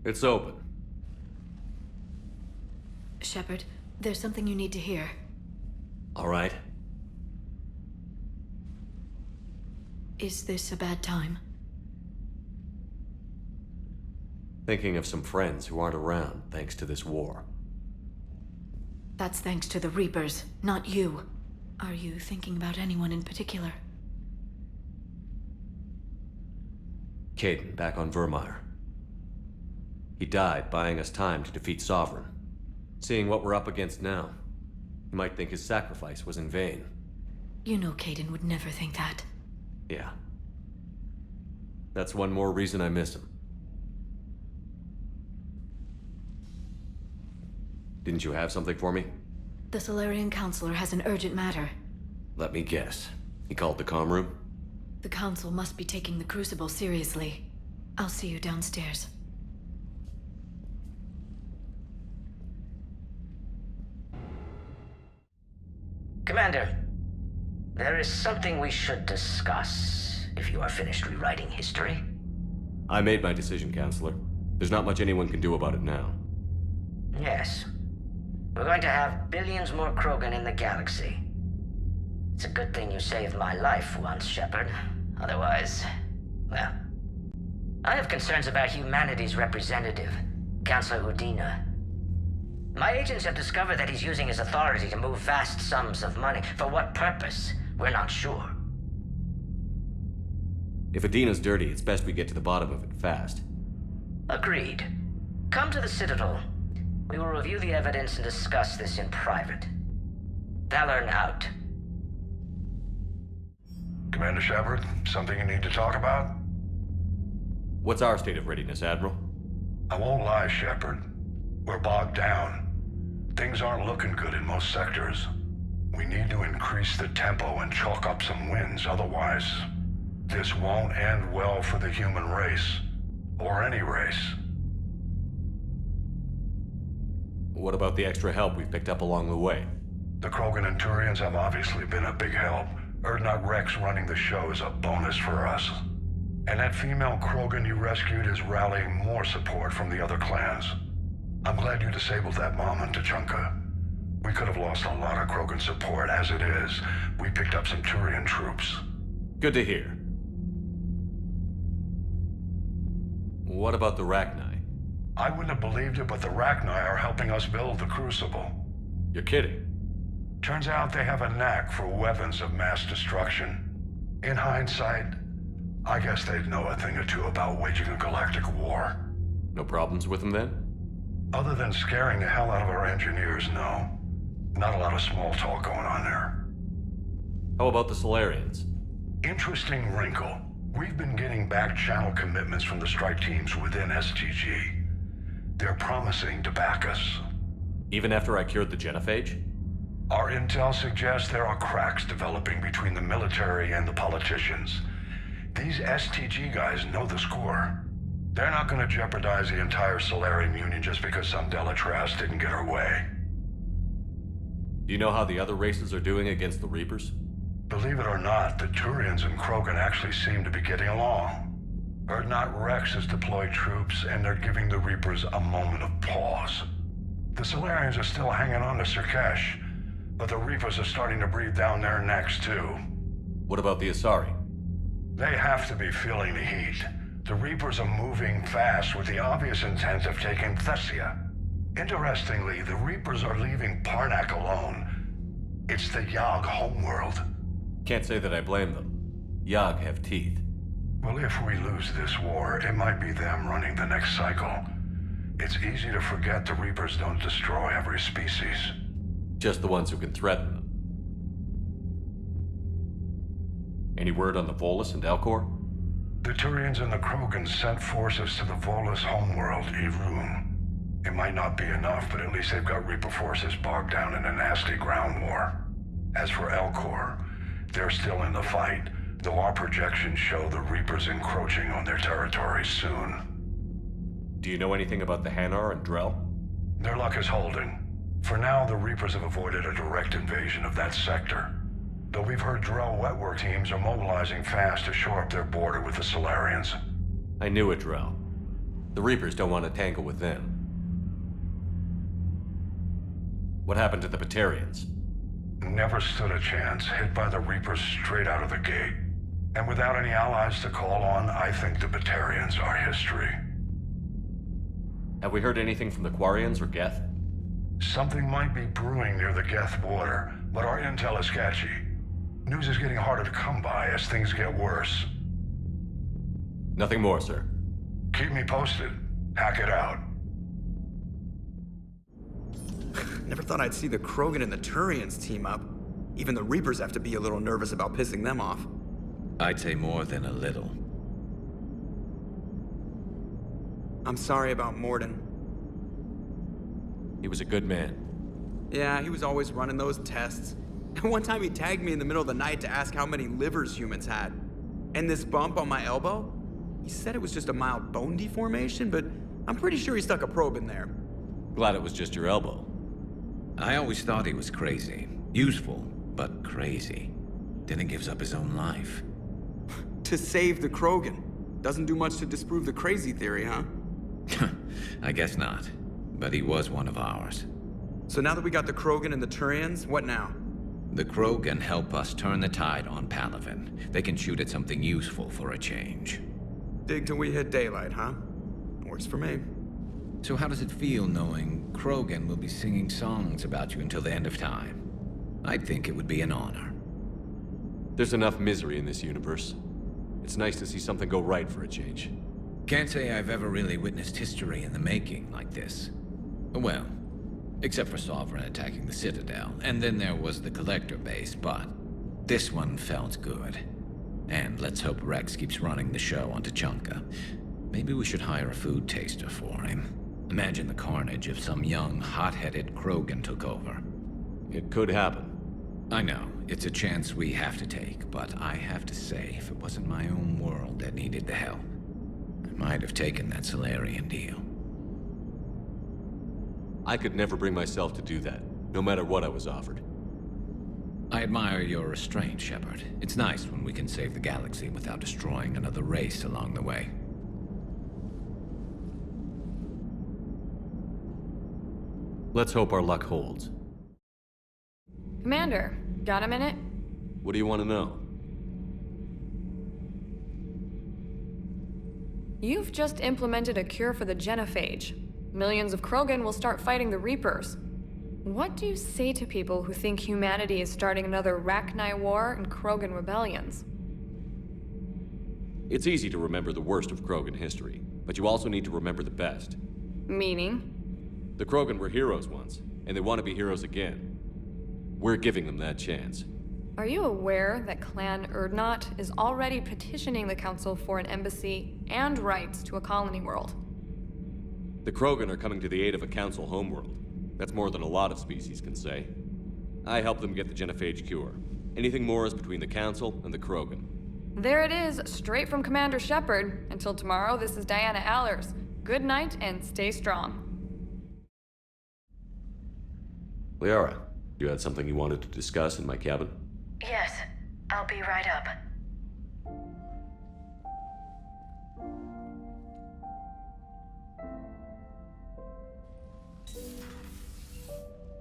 It's open.
Shepard, there's something you need to hear.
All right.
Is this a bad time?
Thinking of some friends who aren't around thanks to this war.
That's thanks to the Reapers, not you. Are you thinking about anyone in particular?
Caden, back on Vermeer. He died buying us time to defeat Sovereign. Seeing what we're up against now, you might think his sacrifice was in vain.
You know Caden would never think that.
Yeah. That's one more reason I miss him. Didn't you have something for me?
The Solarian Counselor has an urgent matter.
Let me guess. He called the comm room?
The Council must be taking the Crucible seriously. I'll see you downstairs.
Commander, there is something we should discuss, if you are finished rewriting history.
I made my decision, Counselor. There's not much anyone can do about it now.
Yes. We're going to have billions more Krogan in the galaxy.
It's a good thing you saved my life once, Shepard. Otherwise, well... I have concerns about humanity's representative, Councillor Udina. My agents have discovered that he's using his authority to move vast sums of money. For what purpose? We're not sure.
If Adina's dirty, it's best we get to the bottom of it fast.
Agreed. Come to the Citadel. We will review the evidence and discuss this in private. Valorn out.
Commander Shepard, something you need to talk about?
What's our state of readiness, Admiral?
I won't lie, Shepard. We're bogged down. Things aren't looking good in most sectors. We need to increase the tempo and chalk up some wins, otherwise... this won't end well for the human race. Or any race.
What about the extra help we've picked up along the way?
The Krogan and Turians have obviously been a big help. Urdnot Rex running the show is a bonus for us. And that female Krogan you rescued is rallying more support from the other clans. I'm glad you disabled that bomb in Tuchanka. We could have lost a lot of Krogan support. As it is, we picked up some Turian troops.
Good to hear. What about the Rachni?
I wouldn't have believed it, but the Rachni are helping us build the Crucible.
You're kidding.
Turns out they have a knack for weapons of mass destruction. In hindsight, I guess they'd know a thing or two about waging a galactic war.
No problems with them then?
Other than scaring the hell out of our engineers, no. Not a lot of small talk going on there.
How about the Solarians?
Interesting wrinkle. We've been getting back channel commitments from the strike teams within STG. They're promising to back us.
Even after I cured the genophage?
Our intel suggests there are cracks developing between the military and the politicians. These STG guys know the score. They're not going to jeopardize the entire Solarian Union just because some Delatras didn't get her way.
Do you know how the other races are doing against the Reapers?
Believe it or not, the Turians and Krogan actually seem to be getting along. Urdnot Rex has deployed troops, and they're giving the Reapers a moment of pause. The Solarians are still hanging on to Sirkesh, but the Reapers are starting to breathe down their necks, too.
What about the Asari?
They have to be feeling the heat. The Reapers are moving fast with the obvious intent of taking Thessia. Interestingly, the Reapers are leaving Parnak alone. It's the Yog homeworld.
Can't say that I blame them. Yog have teeth.
Well, if we lose this war, it might be them running the next cycle. It's easy to forget the Reapers don't destroy every species.
Just the ones who can threaten them. Any word on the Volus and Elcor?
The Turians and the Krogan sent forces to the Volus homeworld, Irun. It might not be enough, but at least they've got Reaper forces bogged down in a nasty ground war. As for Elcor, they're still in the fight, though our projections show the Reapers encroaching on their territory soon.
Do you know anything about the Hanar and Drell?
Their luck is holding. For now, the Reapers have avoided a direct invasion of that sector. Though we've heard Drell Wetwork teams are mobilizing fast to shore up their border with the Solarians.
I knew it, Drell. The Reapers don't want to tangle with them. What happened to the Batarians?
Never stood a chance, hit by the Reapers straight out of the gate. And without any allies to call on, I think the Batarians are history.
Have we heard anything from the Quarians or Geth?
Something might be brewing near the Geth border, but our intel is sketchy. News is getting harder to come by as things get worse.
Nothing more, sir.
Keep me posted. Hack it out.
Never thought I'd see the Krogan and the Turians team up. Even the Reapers have to be a little nervous about pissing them off.
I'd say more than a little.
I'm sorry about Morden.
He was a good man.
Yeah, he was always running those tests. One time he tagged me in the middle of the night to ask how many livers humans had. And this bump on my elbow? He said it was just a mild bone deformation, but I'm pretty sure he stuck a probe in there.
Glad it was just your elbow. I always thought he was crazy. Useful, but crazy. Then he gives up his own life.
To save the Krogan. Doesn't do much to disprove the crazy theory, huh?
I guess not. But he was one of ours.
So now that we got the Krogan and the Turians, what now?
The Krogan help us turn the tide on Palaven. They can shoot at something useful for a change.
Dig till we hit daylight, huh? Works for me.
So how does it feel knowing Krogan will be singing songs about you until the end of time? I'd think it would be an honor.
There's enough misery in this universe. It's nice to see something go right for a change.
Can't say I've ever really witnessed history in the making like this. Well, except for Sovereign attacking the Citadel, and then there was the Collector base, but this one felt good. And let's hope Rex keeps running the show on Tuchanka. Maybe we should hire a food taster for him. Imagine the carnage if some young, hot-headed Krogan took over.
It could happen.
I know, it's a chance we have to take, but I have to say, if it wasn't my own world that needed the help, I might have taken that Solarian deal.
I could never bring myself to do that, no matter what I was offered.
I admire your restraint, Shepard. It's nice when we can save the galaxy without destroying another race along the way.
Let's hope our luck holds.
Commander, got a minute?
What do you want to know?
You've just implemented a cure for the genophage. Millions of Krogan will start fighting the Reapers. What do you say to people who think humanity is starting another Rachni War and Krogan rebellions?
It's easy to remember the worst of Krogan history, but you also need to remember the best.
Meaning?
The Krogan were heroes once, and they want to be heroes again. We're giving them that chance.
Are you aware that Clan Urdnot is already petitioning the Council for an embassy and rights to a colony world?
The Krogan are coming to the aid of a Council homeworld. That's more than a lot of species can say. I helped them get the genophage cure. Anything more is between the Council and the Krogan.
There it is, straight from Commander Shepard. Until tomorrow, this is Diana Allers. Good night and stay strong.
Liara, you had something you wanted to discuss in my cabin?
Yes, I'll be right up.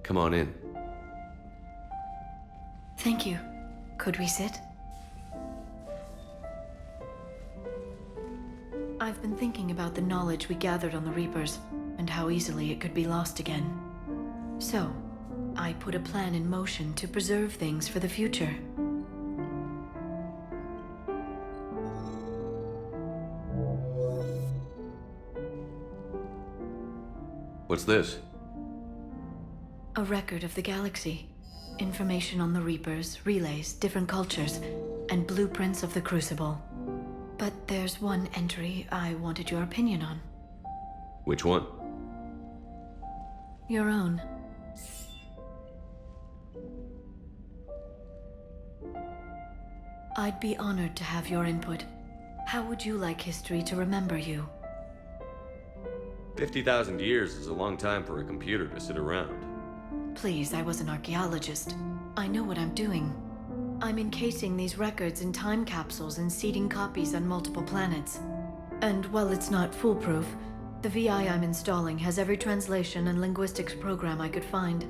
Come on in.
Thank you. Could we sit? I've been thinking about the knowledge we gathered on the Reapers, and how easily it could be lost again. So, I put a plan in motion to preserve things for the future.
What's this?
A record of the galaxy. Information on the Reapers, relays, different cultures, and blueprints of the Crucible. But there's one entry I wanted your opinion on.
Which one?
Your own. I'd be honored to have your input. How would you like history to remember you?
50,000 years is a long time for a computer to sit around.
Please, I was an archaeologist. I know what I'm doing. I'm encasing these records in time capsules and seeding copies on multiple planets. And while it's not foolproof, the VI I'm installing has every translation and linguistics program I could find.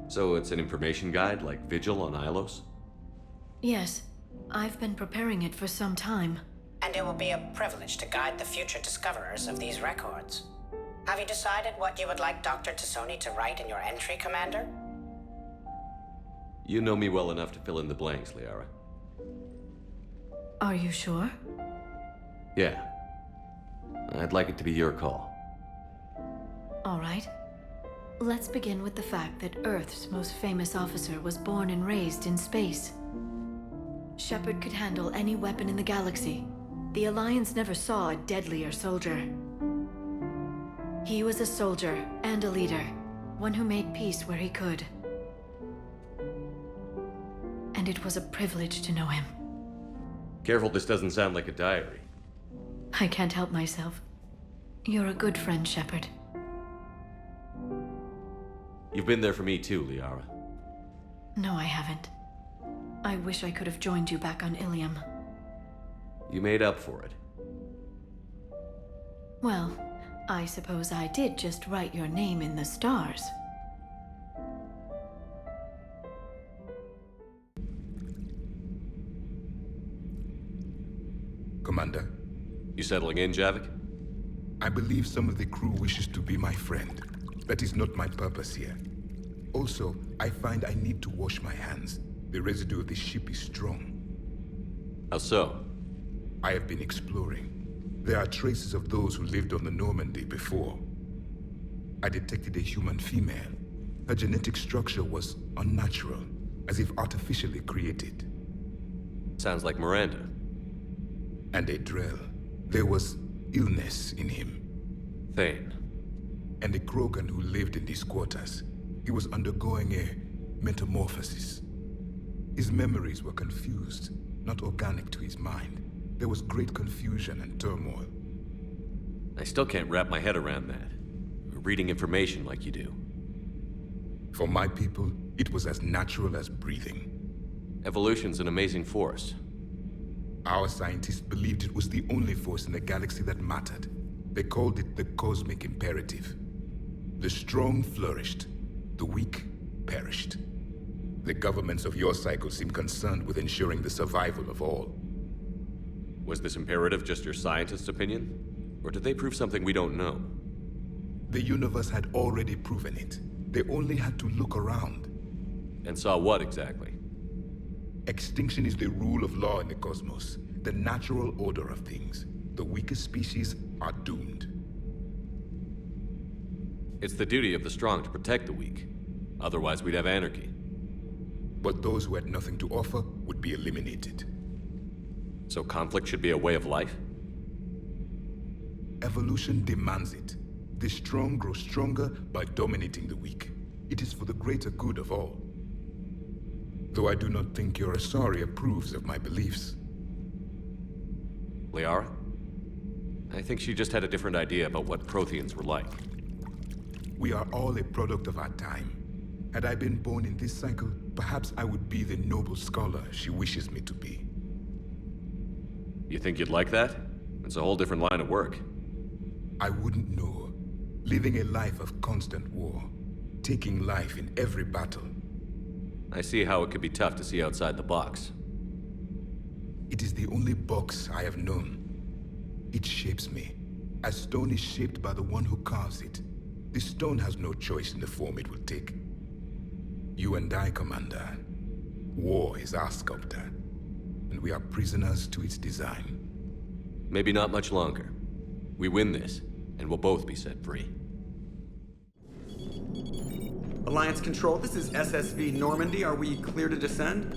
So it's an information guide like Vigil on Ilos?
Yes, I've been preparing it for some time.
And it will be a privilege to guide the future discoverers of these records. Have you decided what you would like Dr. Tassoni to write in your entry, Commander?
You know me well enough to fill in the blanks, Liara.
Are you sure?
Yeah. I'd like it to be your call.
All right. Let's begin with the fact that Earth's most famous officer was born and raised in space. Shepard could handle any weapon in the galaxy. The Alliance never saw a deadlier soldier. He was a soldier and a leader, one who made peace where he could. And it was a privilege to know him.
Careful, this doesn't sound like a diary.
I can't help myself. You're a good friend, Shepard.
You've been there for me too, Liara.
No, I haven't. I wish I could have joined you back on Ilium.
You made up for it.
Well, I suppose I did just write your name in the stars.
Commander.
You settling in, Javik?
I believe some of the crew wishes to be my friend. That is not my purpose here. Also, I find I need to wash my hands. The residue of the ship is strong.
How so?
I have been exploring. There are traces of those who lived on the Normandy before. I detected a human female. Her genetic structure was unnatural, as if artificially created.
Sounds like Miranda.
And a Drell. There was illness in him.
Thane.
And a Krogan who lived in these quarters. He was undergoing a metamorphosis. His memories were confused, not organic to his mind. There was great confusion and turmoil.
I still can't wrap my head around that. Reading information like you do.
For my people, it was as natural as breathing.
Evolution's an amazing force.
Our scientists believed it was the only force in the galaxy that mattered. They called it the cosmic imperative. The strong flourished, the weak perished. The governments of your cycle seem concerned with ensuring the survival of all.
Was this imperative just your scientist's opinion? Or did they prove something we don't know?
The universe had already proven it. They only had to look around.
And saw what exactly?
Extinction is the rule of law in the cosmos, the natural order of things. The weakest species are doomed.
It's the duty of the strong to protect the weak. Otherwise, we'd have anarchy.
But those who had nothing to offer would be eliminated.
So conflict should be a way of life?
Evolution demands it. The strong grow stronger by dominating the weak. It is for the greater good of all. Though I do not think your Asari approves of my beliefs.
Liara? I think she just had a different idea about what Protheans were like.
We are all a product of our time. Had I been born in this cycle, perhaps I would be the noble scholar she wishes me to be.
You think you'd like that? It's a whole different line of work.
I wouldn't know. Living a life of constant war. Taking life in every battle.
I see how it could be tough to see outside the box.
It is the only box I have known. It shapes me, as stone is shaped by the one who carves it. The stone has no choice in the form it will take. You and I, Commander. War is our sculptor, and we are prisoners to its design.
Maybe not much longer. We win this, and we'll both be set free.
Alliance Control, this is SSV Normandy. Are we clear to descend?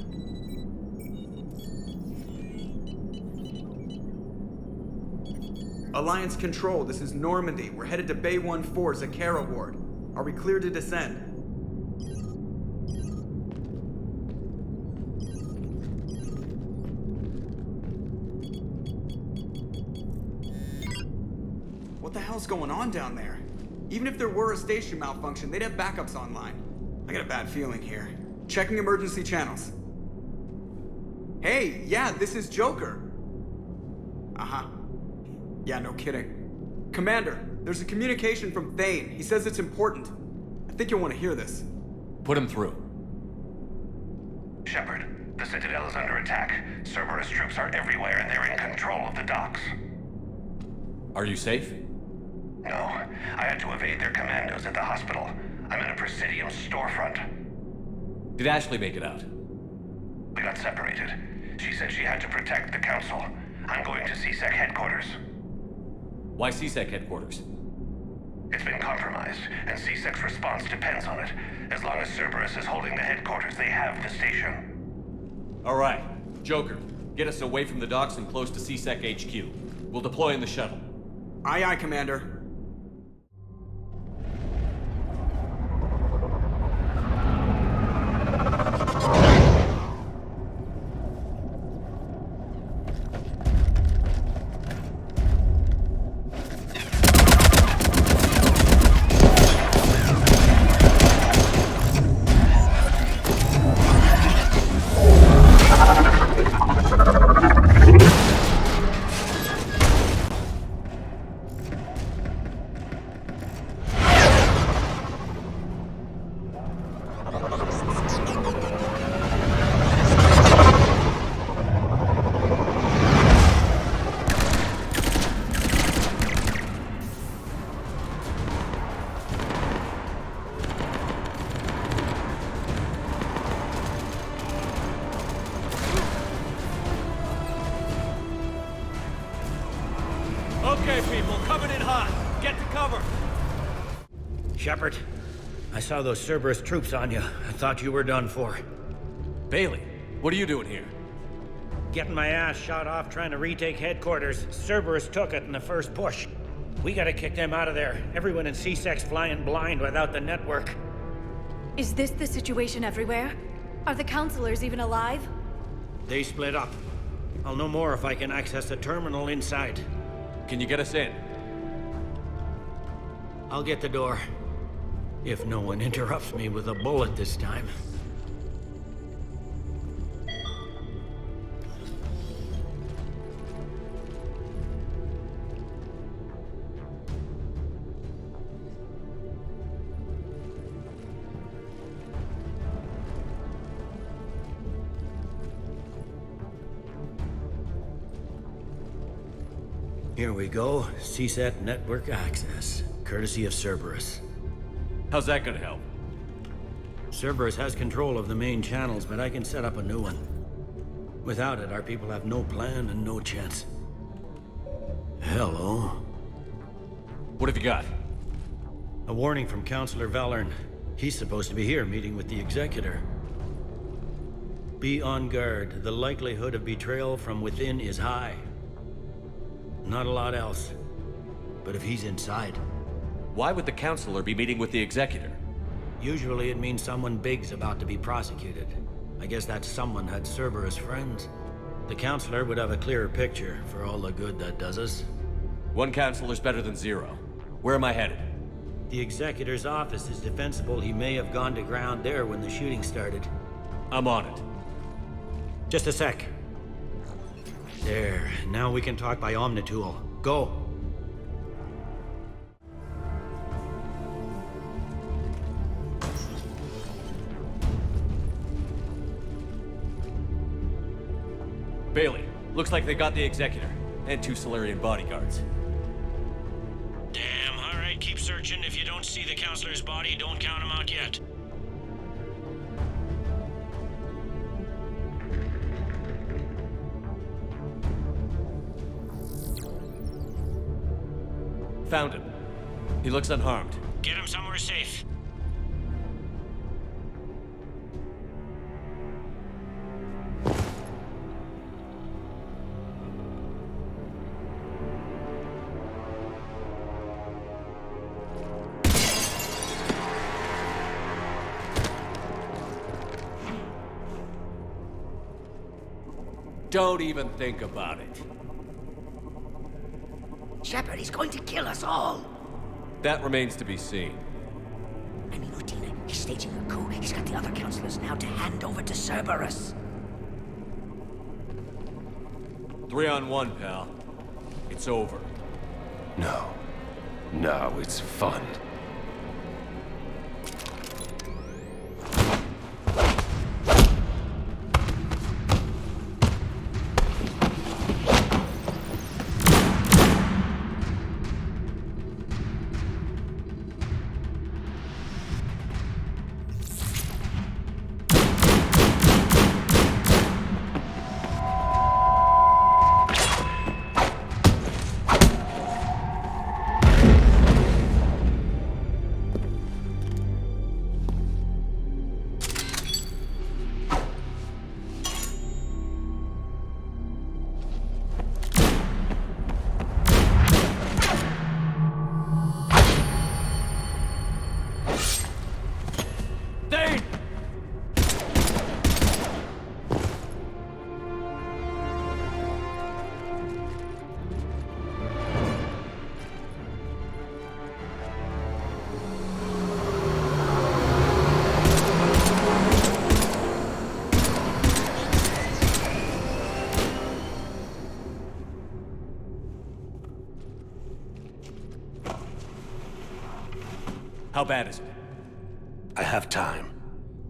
Alliance Control, this is Normandy. We're headed to Bay 1-4, Zakara Ward. Are we clear to descend? What the hell's going on down there? Even if there were a station malfunction, they'd have backups online. I got a bad feeling here. Checking emergency channels. Hey, yeah, this is Joker. Uh-huh. Yeah, no kidding. Commander, there's a communication from Thane. He says it's important. I think you'll want to hear this.
Put him through.
Shepard, the Citadel is under attack. Cerberus troops are everywhere and they're in control of the docks.
Are you safe?
No, I had to evade their commandos at the hospital. I'm in a Presidium storefront.
Did Ashley make it out?
We got separated. She said she had to protect the Council. I'm going to CSEC headquarters.
Why CSEC headquarters?
It's been compromised, and CSEC's response depends on it. As long as Cerberus is holding the headquarters, they have the station.
All right. Joker, get us away from the docks and close to CSEC HQ. We'll deploy in the shuttle.
Aye, aye, Commander.
Okay, people, coming in hot. Get to cover.
Shepard, I saw those Cerberus troops on you. I thought you were done for.
Bailey, what are you doing here?
Getting my ass shot off trying to retake headquarters. Cerberus took it in the first push. We gotta kick them out of there. Everyone in C-Sec's flying blind without the network.
Is this the situation everywhere? Are the counselors even alive?
They split up. I'll know more if I can access the terminal inside.
Can you get us in?
I'll get the door. If no one interrupts me with a bullet this time. Here we go. CSAT network access, courtesy of Cerberus.
How's that gonna help?
Cerberus has control of the main channels, but I can set up a new one. Without it, our people have no plan and no chance. Hello.
What have you got?
A warning from Counselor Valern. He's supposed to be here meeting with the Executor. Be on guard. The likelihood of betrayal from within is high. Not a lot else. But if he's inside...
Why would the Counselor be meeting with the Executor?
Usually it means someone big's about to be prosecuted. I guess that someone had Cerberus friends. The Counselor would have a clearer picture for all the good that does us.
One Counselor's better than zero. Where am I headed?
The Executor's office is defensible. He may have gone to ground there when the shooting started.
I'm on it.
Just a sec. There. Now we can talk by Omnitool. Go.
Bailey, looks like they got the Executor and 2 Solarian bodyguards.
Damn, all right, keep searching. If you don't see the Counselor's body, don't count him out yet.
Found him. He looks unharmed.
Get him somewhere safe.
Don't even think about it.
Shepard, he's going to kill us all.
That remains to be seen.
I mean, Udina, he's staging a coup. He's got the other counselors now to hand over to Cerberus.
3 on 1, pal. It's over.
No. No, it's fun.
How bad is it?
I have time.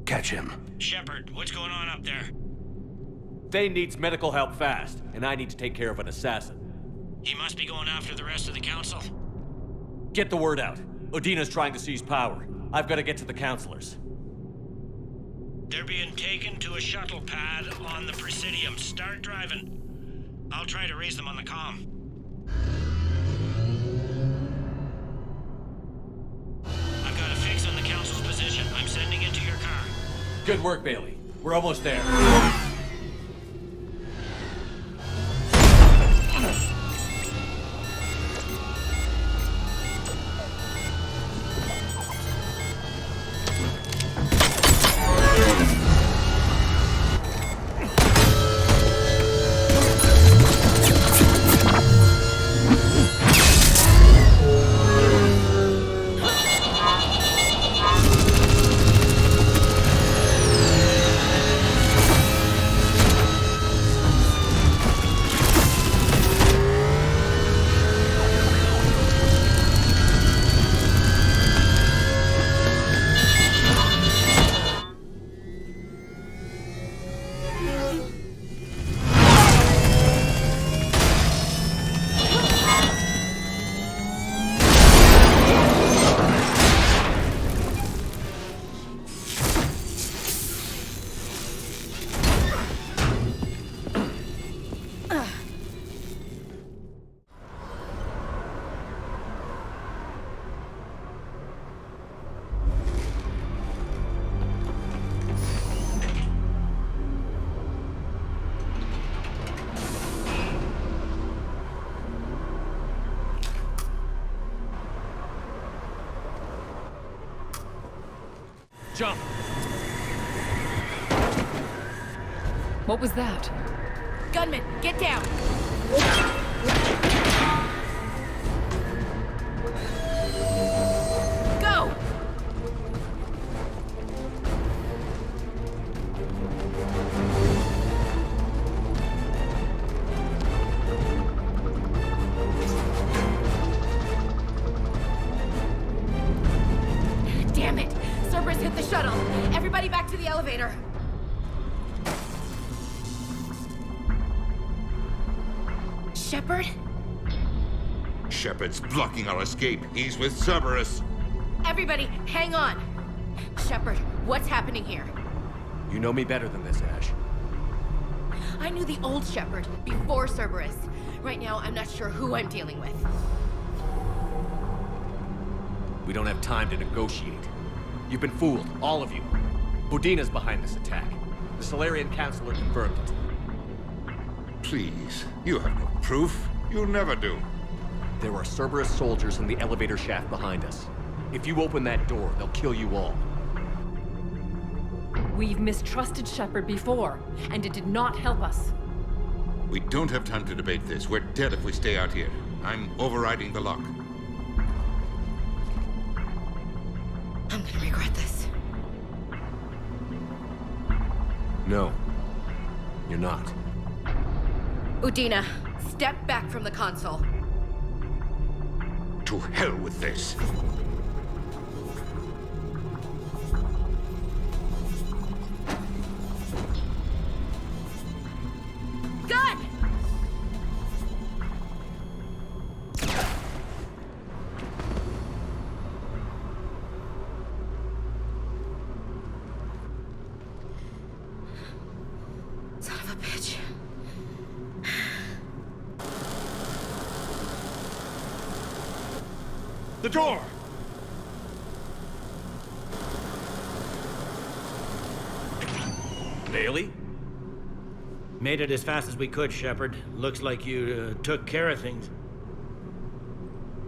Catch him.
Shepard, what's going on up there?
Thane needs medical help fast, and I need to take care of an assassin.
He must be going after the rest of the council.
Get the word out. Udina's trying to seize power. I've got to get to the counselors.
They're being taken to a shuttle pad on the Presidium. Start driving. I'll try to raise them on the comm.
Good work, Bailey. We're almost there. Jump!
What was that?
Gunman, get down! Go! Damn it! Cerberus hit the shuttle! Everybody back to the elevator! Shepard?
Shepard's blocking our escape. He's with Cerberus.
Everybody, hang on! Shepard, what's happening here?
You know me better than this, Ash.
I knew the old Shepard before Cerberus. Right now, I'm not sure who I'm dealing with.
We don't have time to negotiate. You've been fooled, all of you. Udina's behind this attack. The Solarian Councilor confirmed it.
Please, you have no proof. You never do.
There are Cerberus soldiers in the elevator shaft behind us. If you open that door, they'll kill you all.
We've mistrusted Shepard before, and it did not help us.
We don't have time to debate this. We're dead if we stay out here. I'm overriding the lock.
I'm gonna regret this.
No, you're not.
Udina, step back from the console.
To hell with this.
Gun! Son of a bitch.
The door!
Bailey?
Made it as fast as we could, Shepard. Looks like you took care of things.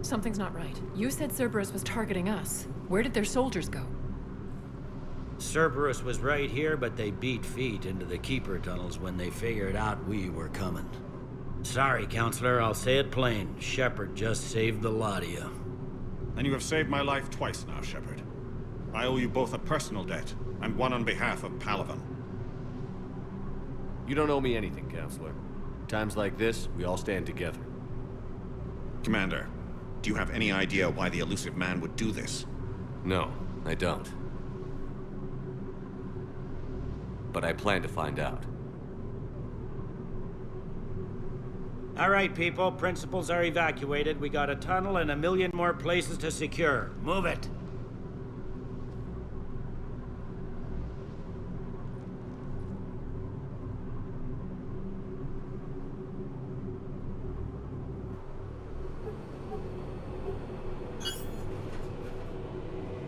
Something's not right. You said Cerberus was targeting us. Where did their soldiers go?
Cerberus was right here, but they beat feet into the Keeper tunnels when they figured out we were coming. Sorry, Counselor, I'll say it plain. Shepard just saved the lot of you.
And you have saved my life twice now, Shepard. I owe you both a personal debt, and one on behalf of Palaven.
You don't owe me anything, Counselor. Times like this, we all stand together.
Commander, do you have any idea why the elusive man would do this?
No, I don't. But I plan to find out.
All right, people. Principals are evacuated. We got a tunnel and 1 million more places to secure. Move it.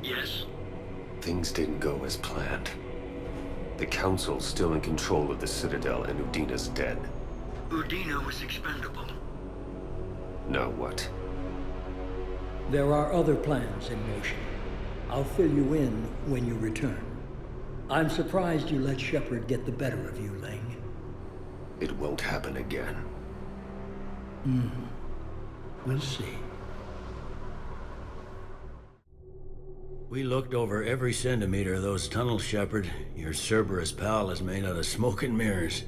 Yes? Things didn't go as planned. The Council's still in control of the Citadel and Udina's dead.
Udina was expendable.
Now what?
There are other plans in motion. I'll fill you in when you return. I'm surprised you let Shepard get the better of you, Ling.
It won't happen again.
We'll see.
We looked over every centimeter of those tunnels, Shepard. Your Cerberus pal is made out of smoke and mirrors.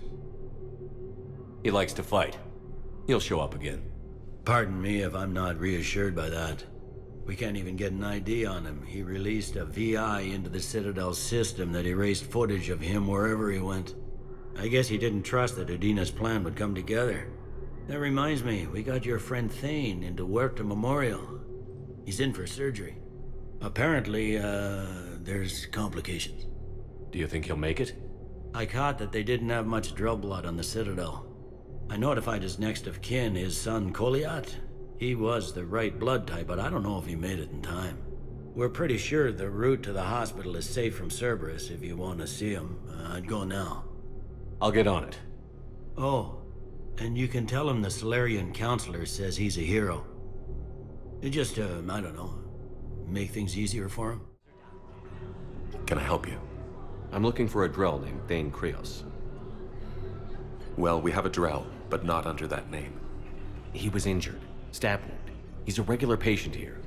He likes to fight. He'll show up again.
Pardon me if I'm not reassured by that. We can't even get an ID on him. He released a VI into the Citadel's system that erased footage of him wherever he went. I guess he didn't trust that Udina's plan would come together. That reminds me, we got your friend Thane into Huerta Memorial. He's in for surgery. Apparently, there's complications.
Do you think he'll make it?
I caught that they didn't have much drill blood on the Citadel. I notified his next of kin, his son Koliat. He was the right blood type, but I don't know if he made it in time. We're pretty sure the route to the hospital is safe from Cerberus. If you want to see him, I'd go now.
I'll get on it.
Oh, and you can tell him the Solarian counselor says he's a hero. Just, I don't know, make things easier for him?
Can I help you? I'm looking for a Drell named Thane Krios.
Well, we have a Drell, but not under that name.
He was injured. Stab wound. He's a regular patient here.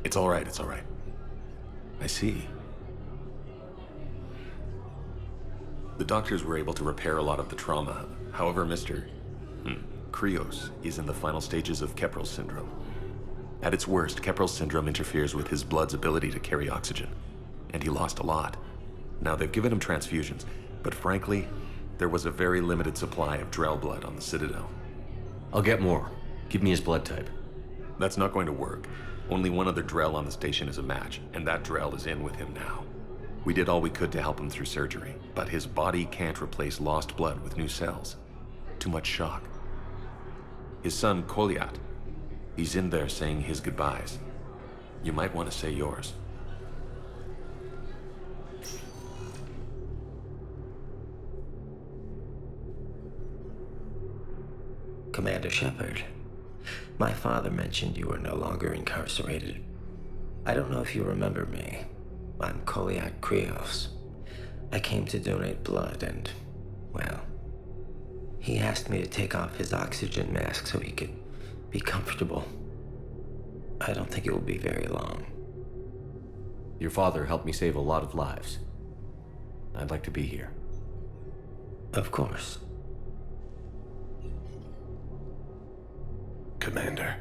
It's all right, it's all right. I see. The doctors were able to repair a lot of the trauma. However, Mr. Krios is in the final stages of Keprel's syndrome. At its worst, Keprel's syndrome interferes with his blood's ability to carry oxygen, and he lost a lot. Now, they've given him transfusions, but frankly, there was a very limited supply of Drell blood on the Citadel.
I'll get more. Give me his blood type.
That's not going to work. Only one other Drell on the station is a match, and that Drell is in with him now. We did all we could to help him through surgery, but his body can't replace lost blood with new cells. Too much shock. His son, Koliat, he's in there saying his goodbyes. You might want to say yours.
Commander Shepard, my father mentioned you were no longer incarcerated. I don't know if you remember me. I'm Koliat Krios. I came to donate blood and, well, he asked me to take off his oxygen mask so he could be comfortable. I don't think it will be very long.
Your father helped me save a lot of lives. I'd like to be here.
Of course.
Commander,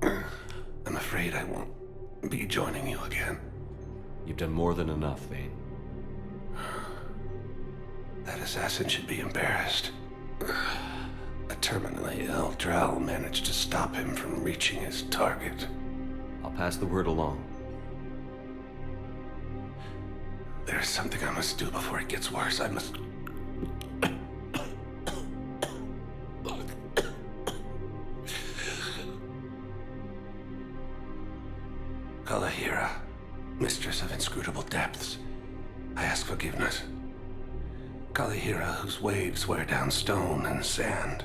I'm afraid I won't be joining you again.
You've done more than enough, Thane.
That assassin should be embarrassed. A terminally ill Drell managed to stop him from reaching his target.
I'll pass the word along.
There's something I must do before it gets worse. I must... Kalahira, mistress of inscrutable depths, I ask forgiveness. Kalahira, whose waves wear down stone and sand.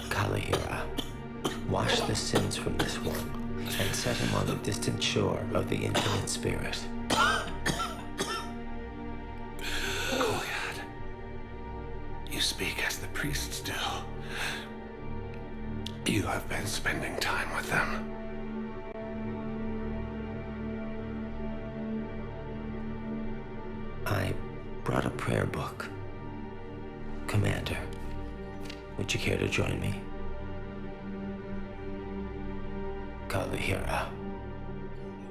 Kalahira, wash the sins from this one and set him on the distant shore of the infinite spirit.
Koliat, you speak as the priests do. You have been spending time with them.
I brought a prayer book. Commander, would you care to join me? Kalahira,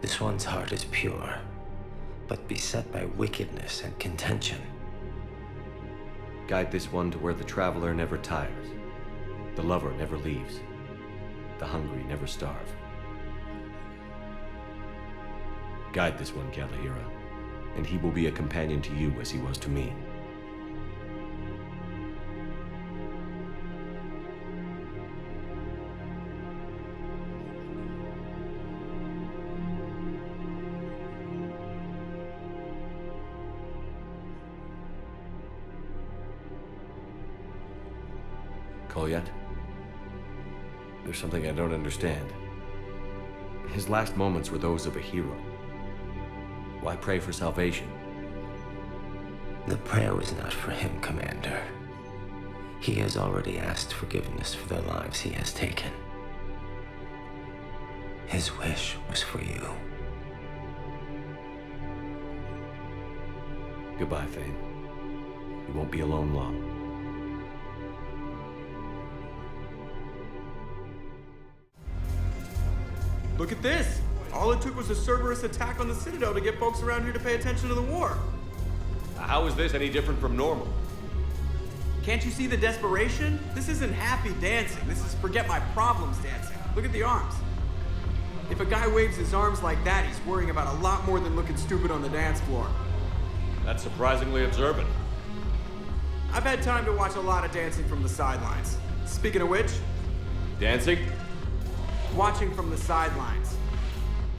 this one's heart is pure, but beset by wickedness and contention.
Guide this one to where the traveler never tires, the lover never leaves, the hungry never starve. Guide this one, Kalahira, and he will be a companion to you as he was to me. call yet? There's something I don't understand. His last moments were those of a hero. Why pray for salvation?
The prayer was not for him, Commander. He has already asked forgiveness for the lives he has taken. His wish was for you.
Goodbye, Thane. You won't be alone long.
Look at this! All it took was a Cerberus attack on the Citadel to get folks around here to pay attention to the war.
How is this any different from normal?
Can't you see the desperation? This isn't happy dancing. This is forget my problems dancing. Look at the arms. If a guy waves his arms like that, he's worrying about a lot more than looking stupid on the dance floor.
That's surprisingly observant.
I've had time to watch a lot of dancing from the sidelines. Speaking of which...
Dancing?
Watching from the sidelines.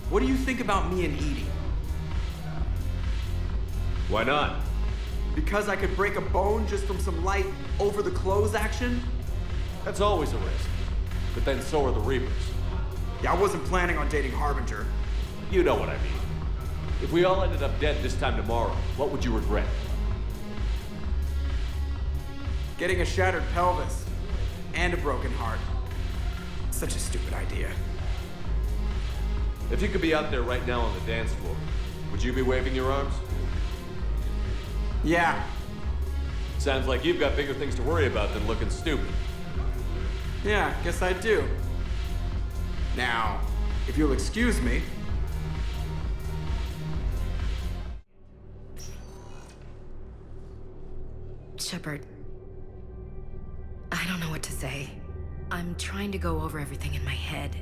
What do you think about me and Edie?
Why not?
Because I could break a bone just from some light over-the-clothes action?
That's always a risk. But then so are the Reapers.
Yeah, I wasn't planning on dating Harbinger.
You know what I mean. If we all ended up dead this time tomorrow, what would you regret?
Getting a shattered pelvis. And a broken heart. Such a stupid idea.
If you could be out there right now on the dance floor, would you be waving your arms?
Yeah.
Sounds like you've got bigger things to worry about than looking stupid.
Yeah, guess I do. Now, if you'll excuse me.
Shepard, I don't know what to say. I'm trying to go over everything in my head.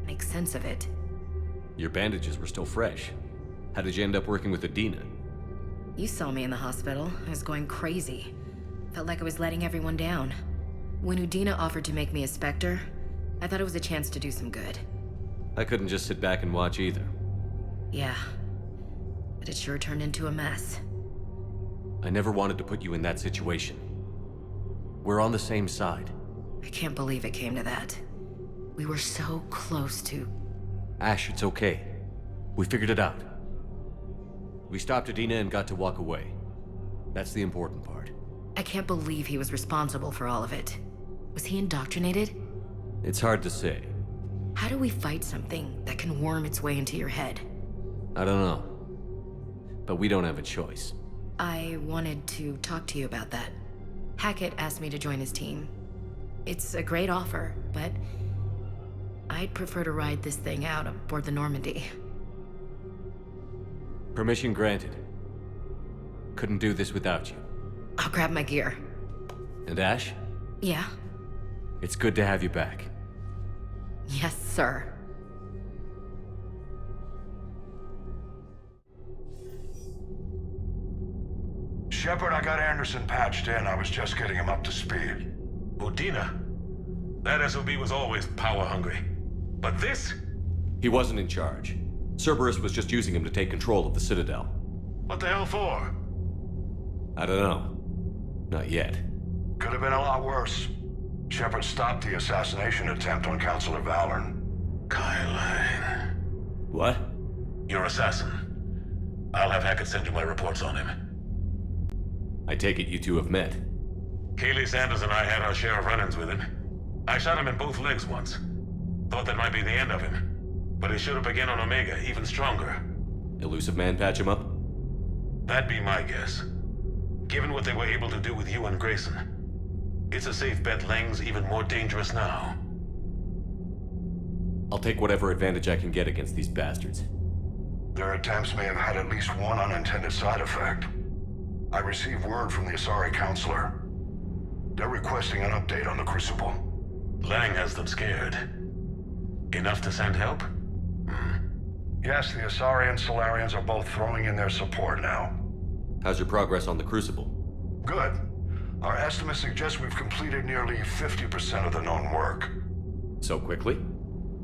Make sense of it.
Your bandages were still fresh. How did you end up working with Adina?
You saw me in the hospital. I was going crazy. Felt like I was letting everyone down. When Udina offered to make me a Spectre, I thought it was a chance to do some good.
I couldn't just sit back and watch either.
Yeah. But it sure turned into a mess.
I never wanted to put you in that situation. We're on the same side.
I can't believe it came to that. We were so close to...
Ash, it's okay. We figured it out. We stopped Adina and got to walk away. That's the important part.
I can't believe he was responsible for all of it. Was he indoctrinated?
It's hard to say.
How do we fight something that can worm its way into your head?
I don't know. But we don't have a choice.
I wanted to talk to you about that. Hackett asked me to join his team. It's a great offer, but I'd prefer to ride this thing out aboard the Normandy.
Permission granted. Couldn't do this without you.
I'll grab my gear.
And Ash?
Yeah?
It's good to have you back.
Yes, sir.
Shepard, I got Anderson patched in. I was just getting him up to speed.
Udina? That SOB was always power-hungry. But this?
He wasn't in charge. Cerberus was just using him to take control of the Citadel.
What the hell for?
I don't know. Not yet.
Could have been a lot worse. Shepard stopped the assassination attempt on Counselor Valorn.
Kyle.
What?
Your assassin. I'll have Hackett send you my reports on him.
I take it you two have met.
Kaylee Sanders and I had our share of run-ins with him. I shot him in both legs once. Thought that might be the end of him. But he should have begun on Omega, even stronger.
Elusive Man patch him up?
That'd be my guess. Given what they were able to do with you and Grayson, it's a safe bet Lang's even more dangerous now.
I'll take whatever advantage I can get against these bastards.
Their attempts may have had at least one unintended side effect. I received word from the Asari Counselor. They're requesting an update on the Crucible.
Lang has them scared. Enough to send help?
Yes, the Asari and Solarians are both throwing in their support now.
How's your progress on the Crucible?
Good. Our estimates suggest we've completed nearly 50% of the known work.
So quickly?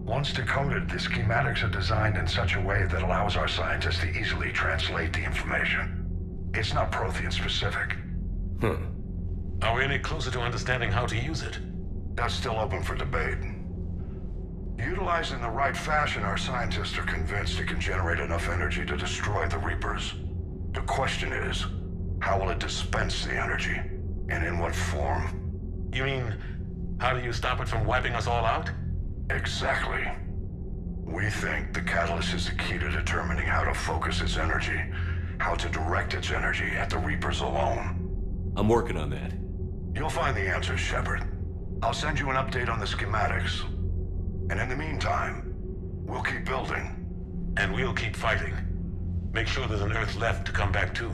Once decoded, the schematics are designed in such a way that allows our scientists to easily translate the information. It's not Prothean specific.
Are we any closer to understanding how to use it?
That's still open for debate. Utilized in the right fashion, our scientists are convinced it can generate enough energy to destroy the Reapers. The question is, how will it dispense the energy? And in what form?
You mean, how do you stop it from wiping us all out?
Exactly. We think the catalyst is the key to determining how to focus its energy, how to direct its energy at the Reapers alone.
I'm working on that.
You'll find the answers, Shepard. I'll send you an update on the schematics. And in the meantime, we'll keep building.
And we'll keep fighting. Make sure there's an Earth left to come back to.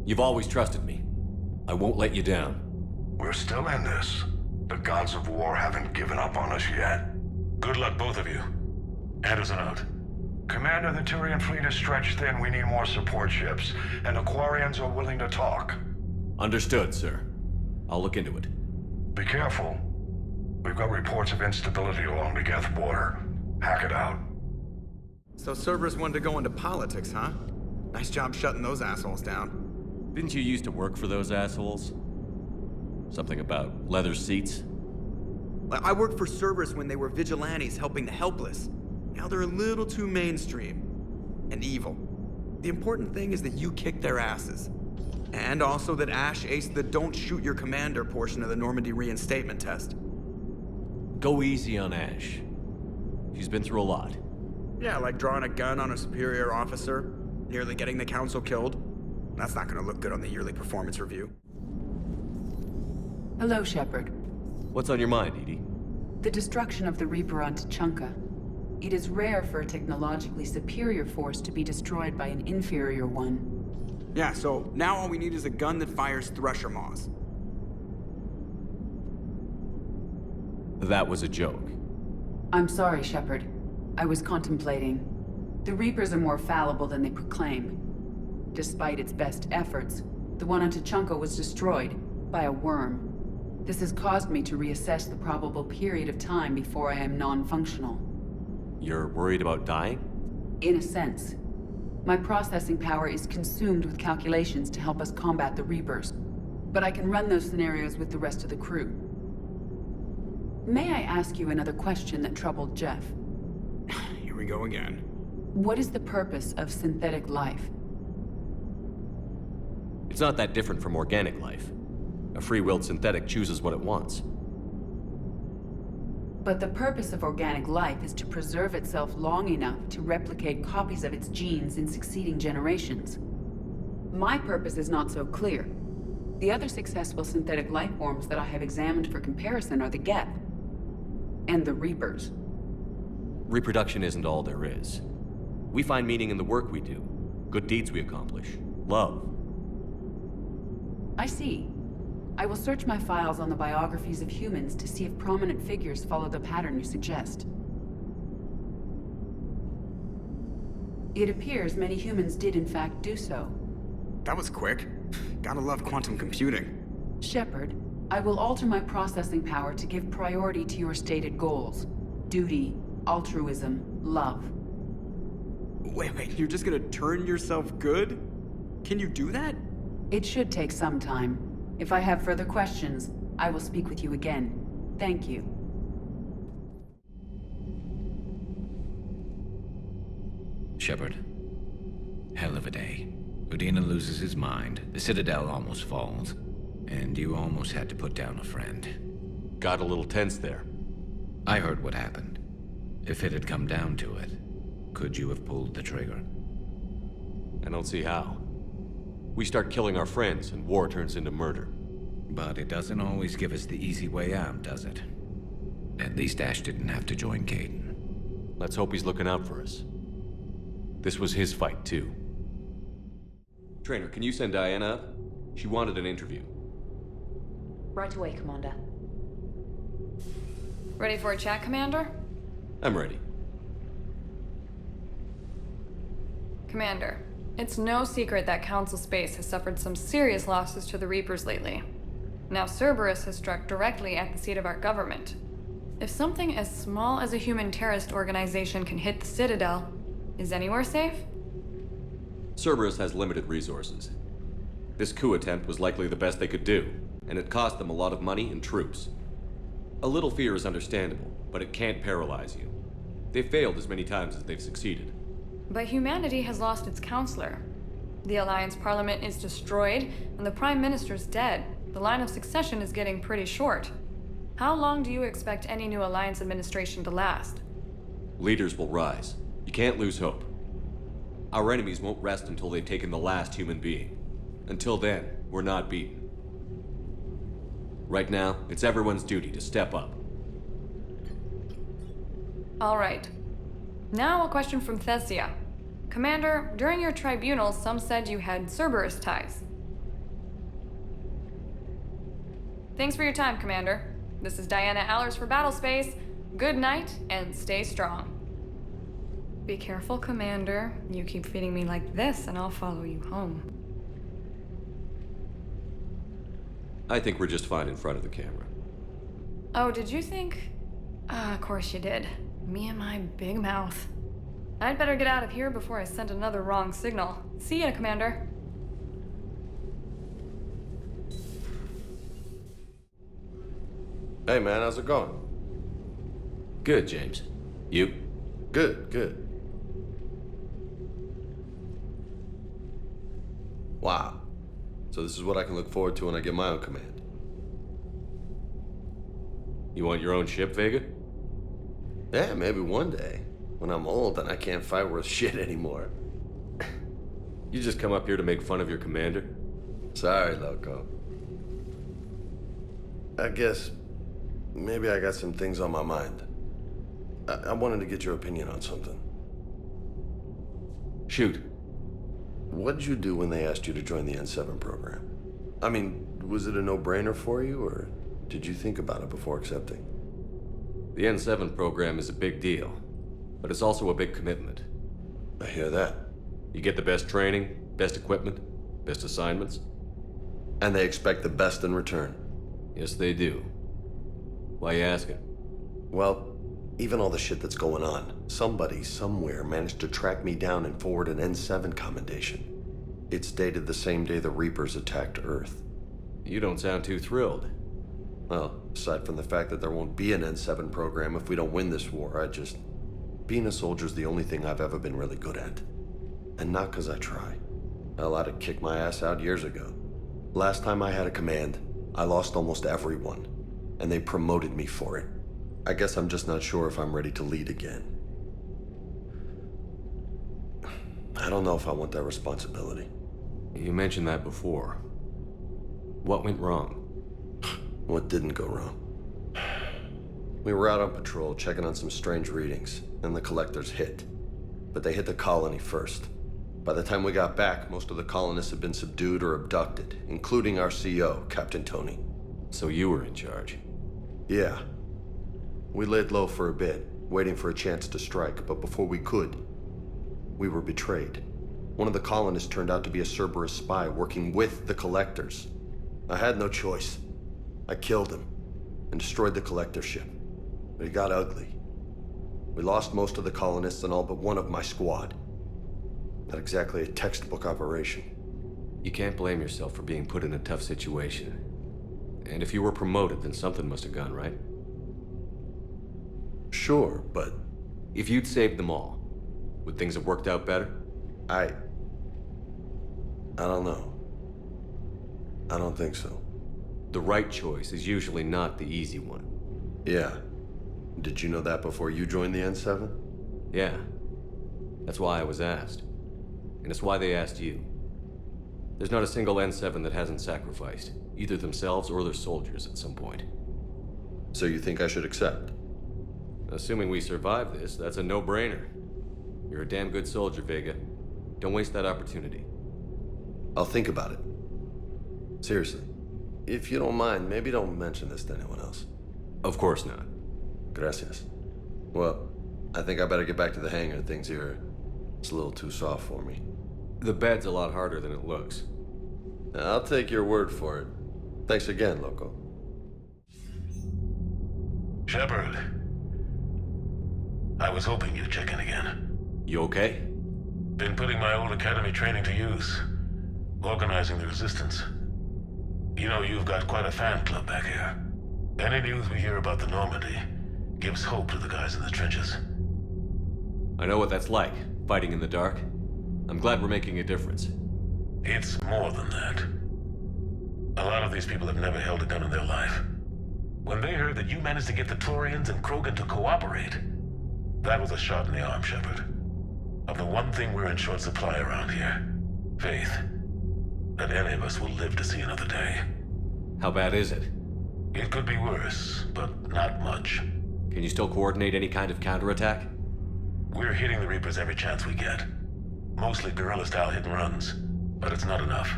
You've always trusted me. I won't let you down.
We're still in this. The gods of war haven't given up on us yet.
Good luck, both of you. Anderson out.
Commander, the Turian fleet is stretched thin. We need more support ships. And the Quarians are willing to talk.
Understood, sir. I'll look into it.
Be careful. We've got reports of instability along the Geth border. Hack it out.
So Cerberus wanted to go into politics, huh? Nice job shutting those assholes down.
Didn't you used to work for those assholes? Something about leather seats?
I worked for Cerberus when they were vigilantes helping the helpless. Now they're a little too mainstream. And evil. The important thing is that you kick their asses. And also that Ash aced the don't shoot your commander portion of the Normandy reinstatement test.
Go easy on Ash. She's been through a lot.
Yeah, like drawing a gun on a superior officer, nearly getting the council killed. That's not gonna look good on the yearly performance review.
Hello, Shepard.
What's on your mind, Edie?
The destruction of the Reaper on Tuchanka. It is rare for a technologically superior force to be destroyed by an inferior one.
Yeah, so now all we need is a gun that fires Thresher Maws.
That was a joke.
I'm sorry, Shepard. I was contemplating. The Reapers are more fallible than they proclaim. Despite its best efforts, the one on Tuchanka was destroyed by a worm. This has caused me to reassess the probable period of time before I am non-functional.
You're worried about dying?
In a sense. My processing power is consumed with calculations to help us combat the Reapers. But I can run those scenarios with the rest of the crew. May I ask you another question that troubled Jeff?
Here we go again.
What is the purpose of synthetic life?
It's not that different from organic life. A free-willed synthetic chooses what it wants.
But the purpose of organic life is to preserve itself long enough to replicate copies of its genes in succeeding generations. My purpose is not so clear. The other successful synthetic life forms that I have examined for comparison are the Geth and the Reapers.
Reproduction isn't all there is. We find meaning in the work we do, good deeds we accomplish, love.
I see. I will search my files on the biographies of humans to see if prominent figures follow the pattern you suggest. It appears many humans did in fact do so.
That was quick. Gotta love quantum computing.
Shepard, I will alter my processing power to give priority to your stated goals. Duty, altruism, love.
Wait, you're just gonna turn yourself good? Can you do that?
It should take some time. If I have further questions, I will speak with you again. Thank you.
Shepard. Hell of a day. Udina loses his mind, the Citadel almost falls, and you almost had to put down a friend.
Got a little tense there.
I heard what happened. If it had come down to it, could you have pulled the trigger?
I don't see how. We start killing our friends, and war turns into murder.
But it doesn't always give us the easy way out, does it? At least Ash didn't have to join Caden.
Let's hope he's looking out for us. This was his fight, too. Trainer, can you send Diana up? She wanted an interview.
Right away, Commander.
Ready for a chat, Commander?
I'm ready.
Commander, it's no secret that Council Space has suffered some serious losses to the Reapers lately. Now Cerberus has struck directly at the seat of our government. If something as small as a human terrorist organization can hit the Citadel, is anywhere safe?
Cerberus has limited resources. This coup attempt was likely the best they could do. and it cost them a lot of money and troops. A little fear is understandable, but it can't paralyze you. They've failed as many times as they've succeeded.
But humanity has lost its counselor. The Alliance Parliament is destroyed, and the Prime Minister's dead. The line of succession is getting pretty short. How long do you expect any new Alliance administration to last?
Leaders will rise. You can't lose hope. Our enemies won't rest until they've taken the last human being. Until then, we're not beaten. Right now, it's everyone's duty to step up.
All right. Now a question from Thessia. Commander, during your tribunal, some said you had Cerberus ties. Thanks for your time, Commander. This is Diana Allers for Battlespace. Good night, and stay strong. Be careful, Commander. You keep feeding me like this, and I'll follow you home.
I think we're just fine in front of the camera.
Oh, did you think? Of course you did. Me and my big mouth. I'd better get out of here before I send another wrong signal. See ya, Commander.
Hey man, how's it going?
Good, James. You?
Good, good. Wow. So this is what I can look forward to when I get my own command.
You want your own ship, Vega?
Yeah, maybe one day. When I'm old and I can't fight worth shit anymore.
You just come up here to make fun of your commander?
Sorry, Loco. I guess maybe I got some things on my mind. I wanted to get your opinion on something.
Shoot.
What'd you do when they asked you to join the N7 program? I mean, was it a no-brainer for you, or did you think about it before accepting?
The N7 program is a big deal, but it's also a big commitment.
I hear that.
You get the best training, best equipment, best assignments.
And they expect the best in return.
Yes, they do. Why you asking?
Well, even all the shit that's going on, somebody somewhere managed to track me down and forward an N7 commendation. It's dated the same day the Reapers attacked Earth.
You don't sound too thrilled.
Well, aside from the fact that there won't be an N7 program if we don't win this war, being a soldier's the only thing I've ever been really good at. And not because I try. Hell, I'd have kicked my ass out years ago. Last time I had a command, I lost almost everyone. And they promoted me for it. I guess I'm just not sure if I'm ready to lead again. I don't know if I want that responsibility.
You mentioned that before. What went wrong?
What didn't go wrong? We were out on patrol, checking on some strange readings, and the collectors hit. But they hit the colony first. By the time we got back, most of the colonists had been subdued or abducted, including our CO, Captain Tony.
So you were in charge?
Yeah. We laid low for a bit, waiting for a chance to strike, but before we could, we were betrayed. One of the colonists turned out to be a Cerberus spy working with the collectors. I had no choice. I killed him and destroyed the collector ship. But it got ugly. We lost most of the colonists and all but one of my squad. Not exactly a textbook operation.
You can't blame yourself for being put in a tough situation. And if you were promoted, then something must have gone right.
Sure, but...
If you'd saved them all, would things have worked out better?
I don't know. I don't think so.
The right choice is usually not the easy one.
Yeah. Did you know that before you joined the N7?
Yeah. That's why I was asked. And it's why they asked you. There's not a single N7 that hasn't sacrificed, either themselves or their soldiers at some point.
So you think I should accept?
Assuming we survive this, that's a no-brainer. You're a damn good soldier, Vega. Don't waste that opportunity.
I'll think about it. Seriously. If you don't mind, maybe don't mention this to anyone else.
Of course not.
Gracias. Well, I think I better get back to the hangar. Things here, it's a little too soft for me.
The bed's a lot harder than it looks.
I'll take your word for it. Thanks again, Loco.
Shepard. I was hoping you'd check in again.
You okay?
Been putting my old academy training to use. Organizing the resistance. You know, you've got quite a fan club back here. Any news we hear about the Normandy gives hope to the guys in the trenches.
I know what that's like, fighting in the dark. I'm glad we're making a difference.
It's more than that. A lot of these people have never held a gun in their life. When they heard that you managed to get the Turians and Krogan to cooperate, that was a shot in the arm, Shepard. Of the one thing we're in short supply around here, faith. That any of us will live to see another day.
How bad is it?
It could be worse, but not much.
Can you still coordinate any kind of counterattack?
We're hitting the Reapers every chance we get. Mostly guerrilla-style hit-and-runs, but it's not enough.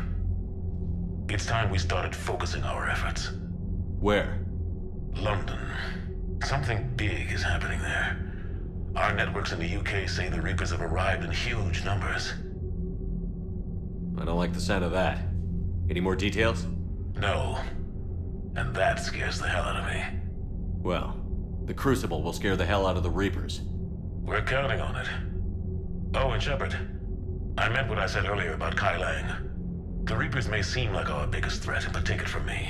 It's time we started focusing our efforts.
Where?
London. Something big is happening there. Our networks in the UK say the Reapers have arrived in huge numbers.
I don't like the sound of that. Any more details?
No. And that scares the hell out of me.
Well, the Crucible will scare the hell out of the Reapers.
We're counting on it. Oh, and Shepard, I meant what I said earlier about Kai Lang. The Reapers may seem like our biggest threat, but take it from me.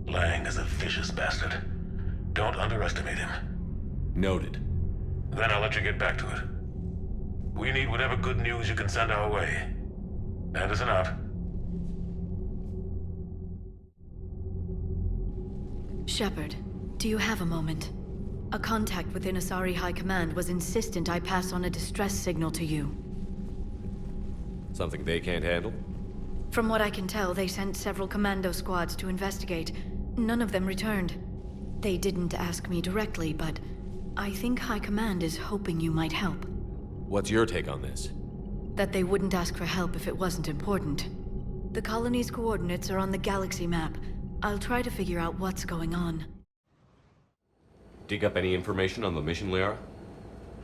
Lang is a vicious bastard. Don't underestimate him.
Noted.
Then I'll let you get back to it. We need whatever good news you can send our way. And listen up.
Shepard, do you have a moment? A contact within Asari High Command was insistent I pass on a distress signal to you.
Something they can't handle?
From what I can tell, they sent several commando squads to investigate. None of them returned. They didn't ask me directly, but I think High Command is hoping you might help.
What's your take on this?
That they wouldn't ask for help if it wasn't important. The colony's coordinates are on the galaxy map. I'll try to figure out what's going on.
Dig up any information on the mission, Liara?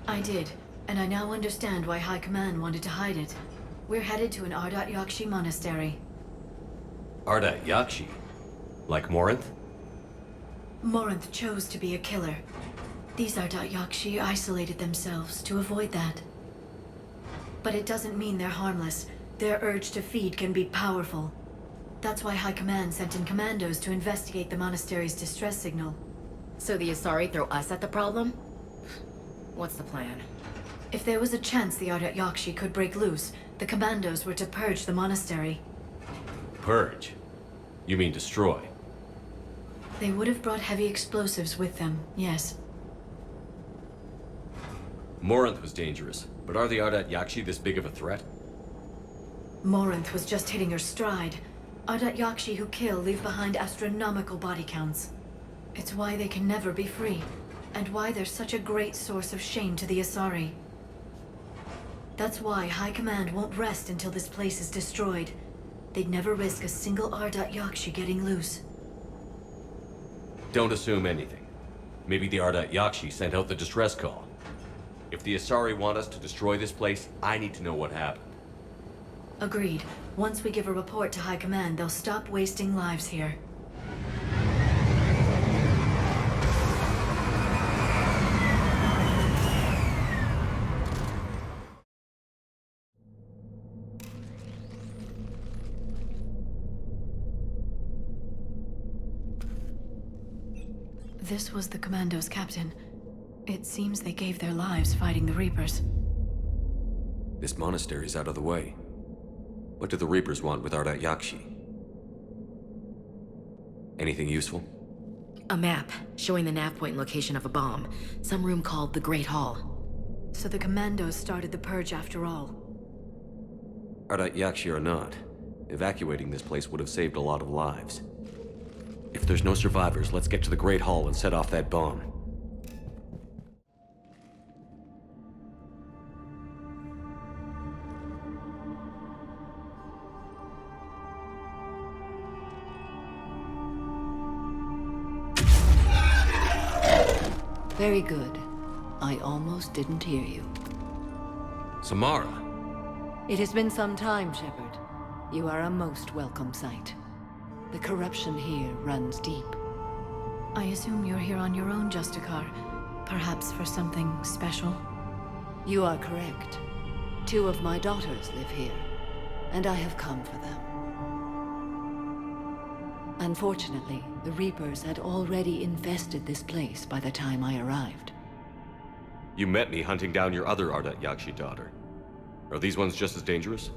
I did, and I now understand why High Command wanted to hide it. We're headed to an Ardat Yakshi monastery.
Ardat Yakshi? Like Morinth?
Morinth chose to be a killer. These Ardat Yakshi isolated themselves to avoid that. But it doesn't mean they're harmless. Their urge to feed can be powerful. That's why High Command sent in commandos to investigate the monastery's distress signal.
So the Asari throw us at the problem? What's the plan?
If there was a chance the Ardat Yakshi could break loose, the commandos were to purge the monastery.
Purge? You mean destroy?
They would have brought heavy explosives with them, yes.
Morinth was dangerous, but are the Ardat Yakshi this big of a threat?
Morinth was just hitting her stride. Ardat Yakshi who kill leave behind astronomical body counts. It's why they can never be free, and why they're such a great source of shame to the Asari. That's why High Command won't rest until this place is destroyed. They'd never risk a single Ardat Yakshi getting loose.
Don't assume anything. Maybe the Ardat Yakshi sent out the distress call. If the Asari want us to destroy this place, I need to know what happened.
Agreed. Once we give a report to High Command, they'll stop wasting lives here. This was the Commando's captain. It seems they gave their lives fighting the Reapers.
This monastery's out of the way. What do the Reapers want with Ardat Yakshi? Anything useful?
A map showing the nav point location of a bomb. Some room called the Great Hall.
So the Commandos started the purge after all.
Ardat Yakshi or not, evacuating this place would have saved a lot of lives. If there's no survivors, let's get to the Great Hall and set off that bomb.
Very good. I almost didn't hear you.
Samara!
It has been some time, Shepard. You are a most welcome sight. The corruption here runs deep.
I assume you're here on your own, Justicar. Perhaps for something special?
You are correct. 2 of my daughters live here, and I have come for them. Unfortunately, the Reapers had already infested this place by the time I arrived.
You met me hunting down your other Ardat Yakshi daughter. Are these ones just as dangerous?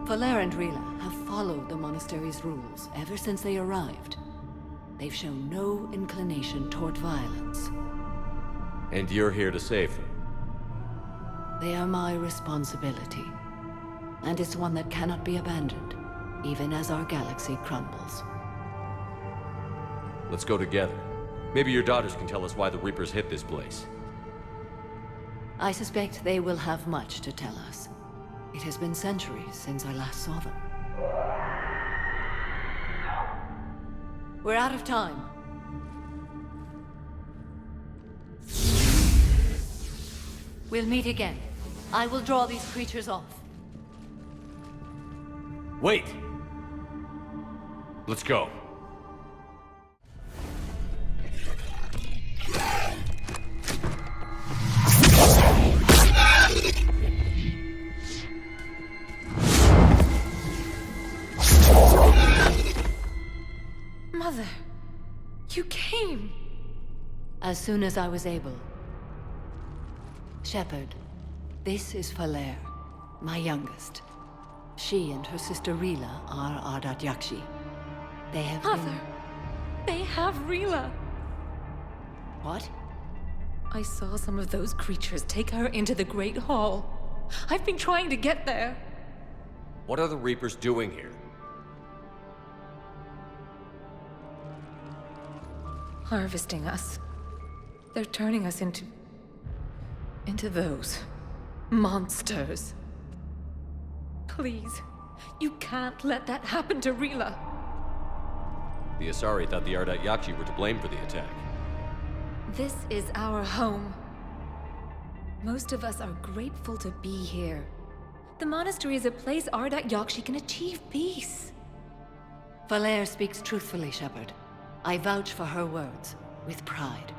Fala and Rylus have followed the monastery's rules ever since they arrived. They've shown no inclination toward violence.
And you're here to save them?
They are my responsibility. And it's one that cannot be abandoned, even as our galaxy crumbles.
Let's go together. Maybe your daughters can tell us why the Reapers hit this place.
I suspect they will have much to tell us. It has been centuries since I last saw them. We're out of time. We'll meet again. I will draw these creatures off.
Wait! Let's go.
Mother, you came.
As soon as I was able. Shepard, this is Fala, my youngest. She and her sister Rylus are Ardat Yakshi. They have
Mother, they have Rylus.
What?
I saw some of those creatures take her into the Great Hall. I've been trying to get there.
What are the Reapers doing here?
Harvesting us. They're turning us into those monsters. Please, you can't let that happen to Rylus.
The Asari thought the Ardat Yakshi were to blame for the attack.
This is our home. Most of us are grateful to be here. The monastery is a place Ardat Yakshi can achieve peace.
Fala speaks truthfully, Shepard. I vouch for her words, with pride.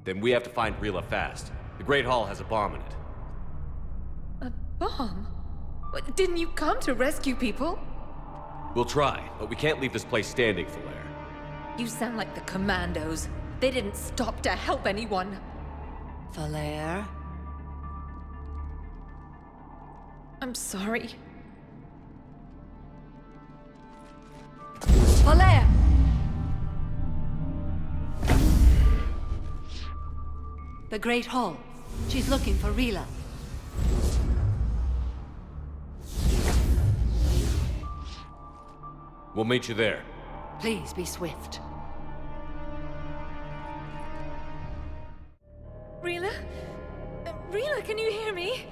Then we have to find Rylus fast. The Great Hall has a bomb in it.
A bomb? What, didn't you come to rescue people?
We'll try, but we can't leave this place standing, Fala.
You sound like the Commandos. They didn't stop to help anyone.
Fala?
I'm sorry.
Fala! The Great Hall. She's looking for Rylus.
We'll meet you there.
Please be swift.
Rylus? Rylus, can you hear me?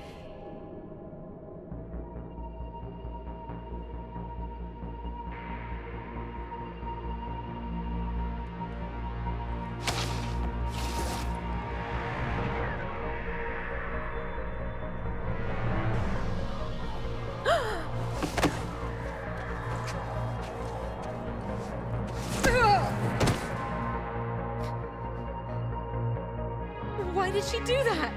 Why did she do that?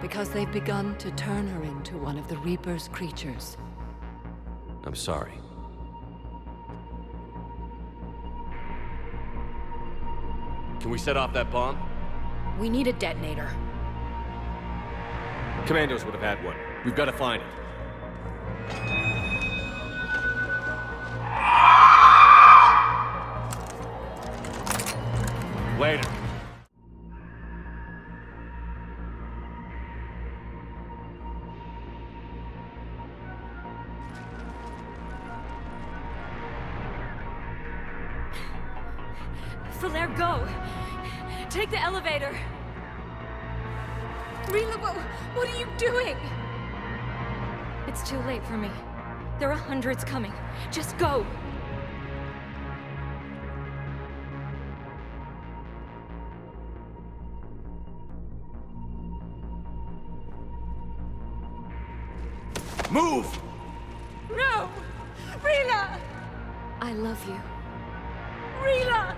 Because they've begun to turn her into one of the Reaper's creatures.
I'm sorry. Can we set off that bomb?
We need a detonator.
Commandos would have had one. We've got to find it. Later.
Fala, go! Take the elevator! Rylus, what are you doing? It's too late for me. There are hundreds coming. Just go!
Move!
No! Rylus! I love you. Rylus!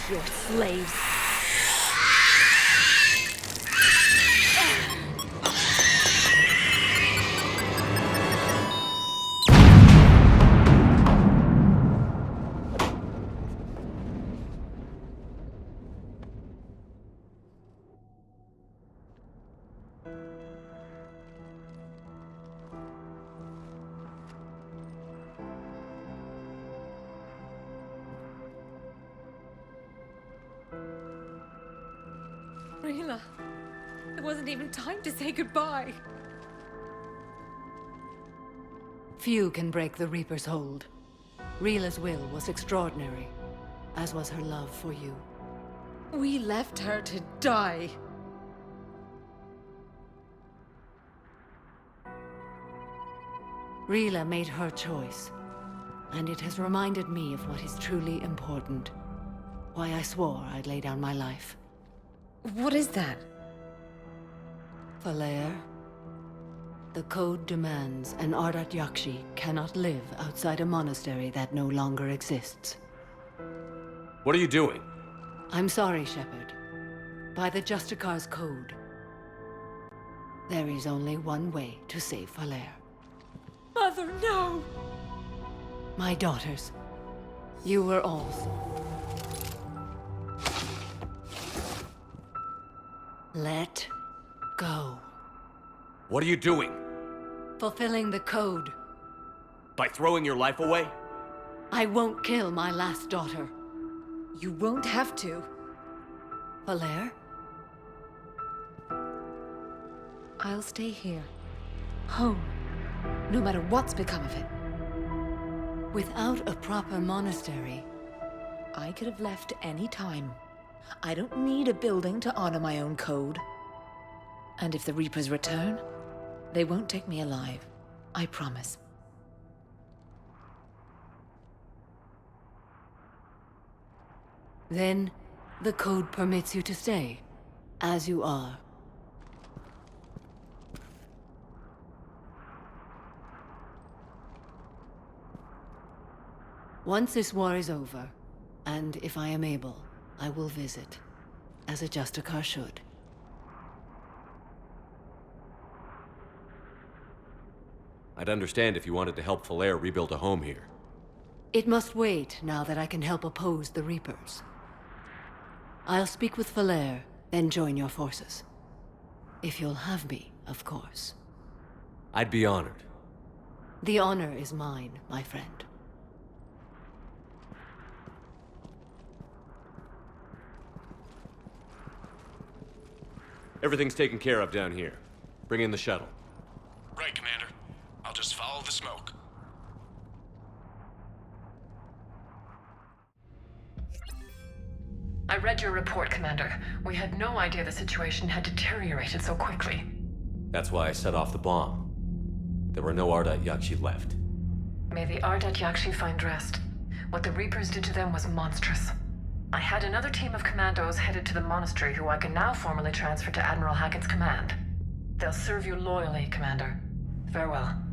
Your slaves.
Rila, there wasn't even time to say goodbye.
Few can break the Reaper's hold. Rila's will was extraordinary, as was her love for you.
We left her to die.
Rila made her choice, and it has reminded me of what is truly important. Why I swore I'd lay down my life.
What is that?
Falair, the code demands an Ardat Yakshi cannot live outside a monastery that no longer exists.
What are you doing?
I'm sorry, Shepard. By the Justicar's code, there is only one way to save Falair.
Mother, no!
My daughters, you were all. Let go.
What are you doing?
Fulfilling the code.
By throwing your life away?
I won't kill my last daughter.
You won't have to.
Falair?
I'll stay here. Home. No matter what's become of it.
Without a proper monastery,
I could have left any time. I don't need a building to honor my own code. And if the Reapers return, they won't take me alive. I promise.
Then, the code permits you to stay, as you are. Once this war is over, and if I am able, I will visit, as a Justicar should.
I'd understand if you wanted to help Falair rebuild a home here.
It must wait now that I can help oppose the Reapers. I'll speak with Falair, then join your forces. If you'll have me, of course.
I'd be honored.
The honor is mine, my friend.
Everything's taken care of down here. Bring in the shuttle.
Right, Commander. I'll just follow the smoke.
I read your report, Commander. We had no idea the situation had deteriorated so quickly.
That's why I set off the bomb. There were no Ardat Yakshi left.
May the Ardat Yakshi find rest. What the Reapers did to them was monstrous. I had another team of commandos headed to the monastery who I can now formally transfer to Admiral Hackett's command. They'll serve you loyally, Commander. Farewell.